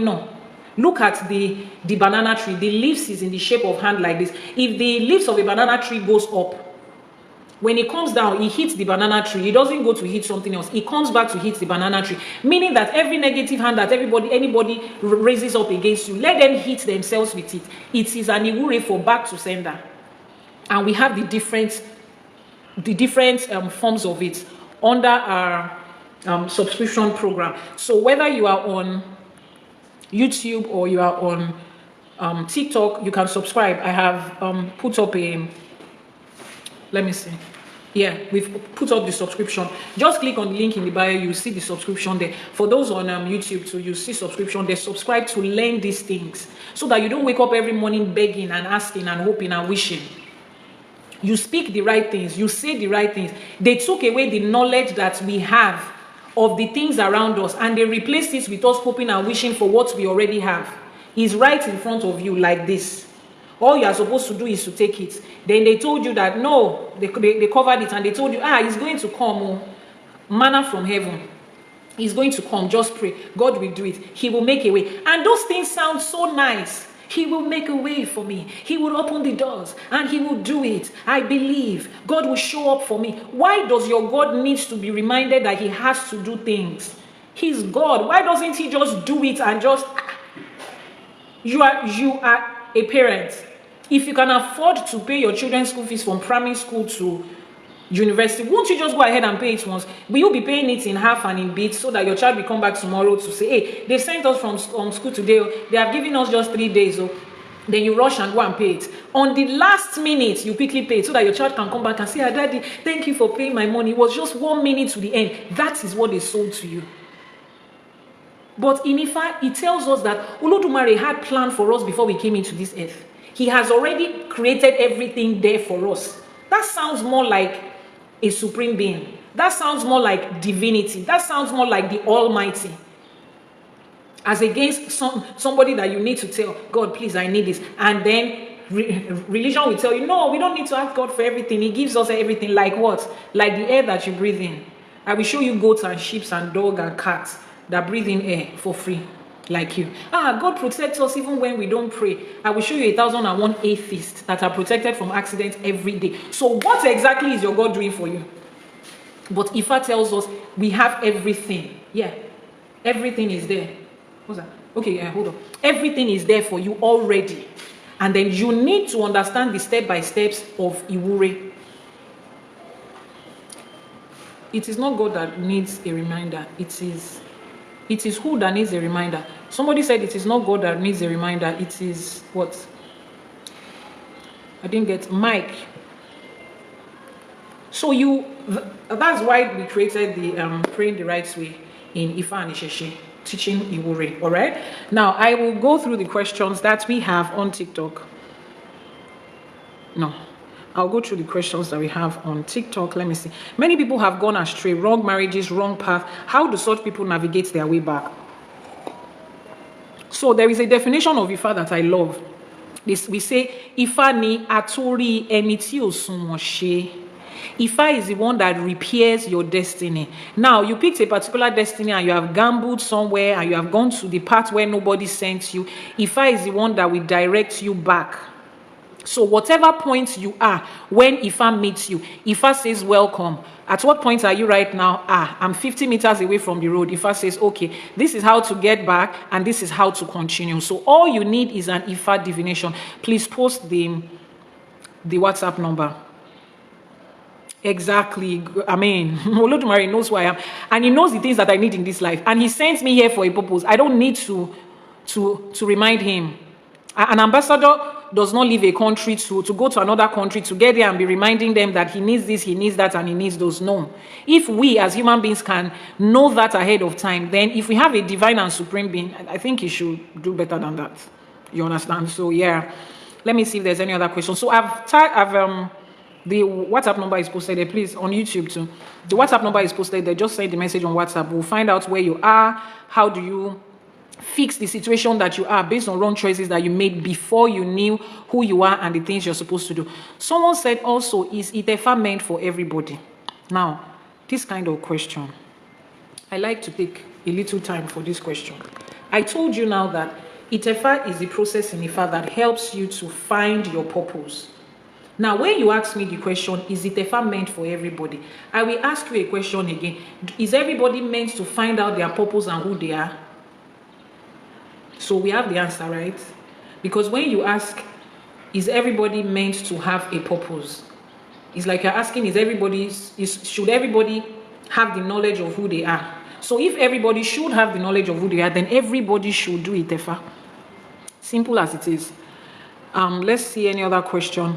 no?" Look at the banana tree. The leaves is in the shape of hand like this. If the leaves of a banana tree goes up, when it comes down, it hits the banana tree. It doesn't go to hit something else. It comes back to hit the banana tree. Meaning that every negative hand that anybody raises up against you, let them hit themselves with it. It is an Iwure for back to sender. And we have the different forms of it under our subscription program. So whether you are on YouTube or you are on TikTok, you can subscribe. I have put up let me see. Yeah, we've put up the subscription. Just click on the link in the bio, you see the subscription there. For those on YouTube too, you see subscription there. Subscribe to learn these things so that you don't wake up every morning begging and asking and hoping and wishing. You speak the right things, you say the right things. They took away the knowledge that we have of the things around us, and they replaced it with us hoping and wishing for what we already have. It's right in front of you like this. All you are supposed to do is to take it. Then they told you that no, they covered it, and they told you, it's going to come, manna from heaven. It's going to come, just pray. God will do it. He will make a way. And those things sound so nice. He will make a way for me. He will open the doors and he will do it. I believe God will show up for me. Why does your God need to be reminded that he has to do things? He's God. Why doesn't he just do it and just... You are a parent. If you can afford to pay your children's school fees from primary school to university, won't you just go ahead and pay it once? Will you be paying it in half and in bits so that your child will come back tomorrow to say, hey, they sent us from school today, they have given us just 3 days, then you rush and go and pay it. On the last minute, you quickly pay it so that your child can come back and say, Daddy, thank you for paying my money. It was just 1 minute to the end. That is what they sold to you. But in Ifa, it tells us that Olodumare had planned for us before we came into this earth. He has already created everything there for us. That sounds more like a supreme being. That sounds more like divinity. That sounds more like the Almighty. As against somebody that you need to tell, God, please, I need this. And then religion will tell you, no, we don't need to ask God for everything. He gives us everything. Like what? Like the air that you breathe in. I will show you goats and sheep and dogs and cats that breathe in air for free. Like you. God protects us even when we don't pray. I will show you 1,001 atheists that are protected from accidents every day. So what exactly is your God doing for you? But Ifa tells us we have everything. Yeah. Everything is there. What's that? Okay, hold on. Everything is there for you already. And then you need to understand the step-by-steps of Iwure. It is not God that needs a reminder. It is who that needs a reminder. Somebody said it is not God that needs a reminder. It is what? I didn't get Mike. So you that's why we created the praying the right way in Ifa and Isheshe, teaching Iwure. All right. Now I will go through the questions that we have on TikTok. No, I'll go through the questions that we have on TikTok. Let me see. Many people have gone astray, wrong marriages, wrong path. How do such people navigate their way back? So there is a definition of Ifa that I love. This, we say, Ifa ni atori eniti osunmoshe. Ifa is the one that repairs your destiny. Now, you picked a particular destiny and you have gambled somewhere and you have gone to the path where nobody sent you. Ifa is the one that will direct you back. So whatever point you are, when Ifa meets you, Ifa says, welcome. At what point are you right now? I'm 50 meters away from the road. Ifa says, okay, this is how to get back and this is how to continue. So all you need is an Ifa divination. Please post the WhatsApp number. Exactly. I mean, Olodumare knows who I am. And he knows the things that I need in this life. And he sent me here for a purpose. I don't need to remind him. An ambassador does not leave a country to go to another country to get there and be reminding them that he needs this, he needs that, and he needs those. No. If we as human beings can know that ahead of time, then if we have a divine and supreme being, I think he should do better than that. You understand? So yeah, let me see if there's any other question. So the WhatsApp number is posted there, please, on YouTube too. The WhatsApp number is posted there. Just send the message on WhatsApp. We'll find out where you are. How do you fix the situation that you are based on wrong choices that you made before you knew who you are and the things you're supposed to do. Someone said also, is Itefa meant for everybody? Now, this kind of question, I like to take a little time for this question. I told you now that Itefa is the process in Ifa that helps you to find your purpose. Now, when you ask me the question, is Itefa meant for everybody? I will ask you a question again. Is everybody meant to find out their purpose and who they are? So we have the answer, right? Because when you ask, is everybody meant to have a purpose? It's like you're asking, should everybody have the knowledge of who they are? So if everybody should have the knowledge of who they are, then everybody should do Itefa. Simple as it is. Let's see any other question.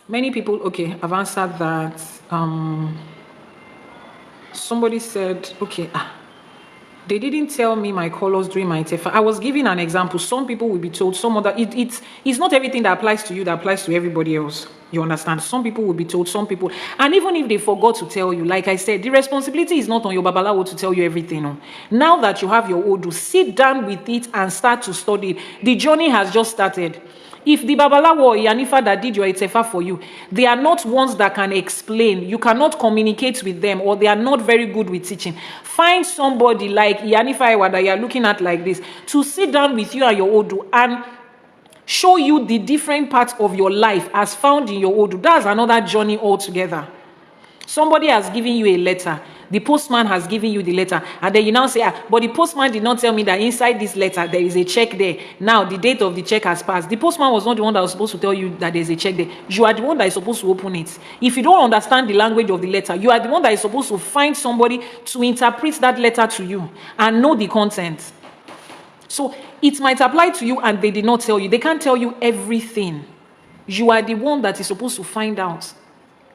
Many people, okay, I've answered that. Somebody said, okay, they didn't tell me my colors during my Itefa. I was giving an example. Some people will be told, some other, it's not everything that applies to you that applies to everybody else. You understand? Some people will be told, some people, and even if they forgot to tell you, like I said, the responsibility is not on your babalawo to tell you everything. No. Now that you have your Odu, sit down with it and start to study it. The journey has just started. If the babalawo or Iyanifa that did your Itefa for you, they are not ones that can explain, you cannot communicate with them, or they are not very good with teaching, find somebody like Ìyánífá Ẹwà that you are looking at like this, to sit down with you and your Odu and show you the different parts of your life as found in your Odu. That's another journey altogether. Somebody has given you a letter. The postman has given you the letter. And then you now say, but the postman did not tell me that inside this letter, there is a check there. Now, the date of the check has passed. The postman was not the one that was supposed to tell you that there's a check there. You are the one that is supposed to open it. If you don't understand the language of the letter, you are the one that is supposed to find somebody to interpret that letter to you and know the content. So, it might apply to you and they did not tell you. They can't tell you everything. You are the one that is supposed to find out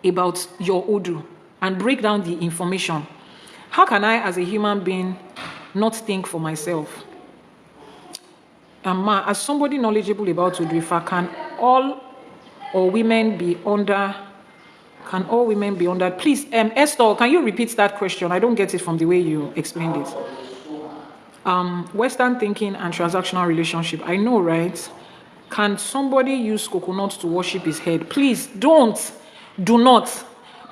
about your Odu and break down the information. How can I, as a human being, not think for myself? As somebody knowledgeable about Odu Ifa, can all women be under? Please, Esther, can you repeat that question? I don't get it from the way you explained it. Western thinking and transactional relationship. I know, right? Can somebody use coconut to worship his head? Please, don't. Do not.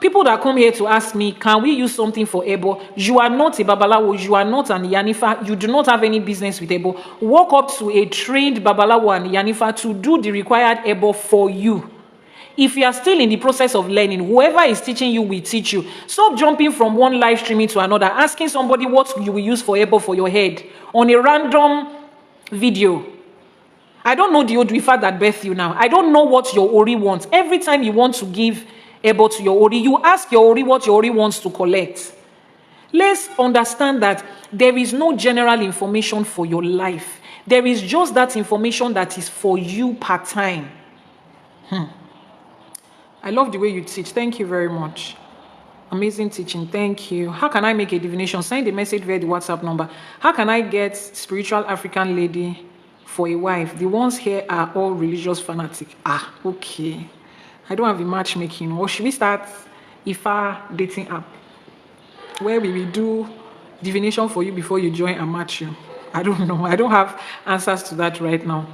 People that come here to ask me, can we use something for Ebo? You are not a Babalawo, you are not an Iyanifa, you do not have any business with Ebo. Walk up to a trained Babalawo and Iyanifa to do the required Ebo for you. If you are still in the process of learning, whoever is teaching you will teach you. Stop jumping from one live streaming to another, asking somebody what you will use for Ebo for your head on a random video. I don't know the Odu Ifa that birthed you now. I don't know what your Ori wants. Every time you want to give Ebo to your Ori, you ask your Ori what your Ori wants to collect. Let's understand that there is no general information for your life. There is just that information that is for you part time. I love the way you teach. Thank you very much. Amazing teaching. Thank you. How can I make a divination? Send a message via the WhatsApp number. How can I get spiritual African lady for a wife? The ones here are all religious fanatic. Ah, okay. I don't have a matchmaking. Or should we start Ifa dating app, where we will do divination for you before you join and match you? I don't know. I don't have answers to that right now.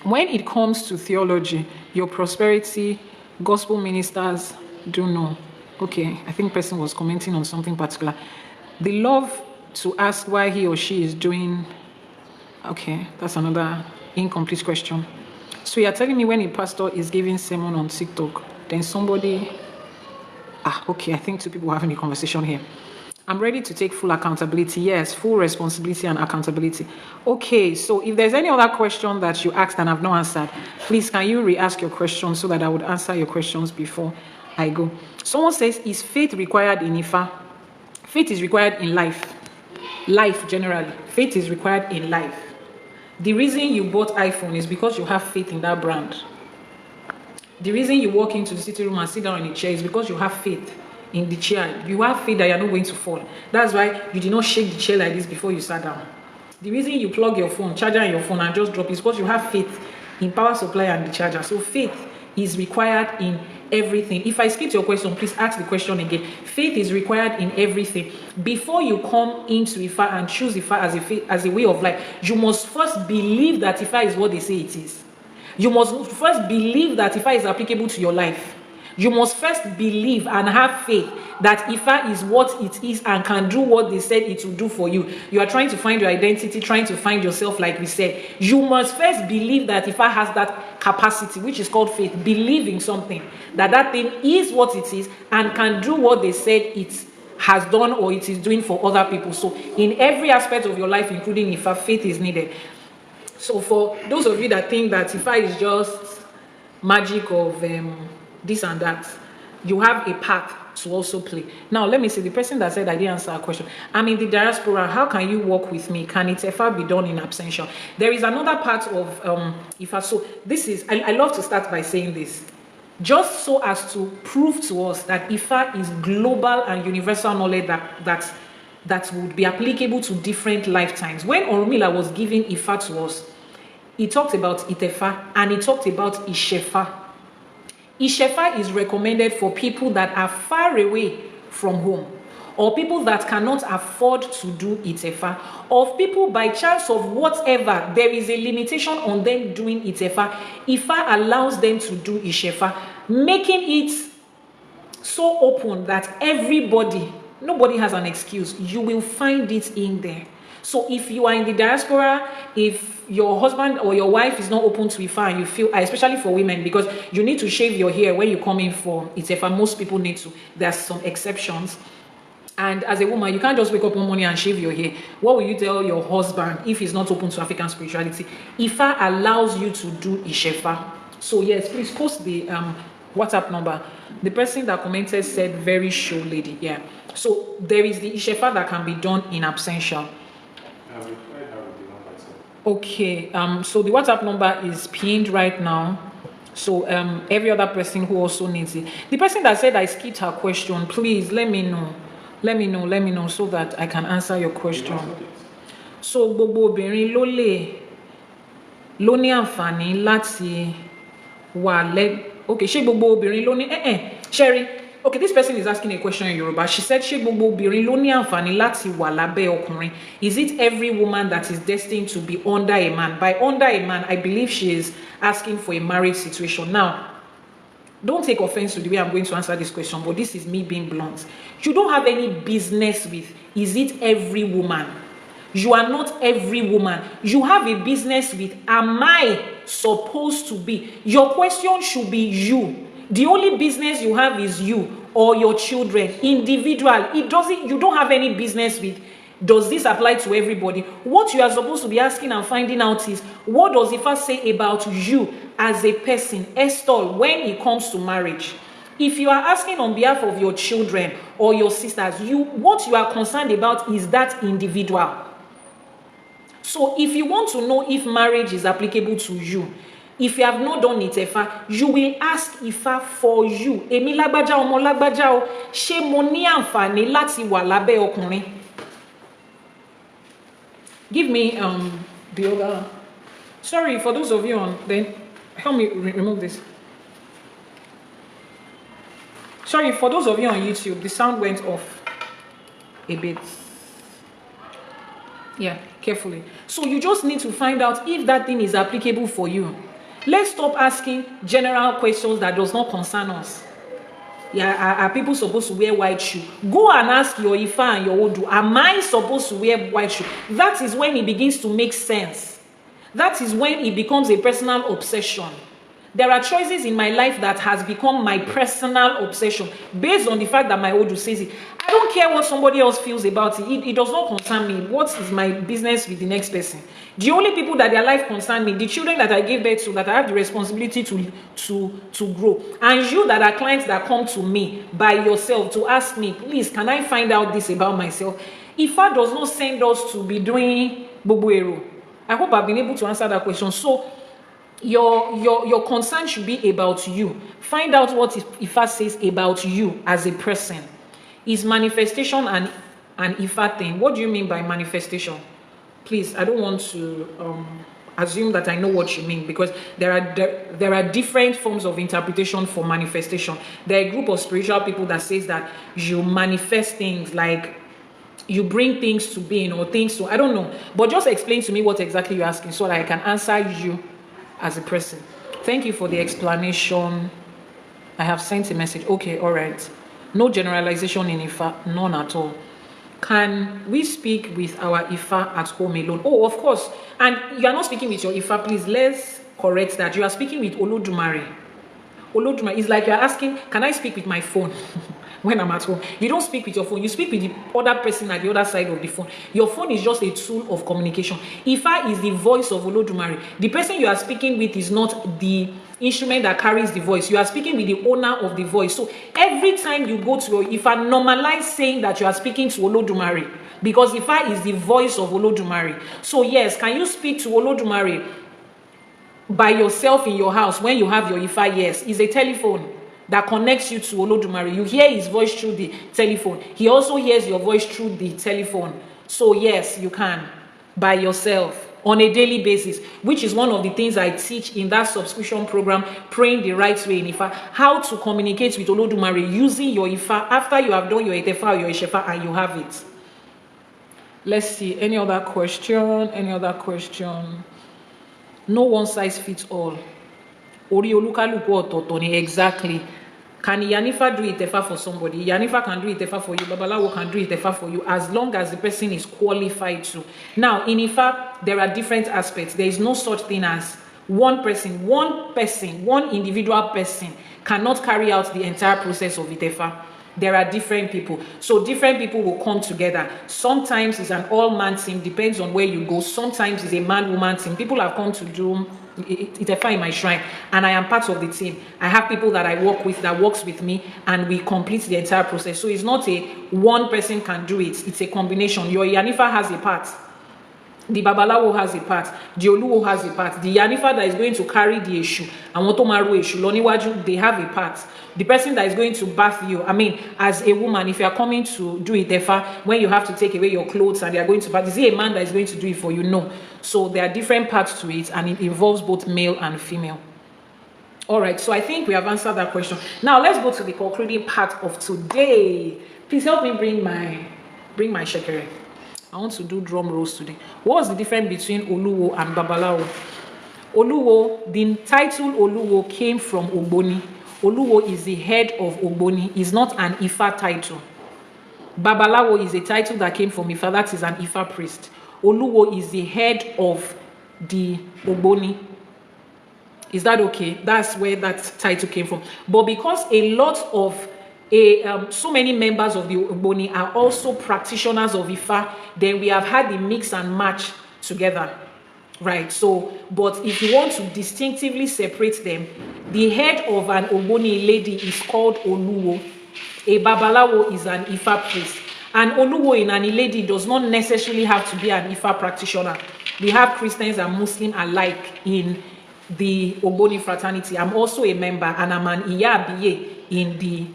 When it comes to theology, your prosperity, gospel ministers do know. Okay, I think person was commenting on something particular. They love to ask why he or she is doing. Okay, that's another incomplete question. So you're telling me when a pastor is giving sermon on TikTok, then somebody. Okay, I think two people are having a conversation here. I'm ready to take full accountability. Yes, full responsibility and accountability. Okay, so if there's any other question that you asked and I've not answered, please can you re-ask your question so that I would answer your questions before I go. Someone says, is faith required in Ifa? Faith is required in life. Life generally. Faith is required in life. The reason you bought iPhone is because you have faith in that brand. The reason you walk into the sitting room and sit down in a chair is because you have faith in the chair. You have faith that you're not going to fall. That's why you did not shake the chair like this before you sat down. The reason you plug your phone, charger in your phone and just drop is because you have faith in power supply and the charger. So faith is required in everything. If I skip your question, please ask the question again. Faith is required in everything. Before you come into Ifa and choose Ifa as a way of life, you must first believe that Ifa is what they say it is. You must first believe that Ifa is applicable to your life. You must first believe and have faith that Ifa is what it is and can do what they said it will do for you. You are trying to find your identity, trying to find yourself, like we said. You must first believe that Ifa has that capacity, which is called faith. Believe in something, that thing is what it is and can do what they said it has done or it is doing for other people. So in every aspect of your life, including Ifa, faith is needed. So for those of you that think that Ifa is just magic of this and that, you have a part to also play. Now let me see, the person that said I didn't answer a question. I'm in the diaspora, how can you work with me? Can it ever be done in absentia? There is another part of Ifa. So this is, I love to start by saying this, just so as to prove to us that Ifa is global and universal knowledge that would be applicable to different lifetimes. When Orunmila was giving Ifa to us, he talked about Itefa and he talked about Ishefa. Ishefa is recommended for people that are far away from home, or people that cannot afford to do Itefa, or people by chance of whatever, there is a limitation on them doing Itefa. Ifa allows them to do Ishefa, making it so open that nobody has an excuse. You will find it in there. So if you are in the diaspora, if your husband or your wife is not open to Ifa and you feel, especially for women, because you need to shave your hair when you come in for Ifa, most people need to. There are some exceptions. And as a woman, you can't just wake up one morning and shave your hair. What will you tell your husband if he's not open to African spirituality? Ifa allows you to do Ishefa. So yes, please post the WhatsApp number. The person that commented said, very sure lady. Yeah. So there is the Ishefa that can be done in absentia. Okay, so the WhatsApp number is pinned right now. So every other person who also needs it. The person that said I skipped her question, please let me know. Let me know so that I can answer your question. So gbogbo obìnrin ló ní àǹfààní láti wà okay, ṣé gbogbo obìnrin ló ní Sherry. Okay, this person is asking a question in Yoruba. She said, ṣé gbogbo obìnrin ló ní àǹfààní láti wà lábẹ́ ọkùnrin? Is it every woman that is destined to be under a man? By under a man, I believe she is asking for a marriage situation. Now, don't take offense to the way I'm going to answer this question, but this is me being blunt. You don't have any business with, is it every woman? You are not every woman. You have a business with, am I supposed to be? Your question should be you. The only business you have is you or your children, individual. You don't have any business with, does this apply to everybody? What you are supposed to be asking and finding out is, what does Ifa say about you as a person, Esther, when it comes to marriage? If you are asking on behalf of your children or your sisters, what you are concerned about is that individual. So if you want to know if marriage is applicable to you, If you have not done it, Ifa, you will ask Ifa for you. Èmi lágbájá ọmọ lágbájá o, ṣé mo ní àǹfààní láti wà lábẹ́ ọkùnrin? Give me the other. Sorry, for those of you on, then help me remove this. Sorry, for those of you on YouTube, the sound went off a bit. Yeah, carefully. So you just need to find out if that thing is applicable for you. Let's stop asking general questions that does not concern us. Yeah, are people supposed to wear white shoe? Go and ask your Ifa and your Odu, am I supposed to wear white shoe? That is when it begins to make sense. That is when it becomes a personal obsession. There are choices in my life that has become my personal obsession based on the fact that my Odu says it. I don't care what somebody else feels about it. It does not concern me. What is my business with the next person? The only people that their life concern me, the children that I gave birth to, that I have the responsibility to grow. And you that are clients that come to me by yourself to ask me, please, can I find out this about myself? Ifa does not send us to be doing bubuero. I hope I've been able to answer that question. So your concern should be about you. Find out what Ifa says about you as a person. Is manifestation an Ifa thing? What do you mean by manifestation? Please, I don't want to assume that I know what you mean, because there are different forms of interpretation for manifestation. There are a group of spiritual people that says that you manifest things, like you bring things to being or things to, I don't know. But just explain to me what exactly you're asking so that I can answer you as a person. Thank you for the explanation. I have sent a message. Okay, all right. No generalization in Ifa, none at all. Can we speak with our Ifa at home alone? Oh, of course. And you are not speaking with your Ifa, please. Let's correct that. You are speaking with Olodumare. Olodumare is like you are asking, can I speak with my phone? When I'm at home, you don't speak with your phone, you speak with the other person at the other side of the phone. Your phone is just a tool of communication. Ifa is the voice of Olodumare. The person you are speaking with is not the instrument that carries the voice. You are speaking with the owner of the voice. So every time you go to your Ifa, normalize saying that you are speaking to Olodumare, because Ifa is the voice of Olodumare. So yes, can you speak to Olodumare by yourself in your house when you have your Ifa? Yes, it's a telephone that connects you to Olodumare. You hear his voice through the telephone. He also hears your voice through the telephone. So yes, you can, by yourself, on a daily basis, which is one of the things I teach in that subscription program, Praying the Right Way in Ifa, how to communicate with Olodumare using your Ifa after you have done your Etefa or your Ishefa and you have it. Let's see, any other question? Any other question? No one size fits all. Ori olukaluku ọ̀tọ̀ọ̀tọ̀ ni, exactly. Can Iyanifa do Itefa for somebody? Iyanifa can do Itefa for you. Babalawo can do Itefa for you, as long as the person is qualified to. Now, in Ifa, there are different aspects. There is no such thing as one individual person cannot carry out the entire process of Itefa. There are different people. So different people will come together. Sometimes it's an all-man team, depends on where you go. Sometimes it's a man-woman team. People have come to do Itefa in my shrine, and I am part of the team. I have people that I work with, that works with me, and we complete the entire process. So it's not a one person can do it. It's a combination. Your Iyanifa has a part. The Babalawo has a part. The Oluwo has a part. The Iyanifa that is going to carry the issue, and Wotomaru issue, Loniwaju, they have a part. The person that is going to bath you, I mean, as a woman, if you are coming to do Itefa, when you have to take away your clothes and they are going to bath, is it a man that is going to do it for you? No. So there are different parts to it, and it involves both male and female. All right, so I think we have answered that question. Now let's go to the concluding part of today. Please help me bring my shekere. I want to do drum rolls today. What was the difference between Oluwo and Babalawo? Oluwo, the title Oluwo came from Ogboni. Oluwo is the head of Ogboni. It's not an Ifa title. Babalawo is a title that came from Ifa. That is an Ifa priest. Oluwo is the head of the Ogboni. Is that okay? That's where that title came from. But because a lot of so many members of the Ogboni are also practitioners of Ifa, then we have had the mix and match together, right? So, but if you want to distinctively separate them, the head of an Ogboni lady is called Oluwo. A Babalawo is an Ifa priest. And Oluwo in an lady does not necessarily have to be an Ifa practitioner. We have Christians and Muslims alike in the Ogboni fraternity. I'm also a member, and I'm an Iyabiye in the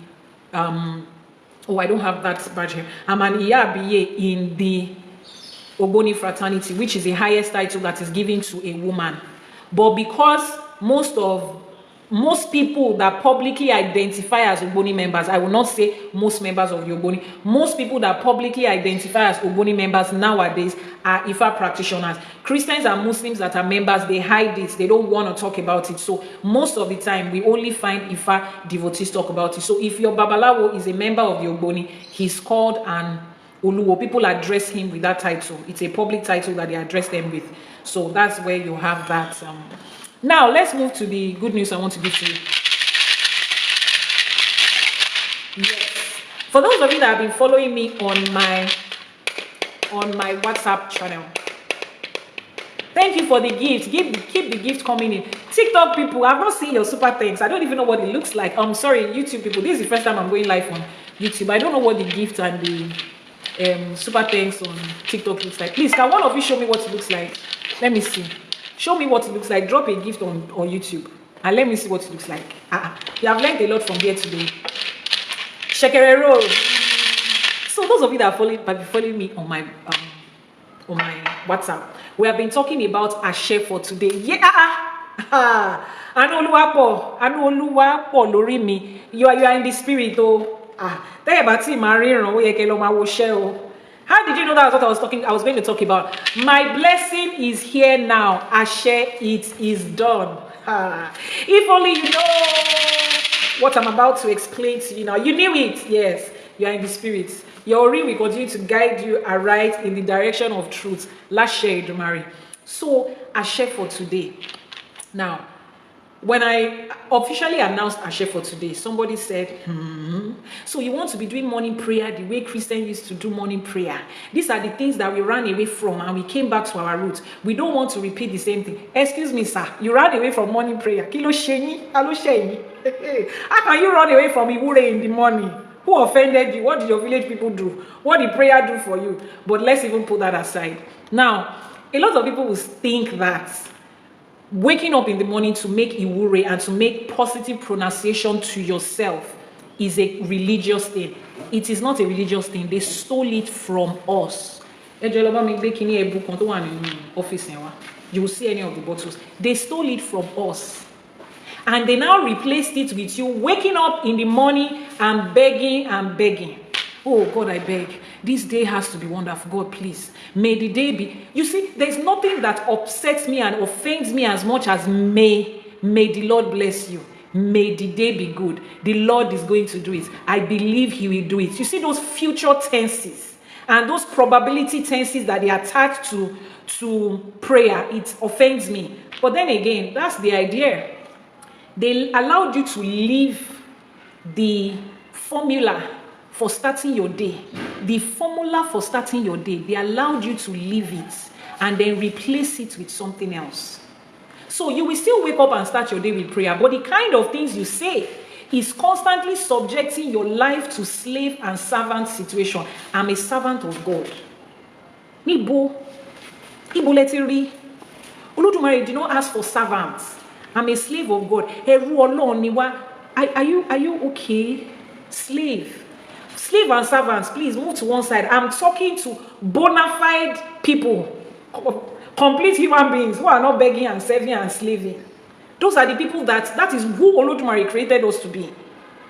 oh, I don't have that badge here. I'm an Iyabiye in the Ogboni fraternity, which is the highest title that is given to a woman. But because most people that publicly identify as Ogboni members, I will not say most members of the Ogboni, most people that publicly identify as Ogboni members nowadays are Ifa practitioners. Christians and Muslims that are members, they hide it. They don't want to talk about it. So most of the time, we only find Ifa devotees talk about it. So if your Babalawo is a member of the Ogboni, he's called an Oluwo. People address him with that title. It's a public title that they address them with. So that's where you have that. Now, let's move to the good news I want to give to you. Yes. For those of you that have been following me on my WhatsApp channel, thank you for the gift. Keep the gift coming in. TikTok people, I've not seen your super thanks. I don't even know what it looks like. I'm sorry, YouTube people. This is the first time I'm going live on YouTube. I don't know what the gift and the super thanks on TikTok looks like. Please, can one of you show me what it looks like? Let me see. Show me what it looks like. Drop a gift on YouTube and let me see what it looks like. You have learned a lot from here today. Shekere roll. So those of you that have been following me on my WhatsApp, we have been talking about Ashe for today. Yeah. Anu Oluwapo lórí mi. You are in the spirit, oh. How did you know that was what I was going to talk about? My blessing is here now. Ashe, it is done. If only you know what I'm about to explain to you now. You knew it. Yes, you are in the spirit. Your ring will continue to guide you aright in the direction of truth. Last share, Dumari. So, Ashe for today. Now, when I officially announced Ashe for today, somebody said, so you want to be doing morning prayer the way Christians used to do morning prayer. These are the things that we ran away from and we came back to our roots. We don't want to repeat the same thing. Excuse me, sir. You ran away from morning prayer. How can you run away from Iwure in the morning? Who offended you? What did your village people do? What did prayer do for you? But let's even put that aside. Now, a lot of people will think that waking up in the morning to make Iwure and to make positive pronunciation to yourself is a religious thing. It is not a religious thing. They stole it from us. You will see any of the bottles. They stole it from us. And they now replaced it with you waking up in the morning and begging and begging. Oh, God, I beg. This day has to be wonderful. God, please. May the day be. You see, there's nothing that upsets me and offends me as much as may the Lord bless you. May the day be good. The Lord is going to do it. I believe he will do it. You see those future tenses and those probability tenses that they attach to prayer, it offends me. But then again, that's the idea. They allowed you to leave the formula for starting your day. The formula for starting your day, they allowed you to leave it and then replace it with something else. So you will still wake up and start your day with prayer, but the kind of things you say is constantly subjecting your life to slave and servant situation. I'm a servant of God. Nibo letiri. Olodumare did not ask for servants. I'm a slave of God. Are you okay? Slave and servants, please move to one side. I'm talking to bona fide people, complete human beings who are not begging and serving and slaving. Those are the people that is who Olodumare created us to be.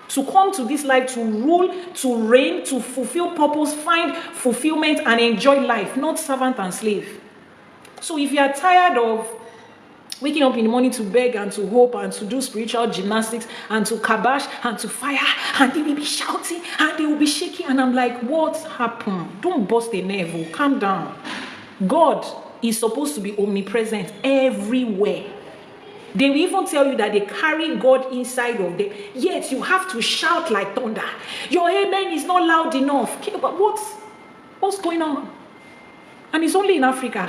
To come to this life, to rule, to reign, to fulfill purpose, find fulfillment and enjoy life, not servant and slave. So if you are tired of waking up in the morning to beg and to hope and to do spiritual gymnastics and to kabash and to fire, and they will be shouting and they will be shaking, and I'm like, what happened? Don't bust a nerve. Calm down. God is supposed to be omnipresent everywhere. They will even tell you that they carry God inside of them. Yet you have to shout like thunder. Your amen is not loud enough. Okay, but what's going on? And it's only in Africa.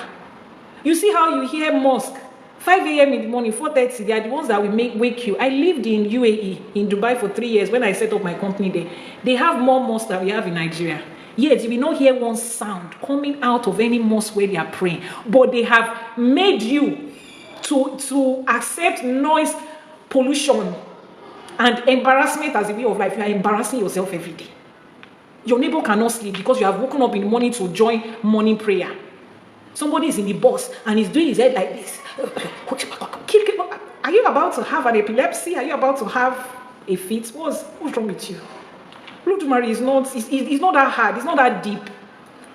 You see how you hear mosque 5 a.m. in the morning, 4:30, they are the ones that will wake you. I lived in UAE, in Dubai for 3 years when I set up my company there. They have more mosques than we have in Nigeria. Yet, you will not hear one sound coming out of any mosque where they are praying. But they have made you to accept noise, pollution, and embarrassment as a way of life. You are embarrassing yourself every day. Your neighbor cannot sleep because you have woken up in the morning to join morning prayer. Somebody is in the bus and he's doing his head like this. Are you about to have an epilepsy? Are you about to have a fit? What's wrong with you? Rosemary is not that hard. It's not that deep.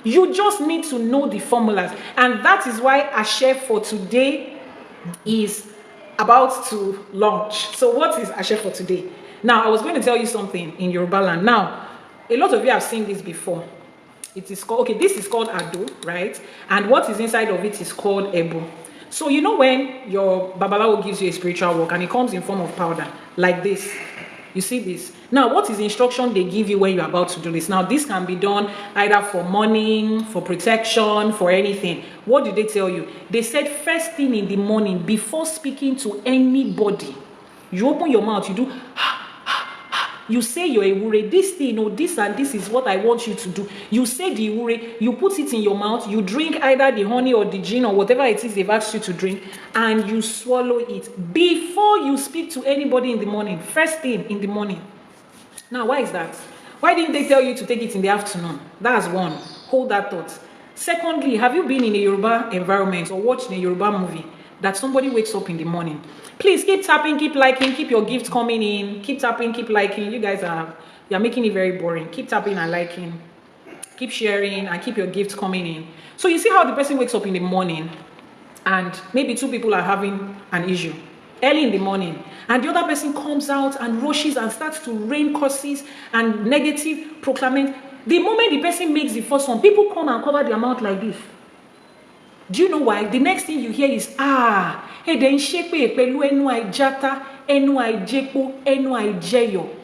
You just need to know the formulas. And that is why our chef for today is about to launch. So what is our chef for today? Now, I was going to tell you something in Yoruba land. Now, a lot of you have seen this before. It is called, okay, this is called ado, right? And what is inside of it is called ebo. So you know when your babalawo gives you a spiritual work and it comes in form of powder, like this. You see this? Now, what is the instruction they give you when you're about to do this? Now, this can be done either for morning, for protection, for anything. What did they tell you? They said first thing in the morning, before speaking to anybody, you open your mouth, you do, you say your ewure, this thing, this and this is what I want you to do. You say the ewure, you put it in your mouth, you drink either the honey or the gin or whatever it is they've asked you to drink, and you swallow it before you speak to anybody in the morning. First thing in the morning. Now, why is that? Why didn't they tell you to take it in the afternoon? That's one. Hold that thought. Secondly, have you been in a Yoruba environment or watched a Yoruba movie that somebody wakes up in the morning? Please keep tapping, keep liking, keep your gifts coming in. Keep tapping, keep liking. You guys you're making it very boring. Keep tapping and liking. Keep sharing and keep your gifts coming in. So you see how the person wakes up in the morning and maybe two people are having an issue early in the morning, and the other person comes out and rushes and starts to rain curses and negative proclamation. The moment the person makes the first one, people come and cover their mouth like this. Do you know why? The next thing you hear is, hey, then shepe pelu enu aijata, enu aijepo, enu aijeyo.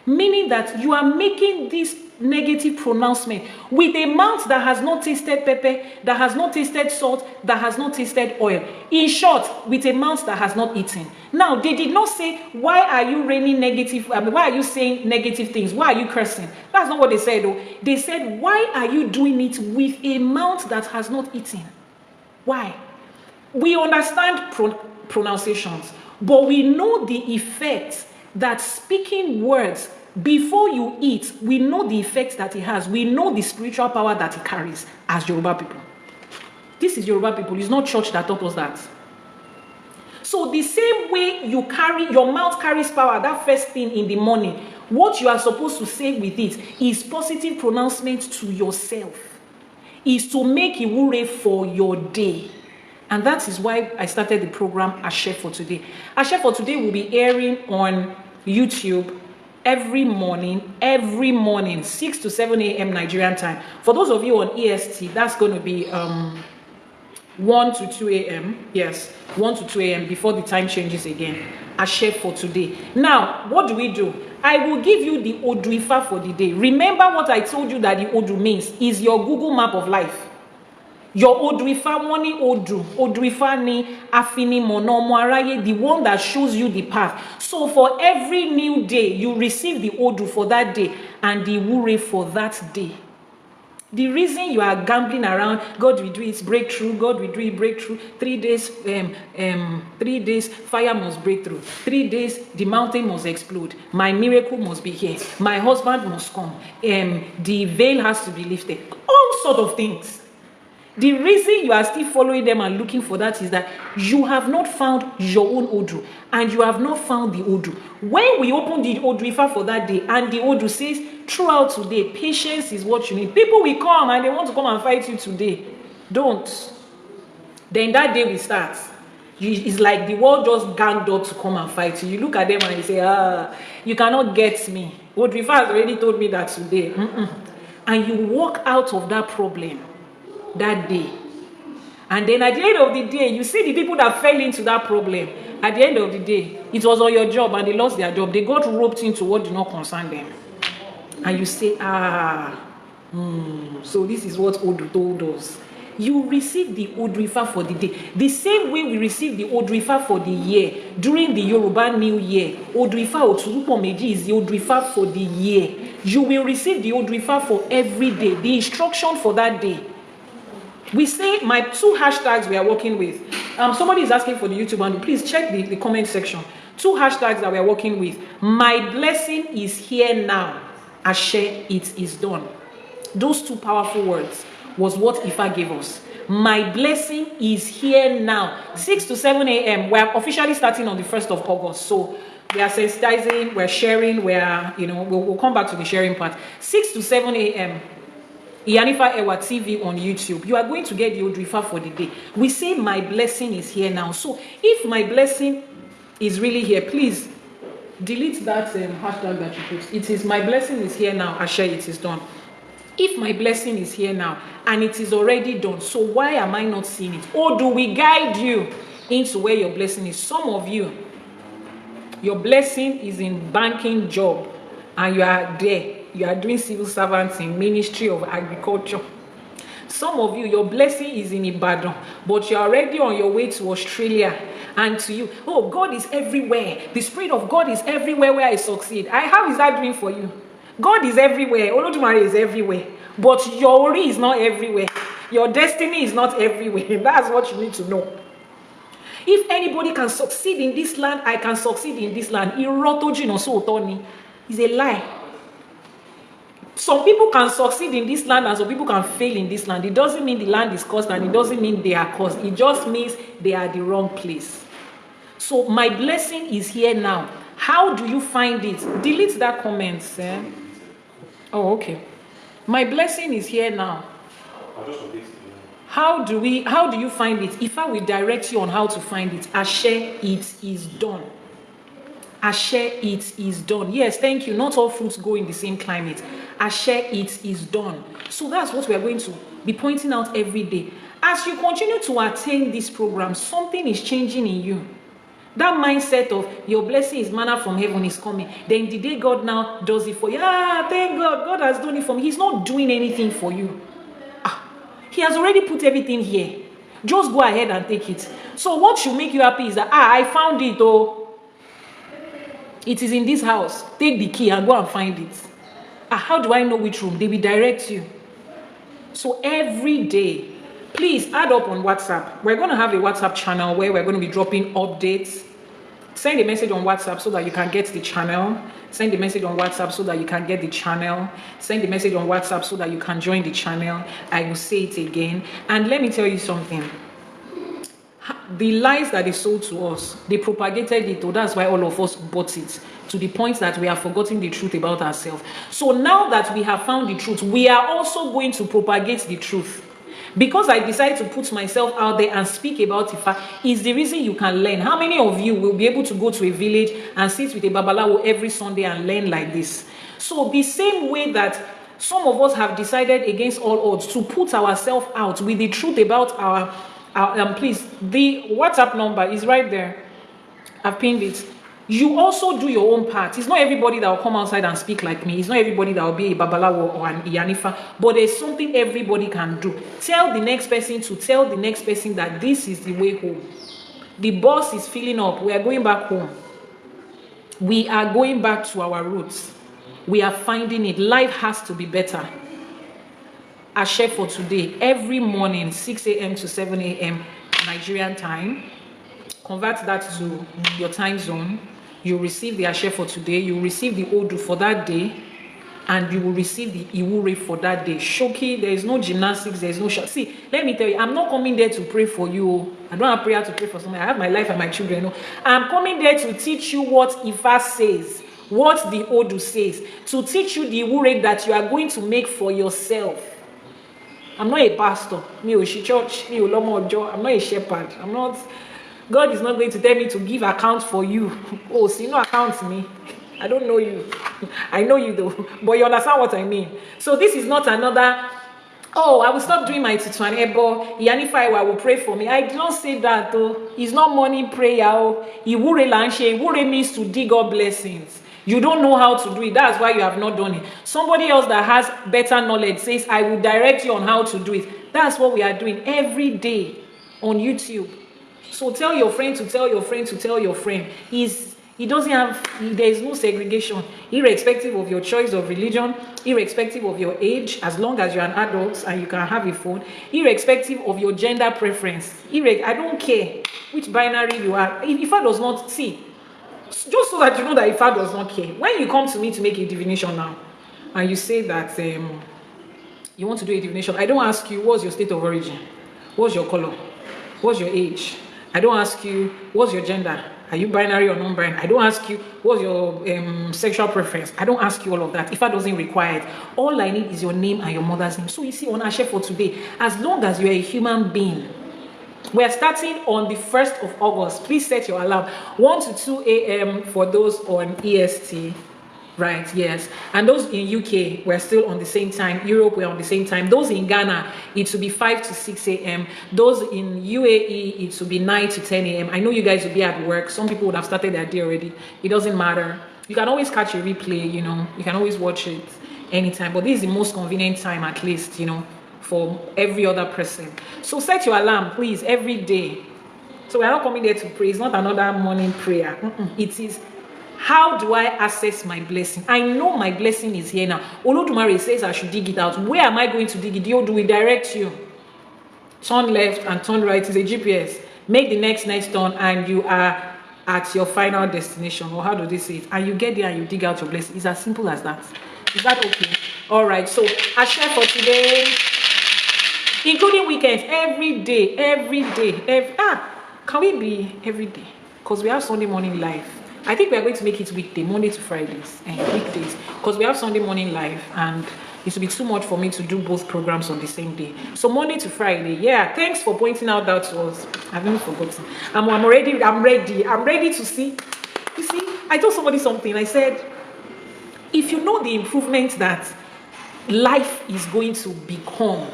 Meaning that you are making this negative pronouncement with a mouth that has not tasted pepper, that has not tasted salt, that has not tasted oil. In short, with a mouth that has not eaten. Now, they did not say, why are you raining negative, why are you saying negative things? Why are you cursing? That's not what they said though. They said, why are you doing it with a mouth that has not eaten? Why? We understand pronunciations, but we know the effect that speaking words before you eat, we know the effect that it has. We know the spiritual power that it carries as Yoruba people. This is Yoruba people. It's not church that taught us that. So the same way you carry, your mouth carries power, that first thing in the morning, what you are supposed to say with it is positive pronouncement to yourself. Is to make Iwure for your day. And that is why I started the program Ashe for Today. Ashe for Today will be airing on YouTube every morning, 6 to 7 a.m. Nigerian time. For those of you on EST, that's going to be 1 to 2 a.m. Yes, 1 to 2 a.m. before the time changes again. Ashe for Today. Now, what do? I will give you the Oduifa for the day. Remember what I told you that the Odu means is your Google map of life. Your Oduifa wani Odu. Oduifa ni afini monomo araye, the one that shows you the path. So for every new day, you receive the Odu for that day and the Wure for that day. The reason you are gambling around, God will do it breakthrough, God will do it breakthrough, 3 days, 3 days, fire must break through, 3 days, the mountain must explode, my miracle must be here, my husband must come, the veil has to be lifted, all sort of things. The reason you are still following them and looking for that is that you have not found your own Odu and you have not found the Odu. When we open the Oduifa for that day and the Odu says, throughout today, patience is what you need. People will come and they want to come and fight you today. Don't. Then that day we start. It's like the world just ganged up to come and fight you. You look at them and you say, you cannot get me. Oduifa has already told me that today. And you walk out of that problem that day. And then at the end of the day, you see the people that fell into that problem. At the end of the day, it was on your job and they lost their job. They got roped into what did not concern them. And you say, so this is what Odu told us. You receive the Oduifa for the day. The same way we receive the Oduifa for the year. During the Yoruba New Year, Oduifa Oturupo Meji is the Oduifa for the year. You will receive the Oduifa for every day. The instruction for that day. We say my 2 hashtags we are working with. Somebody is asking for the YouTube handle. Please check the comment section. 2 hashtags that we are working with. My blessing is here now. Ashe, it is done. Those 2 powerful words was what Ifa gave us. My blessing is here now. 6 to 7 a.m. We're officially starting on the 1st of August. So we are sensitizing, we're sharing, we'll come back to the sharing part. 6 to 7 a.m. Ìyánífá Ẹwà TV on YouTube. You are going to get the Odrifa for the day. We say my blessing is here now. So if my blessing is really here, please delete that hashtag that you put. It is my blessing is here now. Ashe, it is done. If my blessing is here now and it is already done, so why am I not seeing it? Or do we guide you into where your blessing is? Some of you, your blessing is in banking job and you are there. You are doing civil servants in Ministry of Agriculture. Some of you, your blessing is in Ibadan, but you're already on your way to Australia. And to you, oh, God is everywhere. The Spirit of God is everywhere where I succeed. How is that doing for you? God is everywhere. Olodumare is everywhere. But your worry is not everywhere. Your destiny is not everywhere. That's what you need to know. If anybody can succeed in this land, I can succeed in this land. It's a lie. Some people can succeed in this land and some people can fail in this land. It doesn't mean the land is cursed and it doesn't mean they are cursed. It just means they are the wrong place. So my blessing is here now. How do you find it? Delete that comment. Oh, okay. My blessing is here now. How do you find it? If I will direct you on how to find it, Ashe, it is done. Ashe, it is done. Yes, thank you. Not all fruits go in the same climate. Ashe, it is done. So that's what we are going to be pointing out every day. As you continue to attain this program, something is changing in you. That mindset of your blessing is manna from heaven is coming. Then the day God now does it for you. Thank God. God has done it for me. He's not doing anything for you. He has already put everything here. Just go ahead and take it. So what should make you happy is that, I found it. Oh, it is in this house. Take the key and go and find it. How do I know which room? They will direct you. So every day, please add up on WhatsApp. We're going to have a WhatsApp channel where we're going to be dropping updates. Send a message on WhatsApp so that you can get the channel. Send a message on WhatsApp so that you can get the channel. Send a message on WhatsApp so that you can join the channel. I will say it again. And let me tell you something. The lies that they sold to us, they propagated it. So that's why all of us bought it. To the point that we have forgotten the truth about ourselves. So now that we have found the truth, we are also going to propagate the truth. Because I decided to put myself out there and speak about Ifa is the reason you can learn. How many of you will be able to go to a village and sit with a babalawo every Sunday and learn like this? So the same way that some of us have decided against all odds to put ourselves out with the truth about our please, the WhatsApp number is right there. I've pinned it. You also do your own part. It's not everybody that will come outside and speak like me. It's not everybody that will be a babalawo or an Iyanifa. But there's something everybody can do. Tell the next person to tell the next person that this is the way home. The bus is filling up. We are going back home. We are going back to our roots. We are finding it. Life has to be better. Ashe for today. Every morning, 6 a.m. to 7 a.m. Nigerian time. Convert that to your time zone. You receive the Ashe for today. You receive the Odu for that day. And you will receive the Iwure for that day. Shoki, there is no gymnastics. There is no shot. See, let me tell you, I'm not coming there to pray for you. I don't have prayer to pray for someone. I have my life and my children. No. I'm coming there to teach you what Ifa says. What the Odu says. To teach you the Iwure that you are going to make for yourself. I'm not a pastor. Me Oshi Church. Me Olomo Ojo. I'm not a shepherd. I'm not... God is not going to tell me to give account for you. Oh, see, no account to me. I don't know you. I know you though. But you understand what I mean. So this is not another, oh, I will stop doing my Tituan Ebo. Ìyánífá Ẹwà will pray for me. I did not say that though. It's not money prayer. Ìwúre là ń ṣe. Ìwúre means to dig up blessings. You don't know how to do it. That's why you have not done it. Somebody else that has better knowledge says, I will direct you on how to do it. That's what we are doing every day on YouTube. So tell your friend to tell your friend to tell your friend. He doesn't have, there is no segregation, irrespective of your choice of religion, irrespective of your age, as long as you're an adult and you can have a phone, irrespective of your gender preference. I don't care. which binary you are. Ifa does not see. Just so that you know that Ifa does not care. When you come to me to make a divination now, and you say that you want to do a divination, I don't ask you what's your state of origin, what's your color, what's your age. I don't ask you what's your gender. Are you binary or non-binary? I don't ask you what's your sexual preference. I don't ask you all of that. Ifa doesn't require it. All I need is your name and your mother's name. So you see, on our chef for today, as long as you're a human being, we're starting on the 1st of August. Please set your alarm. 1 to 2 a.m. for those on EST. Right, yes. And those in UK, we're still on the same time. Europe, we're on the same time. Those in Ghana, it will be 5 to 6 a.m. Those in UAE, it will be 9 to 10 a.m. I know you guys will be at work. Some people would have started their day already. It doesn't matter. You can always catch a replay, you know. You can always watch it anytime. But this is the most convenient time, at least, you know, for every other person. So set your alarm, please, every day. So we're not coming there to pray. It's not another morning prayer. It is, how do I access my blessing? I know my blessing is here now. Olodumare says I should dig it out. Where am I going to dig it? Do we direct you? Turn left and turn right. It's a GPS. Make the next turn and you are at your final destination. Or how do they say it? And you get there and you dig out your blessing. It's as simple as that. Is that okay? All right. So I share for today, including weekends, every day. Can we be every day? Because we have Sunday morning live. I think we are going to make it weekday, Monday to Fridays, and weekdays, because we have Sunday morning live, and it will be too much for me to do both programs on the same day. So Monday to Friday, yeah. Thanks for pointing out that to us. I've even forgotten. I'm ready to see. You see, I told somebody something. I said, if you know the improvement that life is going to become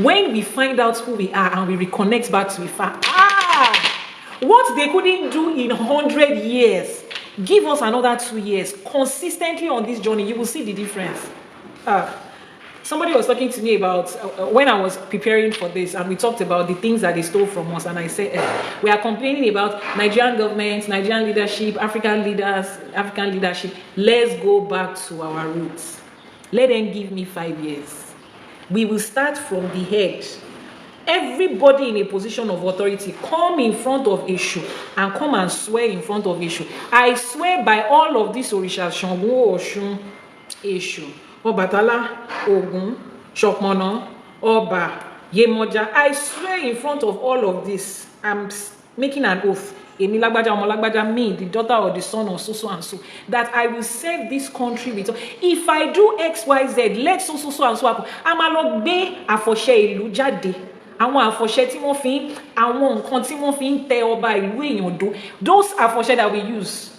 when we find out who we are and we reconnect back to Ifa, what they couldn't do in 100 years. Give us another 2 years consistently on this journey. You will see the difference. Somebody was talking to me about when I was preparing for this, and we talked about the things that they stole from us. And I said, we are complaining about Nigerian government, Nigerian leadership, African leaders, African leadership. Let's go back to our roots. Let them give me 5 years. We will start from the head. Everybody in a position of authority come in front of Eshu and come and swear in front of Eshu. I swear by all of these Orishas, Shango, Oshun, Eshu, Obatala, Ogun, Shokmono, Oba, Yemoja. I swear in front of all of this. I'm making an oath. Me, the daughter or the son of so and so, that I will serve this country with. If I do X, Y, Z, let so and so happen. I'm a lot be a for share Lujade. Àwọn àfọ̀ṣẹ tí wọ́n fi àwọn nǹkan tí wọ́n fi ń tẹ ọba ìlú èèyàn dó, those àfọ̀ṣẹ that we use,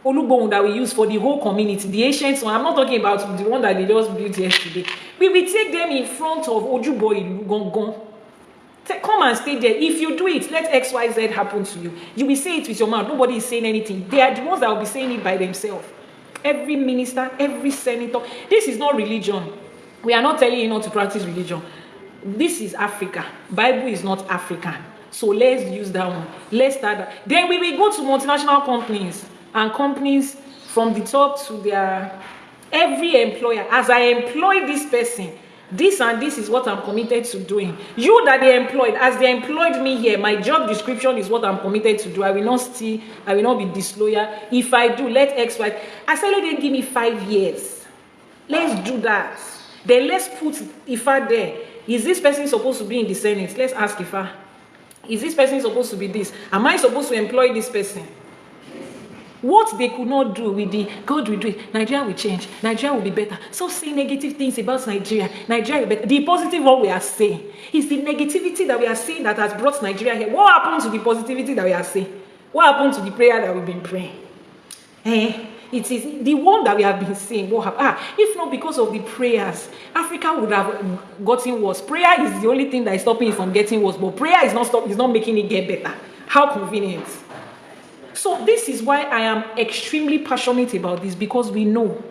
olúgbòhùn that we use for the whole community, the ancient one. I'm not talking about the one that they just built yesterday. We will take them in front of Ojúbọ ìlú gangan. Come and stay there. If you do it, let XYZ happen to you. You will say it with your mouth. Nobody is saying anything. They are the ones that will be saying it by themselves. Every minister, every senator. This is not religion. We are not telling you not to practice religion. This is Africa. Bible is not African. So let's use that one. Let's start that. Then we will go to multinational companies, and companies from the top to their every employer. As I employ this person, this and this is what I'm committed to doing. You that they employed, as they employed me here, my job description is what I'm committed to do. I will not steal. I will not be disloyal. If I do, let X, Y. I said, let them give me 5 years. Let's do that. Then let's put Ifa there. Is this person supposed to be in the Senate? Let's ask Ifa. Is this person supposed to be this? Am I supposed to employ this person? What they could not do with the God will do it. Nigeria will change. Nigeria will be better. So say negative things about Nigeria. Nigeria will be better. The positive what we are saying is the negativity that we are saying that has brought Nigeria here. What happened to the positivity that we are saying? What happened to the prayer that we've been praying? It is the one that we have been saying. If not because of the prayers, Africa would have gotten worse. Prayer is the only thing that is stopping it from getting worse. But prayer is not making it get better. How convenient. So this is why I am extremely passionate about this, because we know.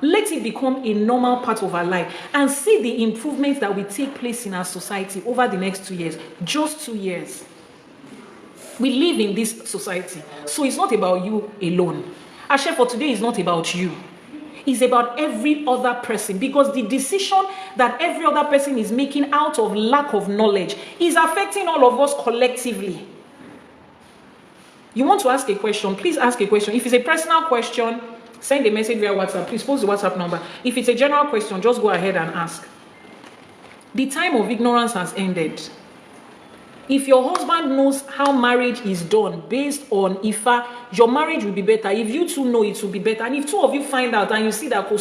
Let it become a normal part of our life and see the improvements that will take place in our society over the next 2 years. Just 2 years. We live in this society. So it's not about you alone. Ashe for today is not about you. It's about every other person, because the decision that every other person is making out of lack of knowledge is affecting all of us collectively. You want to ask a question, please ask a question. If it's a personal question, send a message via WhatsApp. Please post the WhatsApp number. If it's a general question, just go ahead and ask. The time of ignorance has ended. If your husband knows how marriage is done based on Ifa, your marriage will be better. If you two know, it will be better. And if two of you find out and you see that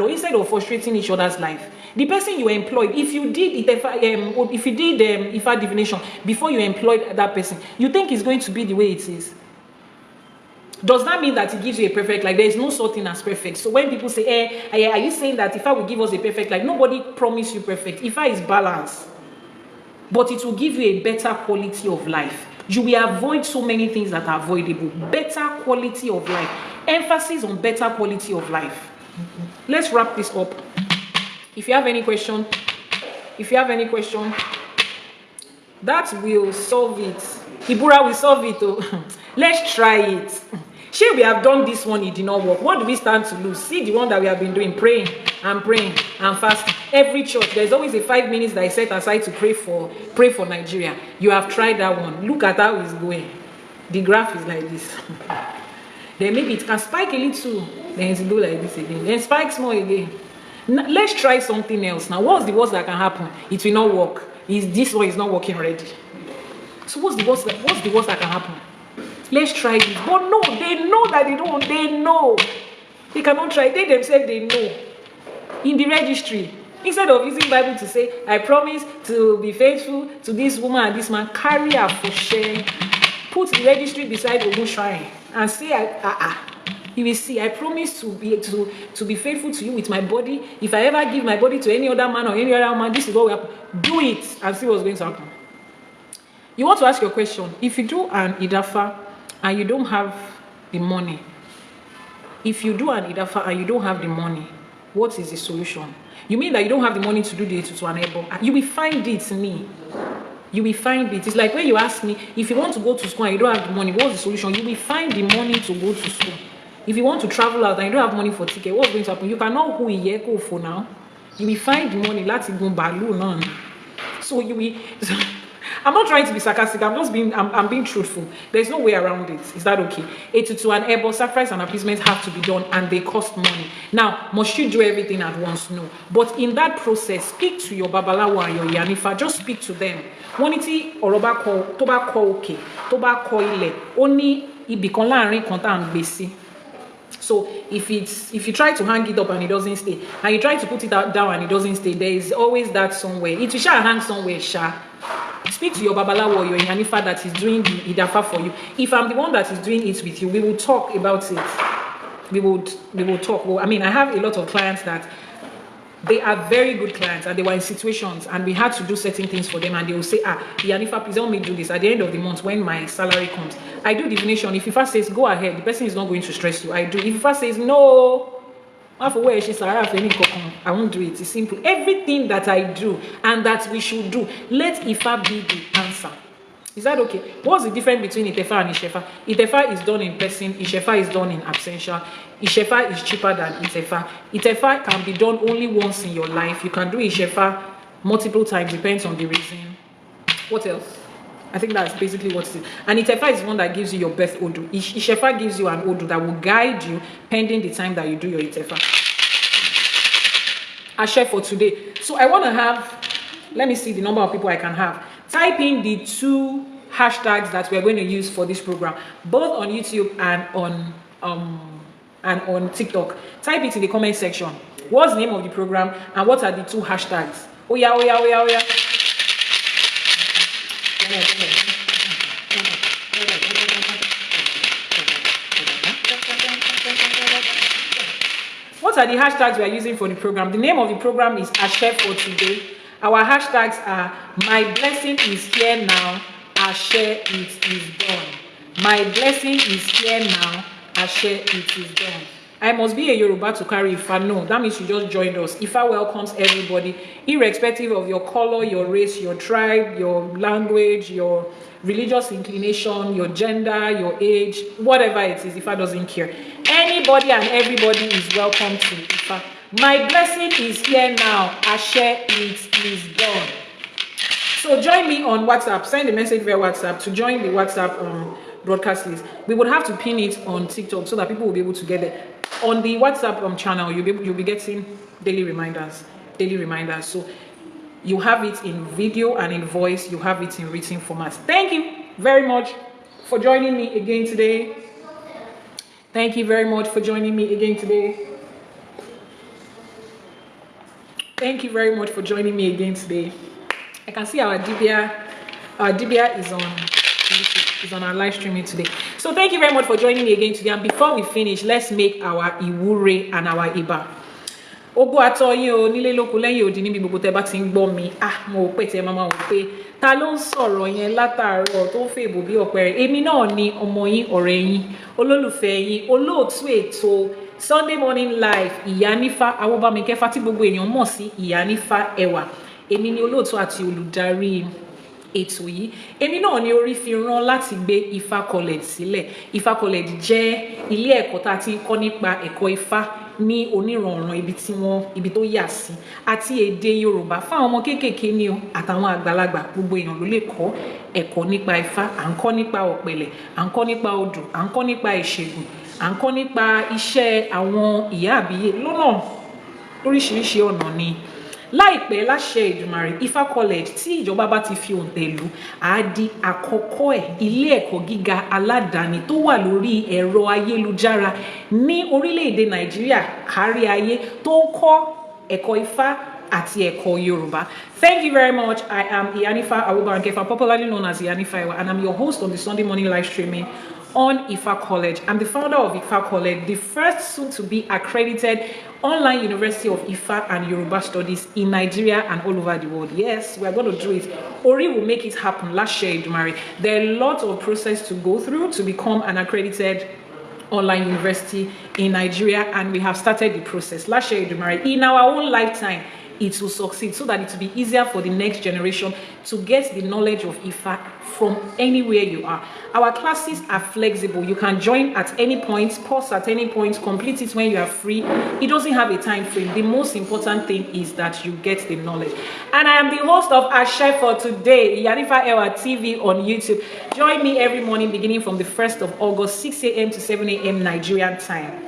instead of frustrating each other's life, the person you employed, if you did Ifa divination before you employed that person, you think it's going to be the way it is. Does that mean that it gives you a perfect life? There is no such thing as perfect. So when people say, are you saying that Ifa will give us a perfect life? Nobody promised you perfect. Ifa is balance. But it will give you a better quality of life. You will avoid so many things that are avoidable. Better quality of life. Emphasis on better quality of life. Let's wrap this up. If you have any question, that will solve it. Ibura will solve it. Oh. Let's try it. Sure, we have done this one, it did not work. What do we stand to lose? See the one that we have been doing, praying and fasting. Every church, there's always a 5 minutes that I set aside to pray for Nigeria. You have tried that one. Look at how it's going. The graph is like this. Then maybe it can spike a little, then it will go like this again. Then spikes more again. Now, let's try something else. Now, what's the worst that can happen? It will not work. This one is not working already. So what's the worst that can happen? Let's try this. But no, they know that they don't. They know. They cannot try. They themselves, they know. In the registry, instead of using Bible to say, I promise to be faithful to this woman and this man, carry her for share. Put the registry beside Ogun Shrine and say, you will see, I promise to be faithful to you with my body. If I ever give my body to any other man or any other woman, this is what will happen. Do it and see what's going to happen. You want to ask your question. If you do an Idafa and you don't have the money, what is the solution? You mean that you don't have the money to do the to an able? You will find it, me. You will find it. It's like when you ask me, if you want to go to school and you don't have the money, what's the solution? You will find the money to go to school. If you want to travel out and you don't have money for ticket, what's going to happen? You cannot who go for now. You will find the money. Let's go balu none. So you will. I'm not trying to be sarcastic. I'm being truthful. There's no way around it. Is that okay? To an able sacrifice and appeasement have to be done, and they cost money. Now, must you do everything at once? No. But in that process, speak to your babalawo and your Iyanifa. Just speak to them. Moniti oroba ko toba ko okay, toba ko ile. Only ibikon laarin kan ta n gbe si. So if you try to hang it up and it doesn't stay, and you try to put it down and it doesn't stay, there is always that somewhere. It will hang somewhere, Speak to your babalawo or your Iyanifa that is doing the Idafa for you. If I'm the one that is doing it with you, we will talk about it. We will talk. Well, I mean, I have a lot of clients that they are very good clients and they were in situations and we had to do certain things for them and they will say, Iyanifa, please help me do this at the end of the month when my salary comes. I do divination. If Ifa says go ahead, the person is not going to stress you. I do. If Ifa says no, I won't do it. It's simple. Everything that I do and that we should do, let Ifa be the answer. Is that okay? What's the difference between Itefa and Ishefa? Itefa is done in person. Ishefa is done in absentia. Ishefa is cheaper than Itefa. Itefa can be done only once in your life. You can do Ishefa multiple times, depends on the reason. What else? I think that's basically what it is. And Itefa is one that gives you your birth Odu. Ishefa gives you an Odu that will guide you pending the time that you do your Itefa. I share for today. So I want to have, let me see the number of people I can have. Type in the 2 hashtags that we're going to use for this program, both on YouTube and on TikTok. Type it in the comment section. What's the name of the program and what are the 2 hashtags? Oh yeah. What are the hashtags we are using for the program? The name of the program is Ashe for Today. Our hashtags are my blessing is here now, Ashe it is done. My blessing is here now, Ashe it is done. I must be a Yoruba to carry Ifa. No, that means you just joined us. Ifa welcomes everybody, irrespective of your color, your race, your tribe, your language, your religious inclination, your gender, your age, whatever it is. Ifa doesn't care. Anybody and everybody is welcome to Ifa. My blessing is here now. Ashe it is done. So join me on WhatsApp. Send a message via WhatsApp to join the WhatsApp broadcast list. We would have to pin it on TikTok so that people will be able to get it. On the WhatsApp channel, you'll be getting daily reminders. So you have it in video and in voice. You have it in written format. Thank you very much for joining me again today. Thank you very much for joining me again today. Thank you very much for joining me again today. I can see our Dibia is on our live streaming today. So thank you very much for joining me again today. And before we finish, let's make our Iwure and our Iba. Ogo atoyin o nile loko leyin odi níbi gbogbo tẹ́ bá tin gbọ́ mi. Mo pe te mama wo pe ta ló ń sọ̀rọ̀ yẹn látàárọ̀ tó ń fèbò bí ọ̀pẹ̀rẹ̀. Èmi náà ni ọmọ yín, ọ̀rẹ́ yín, olólùfẹ́ yín, olóòtú ètò Sunday morning live Ìyánífá Awobamikefa tí gbogbo èèyàn mọ̀ sí Ìyánífá Ẹwà. Èmi ni olóòtú àti olùdarí ètò yìí. Èmi náà ni orí fi rán láti gbé Ifá College sílẹ̀. Ifá College jẹ́ ilé ẹ̀kọ́ tá ti ń kọ́ nípa ẹ̀kọ́ Ifá ní oníranran ibi tó yà sí àti èdè Yorùbá fáwọn ọmọ kéékèèké ni o àtàwọn àgbàlagbà gbogbo èèyàn ló lè kọ́ ẹ̀kọ́ nípa Ifá. À ń kọ́ nípa ọ̀pẹ̀lẹ̀, à ń kọ́ nípa odù, à ń kọ́ nípa ìṣègùn, à ń kọ́ nípa iṣẹ́ àwọn ìyá àbíyè lọ́nà oríṣiríṣi ọ̀nà ni. Láìpẹ́ láṣẹ Èdùmàrè Ifá College tí ìjọba bá ti fi òǹtẹ̀ lù á di àkọ́kọ́ ilé ẹ̀kọ́ gíga aládàáni tó wà lórí ẹ̀rọ ayélujára ní orílẹ̀-èdè Nàìjíríà kárí ayé tó ń kọ́ ẹ̀kọ́ Ifá àti ẹ̀kọ́ Yorùbá. Thank you very much. I am Ìyánífá Awobamikefa, popularly known as Ìyánífá Ẹwà, and I'm your host on the Sunday morning live streaming on Ifá College. I'm the founder of Ifá College, the first soon-to-be accredited online university of Ifá and Yoruba studies in Nigeria and all over the world. Yes, we are going to do it. Ori will make it happen. Last year, Idumari. There are lots of process to go through to become an accredited online university in Nigeria, and we have started the process. Last year, Idumari. In our own lifetime, it will succeed so that it will be easier for the next generation to get the knowledge of Ifá from anywhere you are. Our classes are flexible. You can join at any point, pause at any point, complete it when you are free. It doesn't have a time frame. The most important thing is that you get the knowledge. And I am the host of Ashe for today, Ìyánífá Ẹwà TV on YouTube. Join me every morning beginning from the 1st of August, 6 a.m. to 7 a.m. Nigerian time.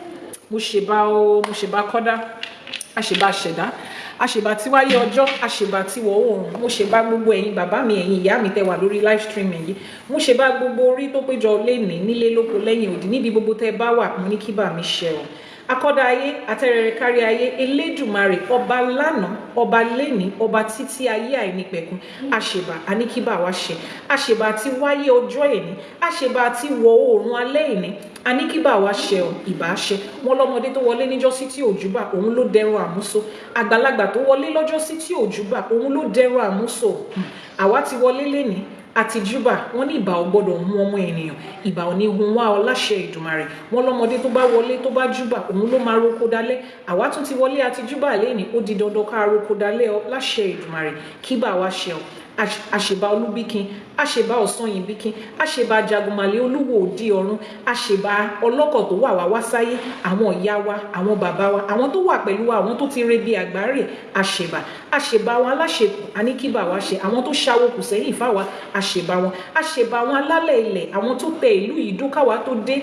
Musheba Koda, Asheba Sheda. Àṣèbà tí wáyé ọjọ́, àṣèbà tí wọ̀ oòrùn. Mo ṣe bá gbogbo ẹ̀yin bàbá mi, ẹ̀yin ìyá mi tẹ́ wà lórí live streaming yìí. Mo ṣe bá gbogbo orí tó péjọ lénìí nílé lóko lẹ́yìn òdì níbi gbogbo tẹ́ bá wà. Mo ní kí bá mi ṣe o. Akọ́dá ayé, atẹ́rẹrẹ kárí ayé, Elédùmarè, ọba lánàá, ọba lénìí, ọba títí ayé àìnípẹ̀kun. Àṣèbà àníkíbà wá ṣe. Àṣèbà tí wáyé ọjọ́ ẹ̀ní, àṣèbà tí wọ̀ oòrùn alẹ́ ẹ̀ní. Aníkíbà wá ṣe ọ ìbá ṣe. Wọ́n lọ́mọdé tó wọlé níjọ́sí tí òjúbà òun ló dẹrùn àmúso. Àgbàlagbà tó wọlé lọ́jọ́sí tí òjúbà òun ló dẹrùn àmúso. Àwa ti wọlé lénìí àti júbà wọ́n ní ìbà ò gbọ́dọ̀ mú ọmọ ènìyàn, ìbà ò ní hun wá ọ láṣẹ Ìdùmarè. Wọ́n lọ́mọdé tó bá wọlé tó bá júbà òun ló máa roko dalẹ̀. Àwa tún ti wọlé àti júbà lénìí ó di dandan ká roko dalẹ̀ ọ láṣẹ Ìdùmarè. Kíbà wá ṣe ọ. Àṣèbà olúbíkin, àṣèbà ọ̀sanyìnbíkin, àṣèbà jagunmalè olúwo òdi ọ̀run, àṣèbà ọlọ́kọ̀ tó wà wá sáyé, àwọn ìyá wa, àwọn bàbá wa, àwọn tó wà pẹ̀lú wa, àwọn tó ti re bí àgbáre, àṣèbà wọn aláṣepọ̀, àníkíbà wá ṣe, àwọn tó ṣàwó kù sẹ́yìn fáwa, àṣèbà wọn alálẹ̀ ilẹ̀, àwọn tó tẹ ìlú yìí dókàwá tó dé,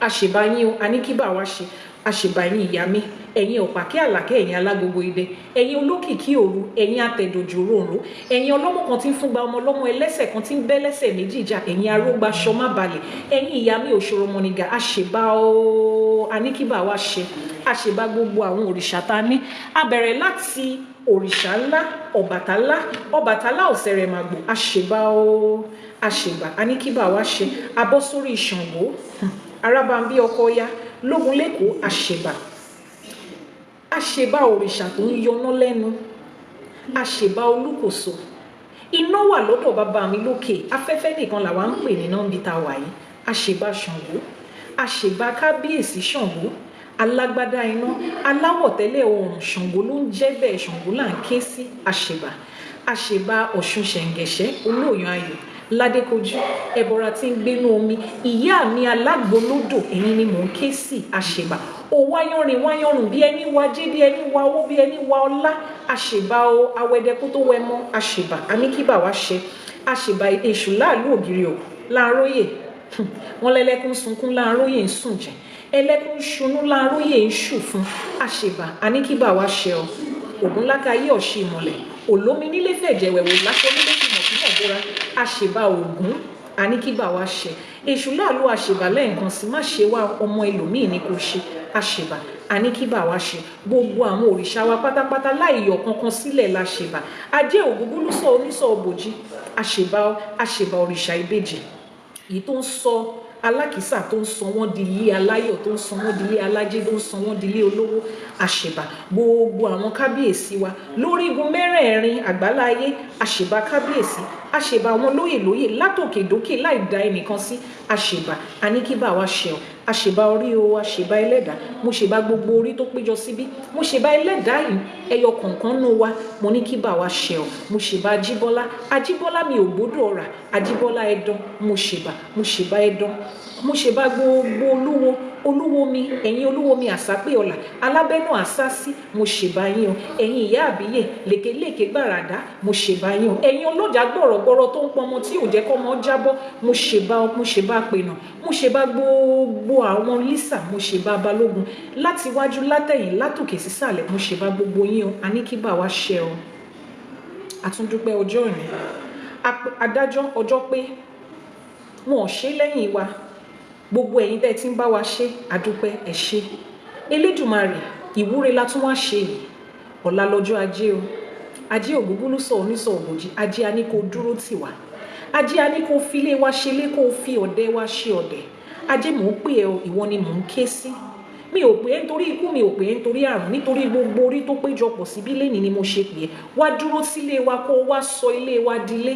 àṣèbà yín o, àníkíbà wá ṣe, àṣèbà yín ìyá mi. Ẹ̀yin ọ̀pàkẹ́ àlàkẹ́, ẹ̀yin alágogo idẹ, ẹ̀yin olókìkí òru, ẹ̀yin atẹ̀dòjò ròrò, ẹ̀yin ọlọ́mọ kan tí ń fúngbà ọmọ ọlọ́mọ ẹlẹ́sẹ̀ kan tí ń bẹ́ lẹ́sẹ̀ méjì jà, ẹ̀yin arógbá ṣọmá balẹ̀, ẹ̀yin ìyá mi òṣòro mọ̀nìgà, àṣèbà o, àníkíbà wá ṣe, àṣèbà gbogbo àwọn òrìṣà ta ní. A bẹ̀rẹ̀ láti òrìṣà ńlá, Ọbàtálá Ọ̀sẹ̀rẹ̀màgbò, àṣèbà o, àṣèbà, àníkíbà wá ṣe, abọ́ sórí Ṣàngó, Arábàmbí ọkọ ya, lógun lẹ́kọ̀ọ́, àṣèbà. Àṣèbà òrìṣà tó ń yọná lẹ́nu, àṣèbà olúkòso. Iná wà lọ́dọ̀ bàbá mi lókè, afẹ́fẹ́ nìkan làwa ń pè ní náà níbi tá a wà yìí. Àṣèbà Ṣàngó, àṣèbà kábíyèsí Ṣàngó, alágbádá iná, aláwọ̀ tẹ́lẹ̀ oòrùn Ṣàngó ló ń jẹ́ bẹ́ẹ̀, Ṣàngó là ń ké sí. Àṣèbà Ọ̀ṣun Ṣẹ̀ǹgẹ̀ṣẹ́, olóòyàn ayò, ládékojú ẹbọra tí ń gbénú omi, ìyá mi alágbolódò, ẹ̀yin ni mò ń ké sí àṣèbà. O wáyọ̀rìn bí ẹni wájé, bí ẹni wá owó, bí ẹni wá ọlá, àṣèbà o awẹ́dẹ kó tó wẹ mọ́, àṣèbà àníkíbà wá ṣe, àṣèbà èṣù láàlú ògiri ò láàróyè, wọn lẹ́lẹ́kún sunkún láàróyè ń sùn jẹ, ẹlẹ́kún ṣunú láàróyè ń ṣù fún, àṣèbà àníkíbà wá ṣe ọ. Ògún lákàyé ọ̀ṣì ìmọ̀lẹ̀, olómi nílé fẹ̀jẹ̀ wẹ̀wò láṣọ nílé fìmọ̀ fìmọ̀ bóra, àṣèbà Ògún àníkíbà wá ṣe. Èṣù láàlú àṣèbà lẹ́ẹ̀kan sí, má ṣe wá ọmọ ẹlòmíì ní kò ṣe, àṣèbà àníkíbà wá ṣe. Gbogbo àwọn òrìṣà wa pátápátá láì yọ kankan sílẹ̀ láṣèbà. Ajé Ògúngúlùsọ onísọ òbòjì, àṣèbà òrìṣà ìbejì, èyí tó ń sọ alákìísà, tó ń sọ wọ́n di ilé aláyọ̀, tó ń sọ wọ́n di ilé alájẹ, tó ń sọ wọ́n di ilé olówó, àṣèbà. Gbogbo àwọn kábíyèsí wa lórígun mẹ́rẹ̀ẹ̀rin àgbáláyé, àṣèbà kábíyèsí, àṣèbà àwọn lóyè látòkè dókè láì dá ẹnìkan sí, àṣèbà àníkíbà wá ṣe ọ. Àṣèbà orí o, àṣèbà ẹlẹ́dàá, mo ṣèbà gbogbo orí tó péjọ síbí, mo ṣèbà ẹlẹ́dàá ẹyọ kọ̀ọ̀kan nù wa, mo ní kíbà wá ṣe ọ. Mo ṣèbà Ajíbọ́lá mi ò gbọ́dọ̀ ọ̀rà, Ajíbọ́lá ẹdán, mo ṣèbà ẹdán, mo ṣèbà gbogbo olúwo mi, ẹ̀yin olúwo mi àsápé ọ̀la, alábẹ́nú àsásí, mo ṣèbà yín o. Ẹ̀yin ìyá àbíyè lékeléké gbàràdá, mo ṣèbà yín o. Ẹ̀yin ọlọ́jà gbọ̀rọ̀gbọ̀rọ̀ tó ń pọnmọ tí ò jẹ́ kọ́mọ jábọ́, mo ṣèbà pènà, mo ṣèbà gbogbo àwọn lísà, mo ṣèbà balógun láti wájú látẹ̀yìn látòkè sísàlẹ̀, mo ṣèbà gbogbo yín o. Àníkíbà wá ṣe ọ. Àtúndúpẹ́ ọjọ́ ìní, adájọ́ ọjọ́ pé wọn ò ṣe lẹ́yìn wa, gbogbo ẹ̀yin tẹ́ tí ń bá wa ṣe àdúpẹ́ ẹ ṣé. Elédùmarè ìwúre la tún wá ṣe yìí, ọ̀la lọ́jọ́ ajé o. Ajé Ògúngúlùsọ onísọ òbòjì, ajé a ní kó dúró tì wá, ajé a ní kó filé wa ṣe lé, kó fi ọ̀dẹ wa ṣe ọ̀dẹ. Ajé mò ń pè ẹ́ o, ìwọ ni mò ń ké sí. Mi ò pè é nítorí ikú, mi ò pè é nítorí àrùn, nítorí gbogbo orí tó péjọpọ̀ síbí lénìí ni mo ṣe pè é. Wá dúró sílé wa kó wá sọ ilé wa dilé,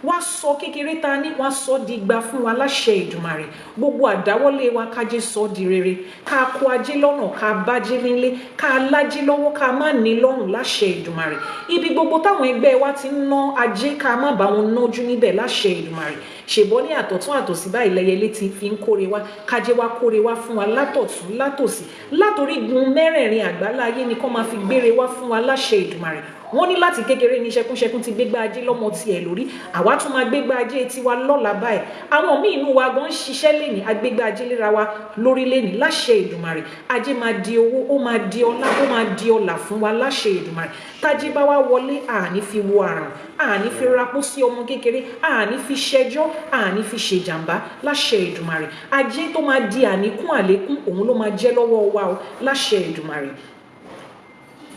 wá sọ kékeré ta ní, wá sọ di igba fún wa láṣẹ Ìdùmarè. Gbogbo àdáwọ́lé wa kájé sọ di rere, ká kó ajé lọ́nà, ká bájé nílé, ká lájé lọ́wọ́, ká má ní lọ́rùn láṣẹ Ìdùmarè. Ibi gbogbo táwọn ẹgbẹ́ wa ti ń ná ajé, ká má bá wọn nájú níbẹ̀ láṣẹ Ìdùmarè. Ṣèbọ́ ní àtọ̀tún àtòsí báyìí lẹyẹlé ti fi ń kóre wá, kájé wá kóre wá fún wa látọ̀tún látòsí, látorígun mẹ́rẹ̀ẹ̀rin àgbáláyé ni kó máa fi gbére wá fún wa láṣẹ Ìdùmarè. Wọ́n ní láti kékeré ní ṣẹkúnṣẹkún ti gbégbá ajé lọ́mọ tiẹ̀ lórí, àwa tún máa gbégbá ajé tiwa lọ́la báyìí. Àwọn míì inú wa gan ń ṣiṣẹ́ lénìí, agbégbá ajé léra wa lórí lénìí láṣẹ Ìdùmarè. Ajé máa di owó, ó máa di ọlá, ó máa di ọlà fún wa láṣẹ Ìdùmarè. Tájé bá wá wọlé, àní fi wo àrùn, àní fi rapó sí ọmọ kékeré, àní fi ṣẹjọ́, àní fi ṣèjàmbá láṣẹ Ìdùmarè. Ajé tó máa di àníkún àlékún, òun ló máa jẹ́ lọ́wọ́ wa o láṣẹ Ìdùmarè.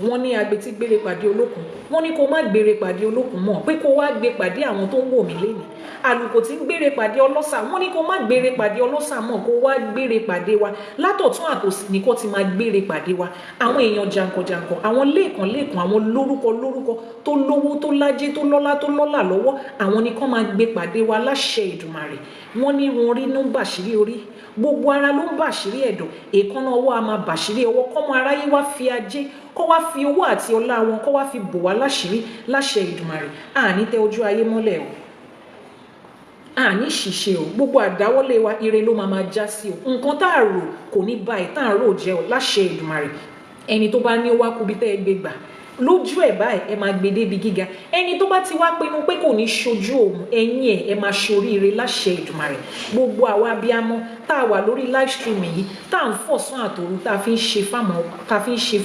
Wọ́n ní agbetí gbére pàdé olókun, wọ́n ní kó má gbére pàdé olókun mọ́, pé kó wá gbé pàdé àwọn tó ń wò mí lénìí. Àlùkò tí ń gbére pàdé ọlọ́ṣà, wọ́n ní kó má gbére pàdé ọlọ́ṣà mọ́, kó wá gbére pàdé wa látọ̀tún àtòsí ní kó ti máa gbére pàdé wa. Àwọn èèyàn jàǹkànjàǹkàn, àwọn lẹ́ẹ̀kan àwọn lórúkọ tó lówó tó lájé tó lọ́lá lọ́wọ́, àwọn ni kó máa gbé pàdé wa láṣẹ Ìdùmarè. Wọ́n ní wọn rí ń bàṣírí orí, gbogbo ara ló ń bàṣírí ẹ̀dọ̀, èékánná ọwọ́ a máa bàṣírí ọwọ́, kọ́mọ aráyé wá fi ajé, kó wá fi owó àti ọlá wọn, kó wá fi bò wá láṣìírí láṣẹ Ìdùmarè. Àní tẹ ojú ayé mọ́lẹ̀ o, àní ṣìṣe o, gbogbo àdáwọ́lé wa ire ló máa já sí o. Nǹkan tá a rò kò ní báyìí, tá a rò jẹ́ o láṣẹ Ìdùmarè. Ẹni tó bá ní ó wá kúbi tẹ́ ẹ gbé gbà lójú ẹ̀ báyìí, ẹ máa gbé débi gíga. Ẹni tó bá ti wá pinnu pé kò ní ṣojú òun, ẹ̀yin ẹ máa ṣoríire láṣẹ Ìdùmarè. Gbogbo àwa abiyamọ tá a wà lórí live stream yìí, tá à ń fọ̀sán àtòru, tá a fi ń ṣe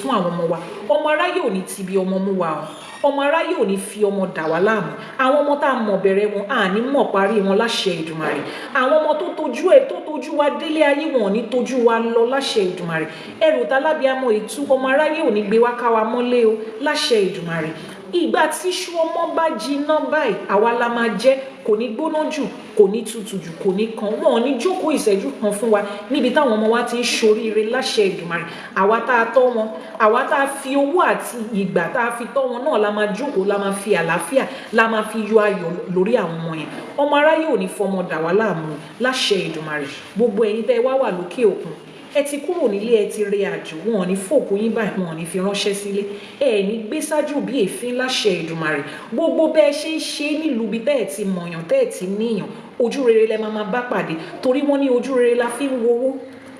fún àwọn ọmọ wa, ọmọ aráyé ò ní ti bí ọmọ mú wa o, ọmọ aráyé ò ní fi ọmọ dà wá láàmú. Àwọn ọmọ tá a mọ̀ bẹ̀rẹ̀ wọn, àní mọ̀ parí wọn láṣẹ Ìdùmarè. Àwọn ọmọ tó tójú wa délé ayé, wọn ò ní tójú wa lọ láṣẹ Ìdùmarè. Ẹrù tálábíàmọ ìtú, ọmọ aráyé ò ní gbé wá ká wa mọ́lé o láṣẹ Ìdùmarè. Ìgbà tí iṣu ọmọ bá jiná báyìí, àwa la máa jẹ, kò ní gbóná jù, kò ní tutù jù, kò ní kan, wọn ò ní jókòó ìṣẹ́jú kan fún wa níbi táwọn ọmọ wa ti ń ṣoríire láṣẹ Ìdùmarè. Àwa tá a tọ́ wọn, àwa tá a fi owó àti ìgbà tá a fi tọ́ wọn náà la máa jókòó, la máa fi àlàáfíà, la máa fi yọ ayọ̀ lórí àwọn ọmọ yẹn. Ọmọ aráyé ò ní fọmọ dà wá láàmú láṣẹ Ìdùmarè. Gbogbo ẹ̀yin tẹ́ wá wà lókè òkun, ẹ ti kúrò nílé ẹ ti rìn àjò wọn ò ní fòkú yín báyìí wọn ò ní fi ránṣẹ́ sílé ẹ ní gbé ṣáájú bí èéfín láṣẹ Èdùmàrè gbogbo bẹ́ẹ̀ ṣe ń ṣe nílùú bí tẹ́ ẹ ti mọ̀yàn tẹ́ ẹ ti níyàn ojú rere lẹ máa bá pàdé torí wọ́n ní ojú rere la fi ń wowó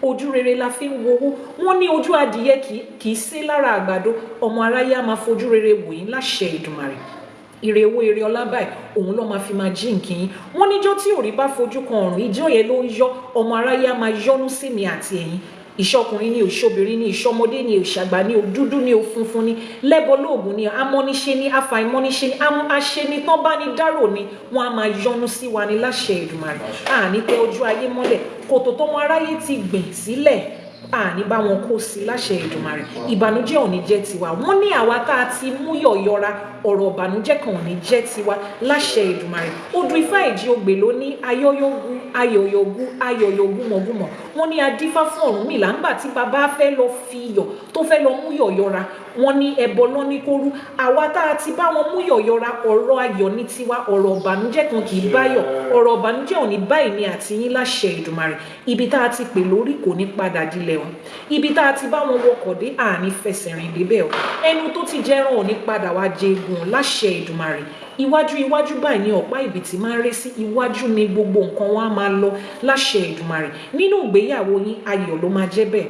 ojú rere la fi ń wowó wọ́n ní ojú adìyẹ kì í sí lára àgbàdo ọmọ aráyé á máa fojú rere wò yín láṣẹ Èdùmàrè ire owó ire ọlá báyìí òun ló máa fi máa jí nkì yín wọ́n níjọ́ tí òrí bá fojú kan ọ̀run ìjọ́ yẹn ló ń yọ ọmọ aráyé á máa yọ́nú sí mi àti ẹ̀yin ìṣọkùnrin ní ìṣobìnrin ní ìṣọmọdé ní ìṣàgbà ní òdúdú ní òfunfun ní lẹ́bọ lóògùn ní amọ́niṣe ní afàìmọ́niṣe ní aṣeni tán bá ní dárò ní wọ́n á máa yọ́nú sí wa ní láṣẹ Èdùmàrè àní tẹ ojú ayé mọ́lẹ̀ kòtò tọmọ aráyé ti gbìn sílẹ̀ àní bá wọn kó sí láṣẹ Èdùmàrè ìbànújẹ́ ò ní jẹ́ tiwa wọ́n ní àwa tá a ti mú yọ̀yọra ọ̀rọ̀ ìbànújẹ́ kan ò ní jẹ́ tiwa láṣẹ Èdùmàrè odù Ifá ìjì ogbè ló ní ayọ̀yọ̀gún mọ̀gúnmọ̀ wọ́n ní adífá fún Ọ̀rúnmìlà ńgbà tí bàbá fẹ́ lọ fi iyọ̀ tó fẹ́ lọ mú yọ̀yọra wọ́n ní ẹbọ lọ ní kóru àwa tá a ti bá wọn mú yọ̀yọra ọ̀rọ̀ ayọ̀ ní tiwa ọ̀rọ̀ ìbànújẹ́ kan kì í báyọ̀ ọ̀rọ̀ ìbànújẹ́ ò ní bá èmi àti yín láṣẹ Èdùmàrè ibi tá a ti pè lórí kò ní padà dilẹ̀ wọn ibi tá a ti bá wọn wọkọ̀ dé àní fẹsẹ̀ rìn débẹ̀ o ẹnu tó ti jẹ́rán ò ní padà wá jẹ egun láṣẹ Èdùmàrè iwájú báyìí ni ọ̀pá ìbìtì máa ń ré sí iwájú ni gbogbo nǹkan wọn á máa lọ láṣẹ Èdùmàrè nínú ìgbéyàwó yín ayọ̀ ló máa jẹ́ bẹ́ẹ̀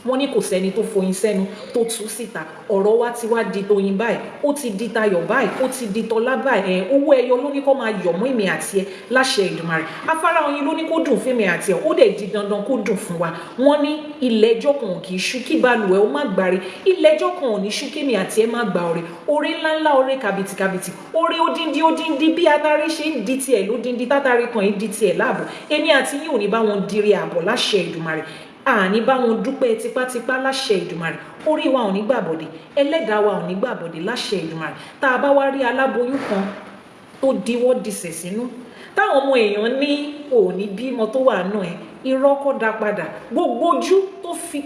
wọ́n ní kò sẹ́ni tó foyin sẹ́nu tó tú síta ọ̀rọ̀ wa ti wá di toyin báyìí ó ti di tayọ̀ báyìí ó ti di tọlá báyìí owó ẹyọ ló ní kó máa yọ̀ mọ́ èmi àti ẹ láṣẹ Èdùmàrè afárá oyin ló ní kó dùn fún èmi àti ẹ ó dẹ̀ di dandan kó dùn fún wa wọ́n ní ilẹ̀ ẹjọ́ kan kì í ṣú kí balùwẹ̀ ó má gbàre ilẹ̀ ẹjọ́ kan ò ní ṣú kí èmi àti ẹ má gbà ọ̀rẹ́ oore ńláńlá oore kàbìtìkàbìtì oore odindi bí atare ṣe ń di tiẹ̀ lódindi tátàrí kan ń di tiẹ̀ láàbò èmi àti yín ò ní bá wọn dire àbọ̀ láṣẹ Èdùmàrè àní bá wọn dúpẹ́ tipátipá láṣẹ Èdùmàrè orí wa ò ní gbàbọ̀dé ẹlẹ́dàá wa ò ní gbàbọ̀dé láṣẹ Èdùmàrè tá a bá wá rí aláboyún kan tó diwọ́ disẹ̀ sínú táwọn ọmọ èèyàn ní òní bímọ tó wà nù ẹ irọ́ kọ́ da padà gbogbo ojú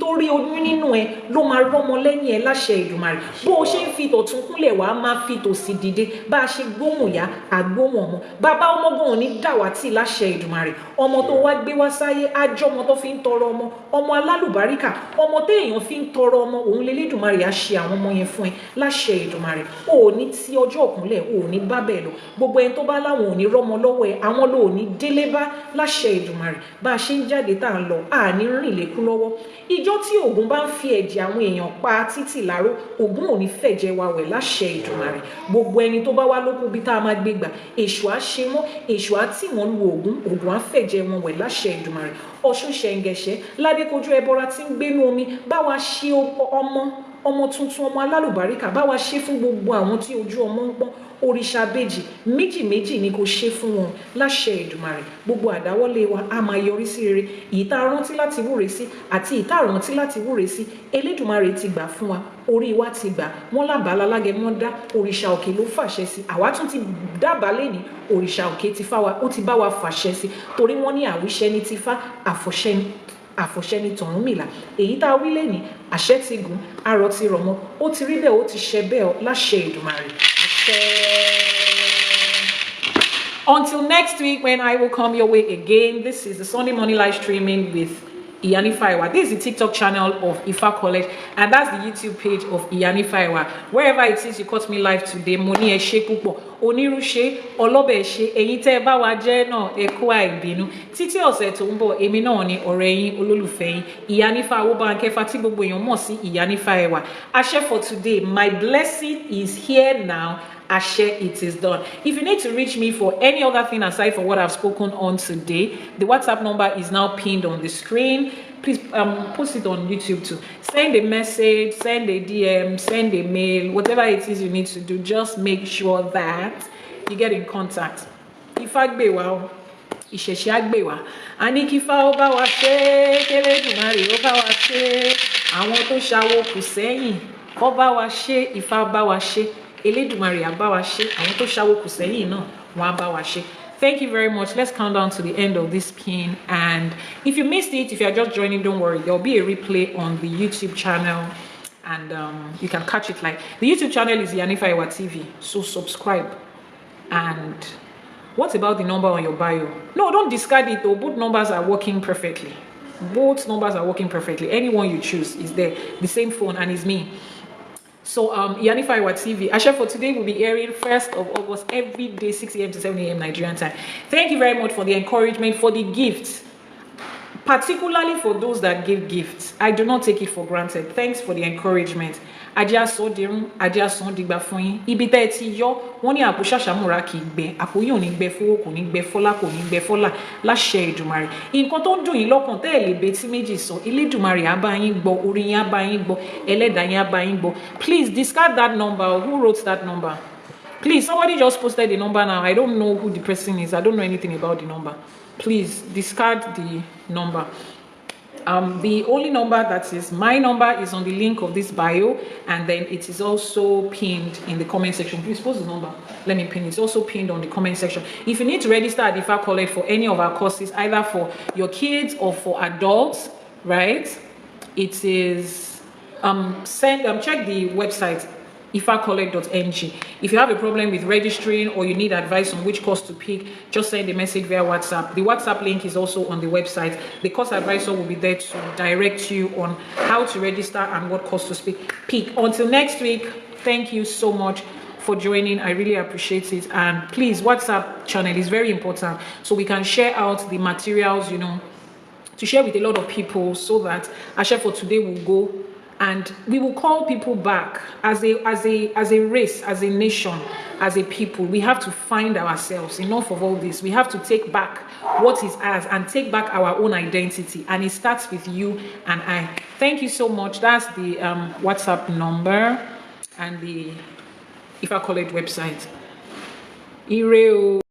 tó rí oyún nínú ẹ ló máa rọ́mọ lẹ́yìn ẹ láṣẹ Èdùmàrè bó o ṣe ń fi tọ̀tún kúnlẹ̀ wá máa fi tòsì dìde bá a ṣe gbóhùn yá àgbóhùn ọmọ bàbá ọmọgàn ò ní dàwátì láṣẹ Èdùmàrè ọmọ tó wá gbé wá sáyé ájọ́ ọmọ tó fi ń tọrọ ọmọ alálùbáríkà ọmọ téèyàn fi ń tọrọ ọmọ òun lélẹ́dùmarè á ṣe àwọn ọmọ yẹn fún ẹ láṣẹ Èdùmàrè ò ní tí ọjọ́ òkúnlẹ̀ ò ní bá bẹ́ẹ̀ lọ gbogbo ẹni tó bá láwọn ò ní rọ́mọ lọ́wọ́ ẹ àwọn ló ò ní délé bá láṣẹ Èdùmàrè bá a ṣe ń jáde tá à ń lọ àní rìn lékú lọ́wọ́ ìjọ tí Ògún bá ń fi ẹ̀jẹ̀ àwọn èèyàn pa títì láró Ògún ò ní fẹ̀jẹ̀ wa wẹ̀ láṣẹ Èdùmàrè gbogbo ẹni tó bá wá lókun bí tá a máa gbé gbà èṣù á ṣe wọn èṣù á tì wọ́n lu Ògún á fẹ̀jẹ̀ wọn wẹ̀ láṣẹ Èdùmàrè Ọ̀ṣun ṣẹ̀ǹgẹ̀ṣẹ̀ ládékojú ẹbọra tí ń gbénú omi bá wa ṣe ọmọ tuntun ọmọ alálùbáríkà bá wa ṣe fún gbogbo àwọn tí ojú ọmọ ń pọ́n òrìṣà bèjì méjì ni kò ṣe fún wọn láṣẹ Èdùmàrè gbogbo àdáwọ́lé wa á máa yọrí sí rere èyí tá a rántí láti wúre sí àti èyí tá a rántí láti wúre sí Elédùmarè ti gbà fún wa orí wa ti gbà wọn lábàálá lágẹmọ dá òrìṣà òkè ló fàṣẹ sí àwa tún ti dábàá lẹ́ni òrìṣà òkè ti fá wa ó ti bá wa fàṣẹ sí torí wọ́n ní àwíṣẹ ní ti fá àfọ̀ṣẹ ní tọ̀rúnmìlà èyí tá a wí lẹ́ni àṣẹ ti gùn arọ ti rọ̀ mọ́ ó ti rí bẹ́ẹ̀ ó ti ṣẹ bẹ́ẹ̀ láṣẹ Èdùmàrè. Until next week when I will come your way again, this is the Sunday morning live streaming with Ìyánífá Ẹwà. This is the TikTok channel of Ifa College, and that's the YouTube page of Ìyánífá Ẹwà. Wherever it is you caught me live today, mo ní ẹ ṣé púpọ̀, onírú ṣé, ọlọ́bẹ̀ ṣé, ẹ̀yin tẹ́ bá wa jẹ́ náà ẹ kú àìbínú. Títí ọ̀sẹ̀ tó ń bọ̀, èmi náà ni ọ̀rẹ́ yín, olólùfẹ́ yín, Ìyánífá Awóbánkẹ́fà tí gbogbo èèyàn mọ̀ sí Ìyánífá Ẹwà. Àṣẹ for today, my blessing is here now. Ashe, it is done. If you need to reach me for any other thing aside from what I've spoken on today, the WhatsApp number is now pinned on the screen. Please post it on YouTube too. Send a message, send a DM, send a mail, whatever it is you need to do. Just make sure that you get in contact. Ifá gbè wá o, ìṣẹ̀ṣẹ̀ á gbè wá. A ní kí Ifá ó bá wa ṣe, k'Elédùmarè ó bá wa ṣe. Àwọn tó ṣawo kù sẹ́yìn, ó bá wa ṣe, Ifá bá wa ṣe. Elédùmarè á bá wa ṣe, àwọn tó ṣawo kù sẹ́yìn náà wọ́n á bá wa ṣe. Thank you very much. Let's count down to the end of this pin. And if you missed it, if you're just joining, don't worry. There'll be a replay on the YouTube channel, and you can catch it live. The YouTube channel is Ìyánífá Ẹwà TV, so subscribe. And what about the number on your bio? No, don't discard it though. Both numbers are working perfectly. Both numbers are working perfectly. Anyone you choose is there. The same phone, and it's me. So Ìyánífá Ẹwà TV, Asha for today will be airing 1st of August every day, 6 a.m. to 7 a.m. Nigerian time. Thank you very much for the encouragement, for the gifts, particularly for those that give gifts. I do not take it for granted. Thanks for the encouragement. Ajá sọ dirun, ajá sọ dìgbà fún yín. Ibi tẹ́ ẹ ti yọ, wọ́n ní àpò ṣàṣàmúra kì í gbẹ, àpò yìí ò ní gbẹ fowó, kò ní gbẹ fọ́lá, kò ní gbẹ fọ́lá, láṣẹ Èdùmàrè. Nǹkan tó ń dùn yín lọ́kàn tẹ́ ẹ lè betí méjì sọ, Elédùmarè á bá yín gbọ́, orí yín á bá yín gbọ́, Ẹlẹ́dàá yín á bá yín gbọ́. Please discard that number. Who wrote that number? Please, somebody just posted the number now. I don't know who the person is. I don't know anything about the number. Please discard the number. The only number that is my number is on the link of this bio, and then it is also pinned in the comment section. Please post the number. Let me pin it. It's also pinned on the comment section. If you need to register at Ifa College for any of our courses, either for your kids or for adults, right? It is check the website ifacollege.ng. If you have a problem with registering or you need advice on which course to pick, just send a message via WhatsApp. The WhatsApp link is also on the website. The course advisor will be there to direct you on how to register and what course to pick. Until next week, thank you so much for joining. I really appreciate it. And please, WhatsApp channel is very important so we can share out the materials, you know, to share with a lot of people, so that Asha for today will go and we will call people back as a race, as a nation, as a people. We have to find ourselves. Enough of all this. We have to take back what is ours and take back our own identity. And it starts with you and I. Thank you so much. That's the WhatsApp number and the Ifa College website. Ireo.